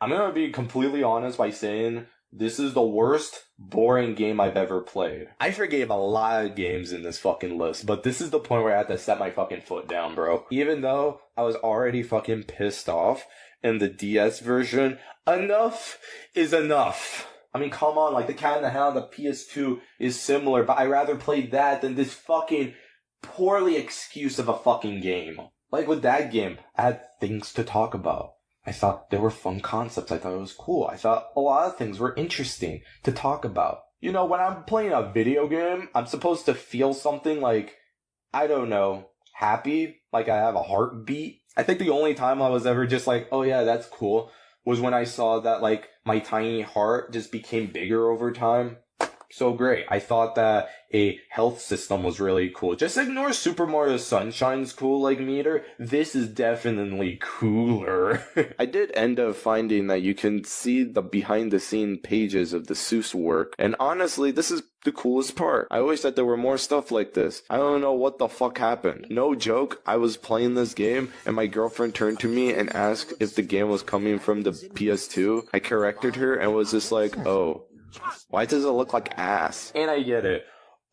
I'm gonna be completely honest by saying this is the worst boring game I've ever played. I forgave a lot of games in this fucking list, but this is the point where I had to set my fucking foot down, bro. Even though I was already fucking pissed off in the DS version, enough is enough. I mean, come on, like the Cat in the Hat on the PS2 is similar, but I'd rather play that than this fucking poorly excuse of a fucking game. Like with that game, I had things to talk about. I thought there were fun concepts. I thought it was cool. I thought a lot of things were interesting to talk about. You know, when I'm playing a video game, I'm supposed to feel something like, I don't know, happy, like I have a heartbeat. I think the only time I was ever just like, oh yeah, that's cool, was when I saw that like my tiny heart just became bigger over time. So great. I thought that a health system was really cool. Just ignore Super Mario Sunshine's cool like meter. This is definitely cooler. I did end up finding that you can see the behind the scene pages of the Seuss work. And honestly, this is the coolest part. I wish that there were more stuff like this. I don't know what the fuck happened. No joke, I was playing this game and my girlfriend turned to me and asked if the game was coming from the PS2. I corrected her and was just like, oh, why does it look like ass? And I get it.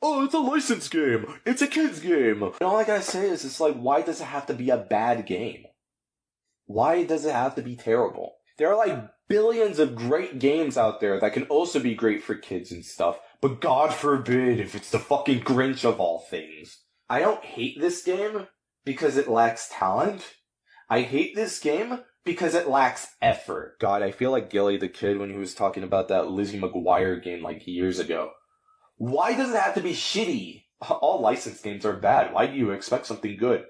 Oh, it's a licensed game. It's a kid's game. And all I gotta say is, it's like, why does it have to be a bad game? Why does it have to be terrible? There are like billions of great games out there that can also be great for kids and stuff. But God forbid if it's the fucking Grinch of all things. I don't hate this game because it lacks talent. I hate this game because it lacks effort. God, I feel like Gilly the Kid when he was talking about that Lizzie McGuire game like years ago. Why does it have to be shitty? All licensed games are bad. Why do you expect something good?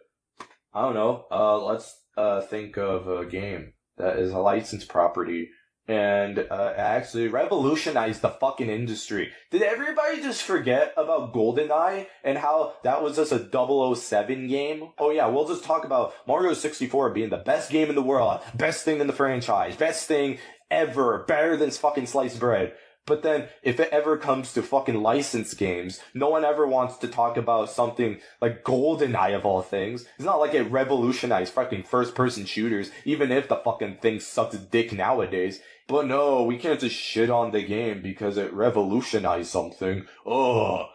I don't know. Let's think of a game that is a licensed property and actually revolutionized the fucking industry. Did everybody just forget about GoldenEye and how that was just a 007 game? Oh yeah, we'll just talk about Mario 64 being the best game in the world, best thing in the franchise, best thing ever, better than fucking sliced bread. But then, if it ever comes to fucking licensed games, no one ever wants to talk about something like GoldenEye of all things. It's not like it revolutionized fucking first-person shooters, even if the fucking thing sucks dick nowadays. But no, we can't just shit on the game because it revolutionized something. Ugh.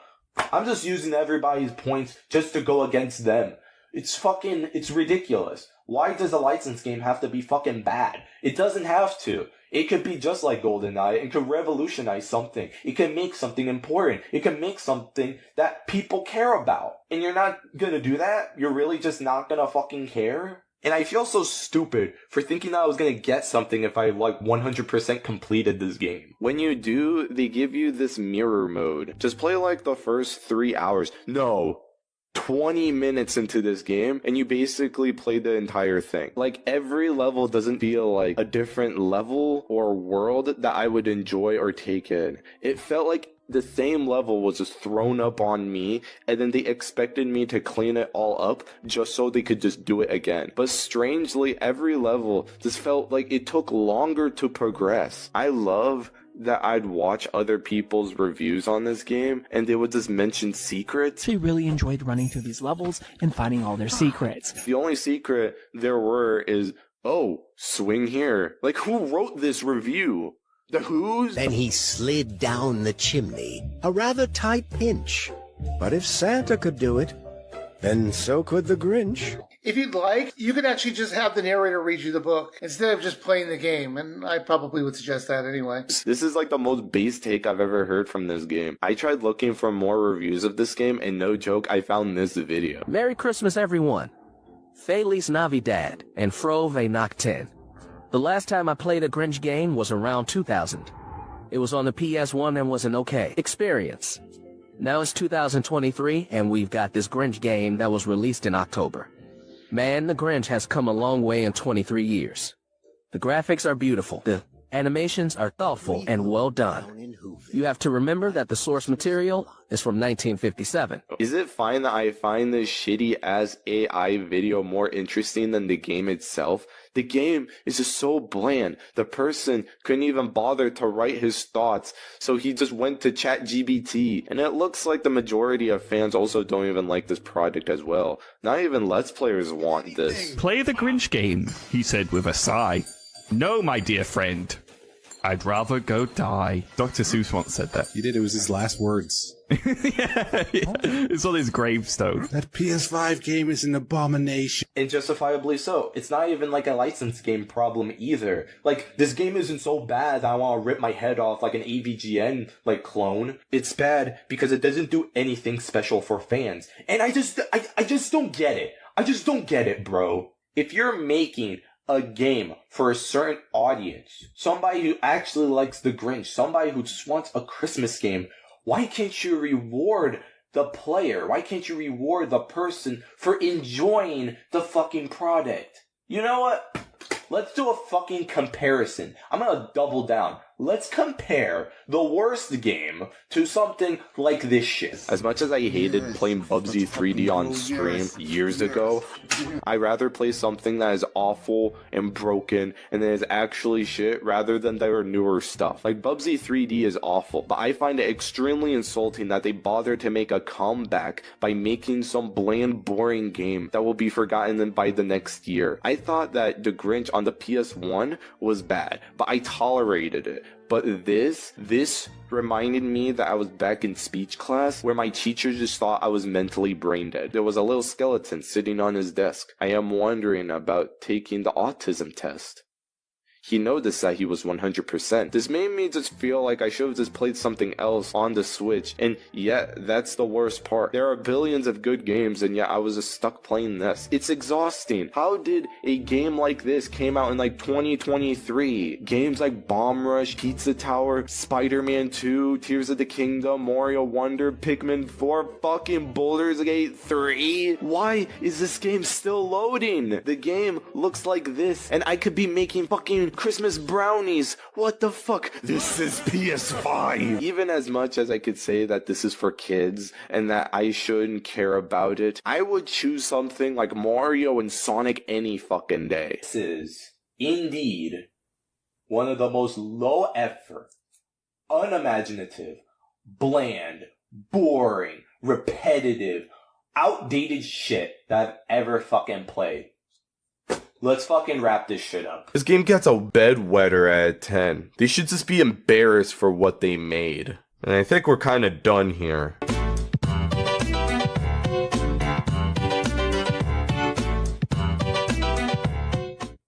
I'm just using everybody's points just to go against them. It's ridiculous. Why does a licensed game have to be fucking bad? It doesn't have to. It could be just like GoldenEye. It could revolutionize something. It can make something important. It can make something that people care about. And you're not gonna do that? You're really just not gonna fucking care? And I feel so stupid for thinking that I was gonna get something if I, 100% completed this game. When you do, they give you this mirror mode. Just play, the first 3 hours. No. 20 minutes into this game, and you basically play the entire thing. Every level doesn't feel like a different level or world that I would enjoy or take in. It felt like the same level was just thrown up on me, and then they expected me to clean it all up just so they could just do it again. But strangely, every level just felt like it took longer to progress. I love that I'd watch other people's reviews on this game, and they would just mention secrets. He really enjoyed running through these levels and finding all their secrets. The only secret there were is, oh, swing here. Who wrote this review? The Who's? Then he slid down the chimney, a rather tight pinch. But if Santa could do it, then so could the Grinch. If you'd like, you could actually just have the narrator read you the book instead of just playing the game, and I probably would suggest that anyway. This is the most base take I've ever heard from this game. I tried looking for more reviews of this game, and no joke, I found this video. Merry Christmas, everyone. Feliz Navidad and Frove Nocten. The last time I played a Grinch game was around 2000. It was on the PS1 and was an okay experience. Now it's 2023 and we've got this Grinch game that was released in October. Man, the Grinch has come a long way in 23 years. The graphics are beautiful. The animations are thoughtful and well done. You have to remember that the source material is from 1957. Is it fine that I find this shitty-ass AI video more interesting than the game itself? The game is just so bland. The person couldn't even bother to write his thoughts, so he just went to ChatGPT. And it looks like the majority of fans also don't even like this project as well. Not even Let's Players want this. Play the Grinch game, he said with a sigh. No, my dear friend. I'd rather go die. Dr. Seuss once said that. He did. It was his last words. yeah. It's on his gravestone. That PS5 game is an abomination. And justifiably so. It's not even like a license game problem either. Like, this game isn't so bad that I want to rip my head off like an AVGN, like, clone. It's bad because it doesn't do anything special for fans. And I just don't get it. I just don't get it, bro. If you're making a game for a certain audience, somebody who actually likes the Grinch, somebody who just wants a Christmas game, why can't you reward the player? Why can't you reward the person for enjoying the fucking product? You know what? Let's do a fucking comparison. I'm gonna double down. Let's compare the worst game to something like this shit. As much as I hated playing Bubsy 3D on stream years ago, I'd rather play something that is awful and broken and that is actually shit rather than their newer stuff. Like, Bubsy 3D is awful, but I find it extremely insulting that they bother to make a comeback by making some bland, boring game that will be forgotten by the next year. I thought that the Grinch on the PS1 was bad, but I tolerated it. But this reminded me that I was back in speech class where my teacher just thought I was mentally brain dead. There was a little skeleton sitting on his desk. I am wondering about taking the autism test. He noticed that he was 100%. This made me just feel like I should have just played something else on the Switch, and yet, that's the worst part. There are billions of good games, and yet I was just stuck playing this. It's exhausting. How did a game like this came out in like 2023? Games like Bomb Rush, Pizza Tower, Spider-Man 2, Tears of the Kingdom, Mario Wonder, Pikmin 4, fucking Baldur's Gate 3? Why is this game still loading? The game looks like this, and I could be making fucking Christmas brownies. What the fuck? This is PS5. Even as much as I could say that this is for kids and that I shouldn't care about it, I would choose something like Mario and Sonic any fucking day. This is indeed one of the most low effort, unimaginative, bland, boring, repetitive, outdated shit that I've ever fucking played. Let's fucking wrap this shit up. This game gets a bedwetter at 10. They should just be embarrassed for what they made. And I think we're kind of done here.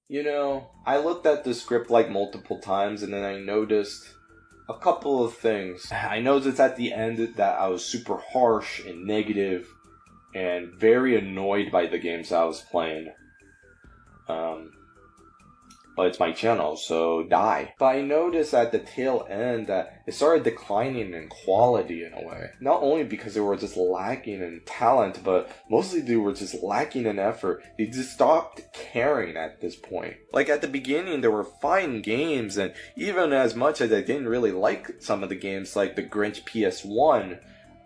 You know, I looked at the script like multiple times and then I noticed a couple of things. I noticed at the end that I was super harsh and negative and very annoyed by the games I was playing. But it's my channel, so die. But I noticed at the tail end that it started declining in quality in a way. Not only because they were just lacking in talent, but mostly they were just lacking in effort. They just stopped caring at this point. Like, at the beginning, there were fine games, and even as much as I didn't really like some of the games, like the Grinch PS1,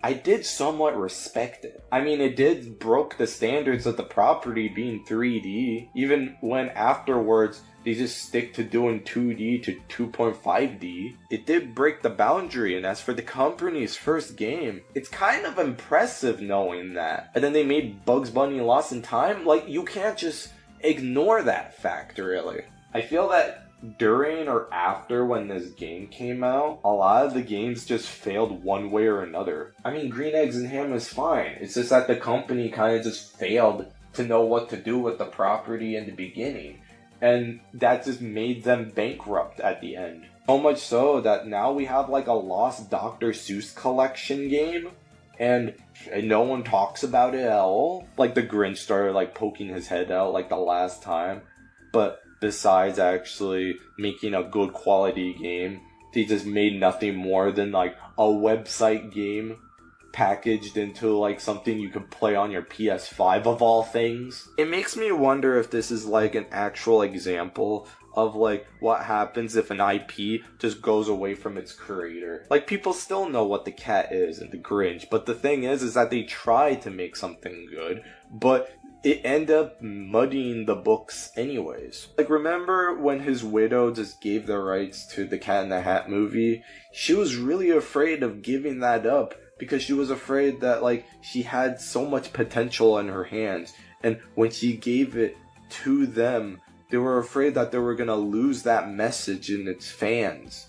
I did somewhat respect it. I mean, it did broke the standards of the property being 3D, even when afterwards they just stick to doing 2D to 2.5D. It did break the boundary, and as for the company's first game, it's kind of impressive knowing that. And then they made Bugs Bunny Lost in Time. Like, you can't just ignore that fact, really. I feel that during or after when this game came out, a lot of the games just failed one way or another. I mean, Green Eggs and Ham is fine. It's just that the company kind of just failed to know what to do with the property in the beginning. And that just made them bankrupt at the end. So much so that now we have like a lost Dr. Seuss collection game, and no one talks about it at all. Like, the Grinch started like poking his head out like the last time, but besides actually making a good quality game, they just made nothing more than like a website game packaged into like something you could play on your PS5 of all things. It makes me wonder if this is like an actual example of like what happens if an IP just goes away from its creator. Like, people still know what the cat is and the Grinch, but the thing is that they try to make something good, but it ended up muddying the books anyways. Like, remember when his widow just gave the rights to the Cat in the Hat movie? She was really afraid of giving that up because she was afraid that like she had so much potential in her hands, and when she gave it to them, they were afraid that they were gonna lose that message in its fans.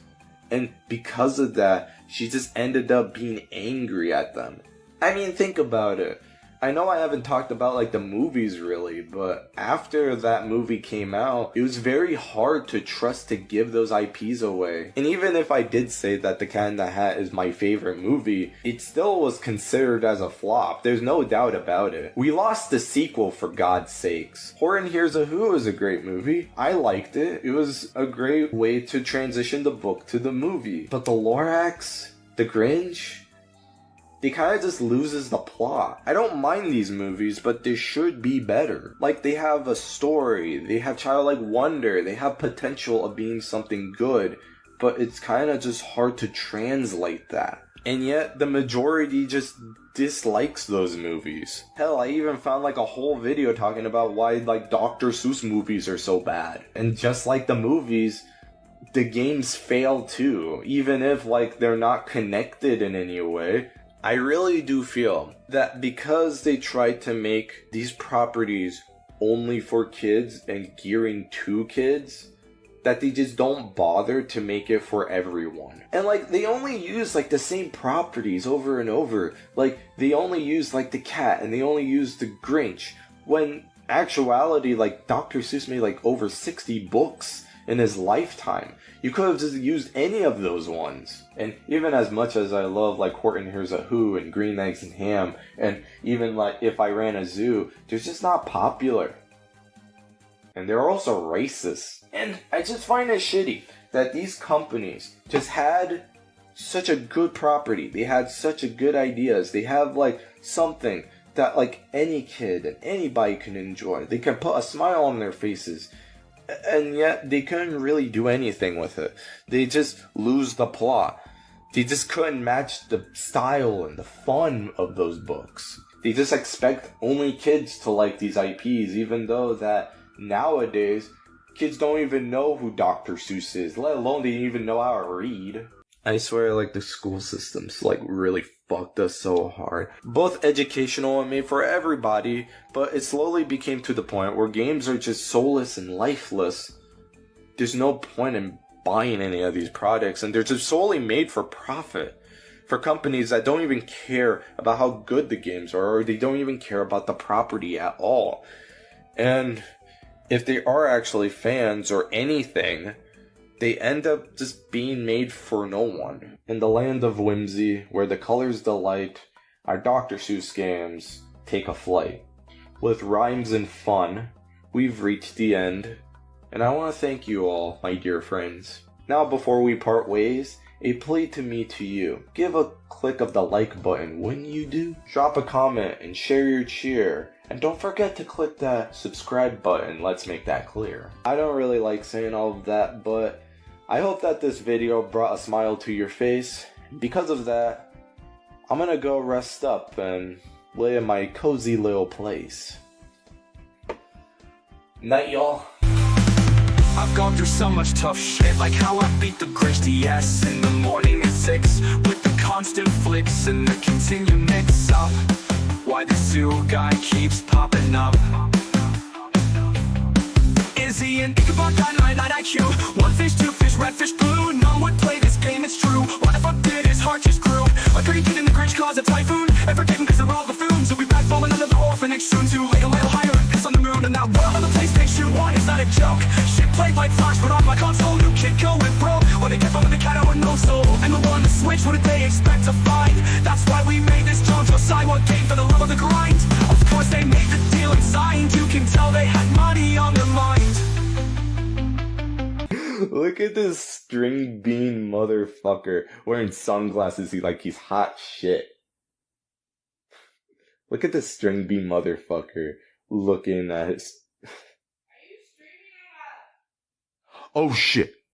And because of that, she just ended up being angry at them. I mean, think about it. I know I haven't talked about like the movies really, but after that movie came out, it was very hard to trust to give those IPs away. And even if I did say that The Cat in the Hat is my favorite movie, it still was considered as a flop. There's no doubt about it. We lost the sequel, for God's sakes. Horton Hears a Who is a great movie. I liked it. It was a great way to transition the book to the movie. But the Lorax, the Grinch, they kind of just loses the plot. I don't mind these movies, but they should be better. Like, they have a story, they have childlike wonder, they have potential of being something good, but it's kind of just hard to translate that. And yet, the majority just dislikes those movies. Hell, I even found like a whole video talking about why like Dr. Seuss movies are so bad. And just like the movies, the games fail too, even if like they're not connected in any way. I really do feel that because they tried to make these properties only for kids and gearing to kids, that they just don't bother to make it for everyone. And like, they only use like the same properties over and over. Like, they only use like the cat and they only use the Grinch. When actuality, like Dr. Seuss made like over 60 books in his lifetime. You could have just used any of those ones. And even as much as I love like Horton Hears a Who and Green Eggs and Ham, and even like If I Ran a Zoo, they're just not popular. And they're also racist. And I just find it shitty that these companies just had such a good property. They had such a good ideas. They have like something that like any kid and anybody can enjoy. They can put a smile on their faces. And yet, they couldn't really do anything with it. They just lose the plot. They just couldn't match the style and the fun of those books. They just expect only kids to like these IPs, even though that nowadays, kids don't even know who Dr. Seuss is, let alone they even know how to read. I swear, like, the school system's, like, really fucked us so hard. Both educational and made for everybody, but it slowly became to the point where games are just soulless and lifeless. There's no point in buying any of these products, and they're just solely made for profit. For companies that don't even care about how good the games are, or they don't even care about the property at all. And if they are actually fans or anything, they end up just being made for no one. In the land of whimsy, where the colors delight, our Dr. Seuss games take a flight. With rhymes and fun, we've reached the end, and I want to thank you all, my dear friends. Now before we part ways, a plea to me to you. Give a click of the like button, wouldn't you do? Drop a comment and share your cheer. And don't forget to click that subscribe button, let's make that clear. I don't really like saying all of that, but I hope that this video brought a smile to your face. Because of that, I'm gonna go rest up and lay in my cozy little place. Night, y'all. I've gone through so much tough shit, like how I beat the Grinch DS in the morning at 6, with the constant flicks and the continued mix-up. Why the Sue guy keeps popping up. Izzy and Ichabod got 99 IQ. One fish, two fish, red fish, blue. No one would play this game, it's true. Why the fuck did his heart just grew? A great kid in the Grinch caused a typhoon. Ever taken cause they're all buffoons. So we back falling under the orphanage soon. Too late, a little higher, piss on the moon. And that world on the PlayStation 1 is not a joke. Shit played like Flash, but on my console, new kid going broke. When they get from the cat out with no soul. And the one to switch, what did they expect to find? That's why we made this JoJo Sidewalk game for the love of the grind. Of course they made the deal and signed. You can tell they had money on their mind. Look at this string bean motherfucker wearing sunglasses. He's hot shit. Look at this string bean motherfucker looking at his. Oh shit.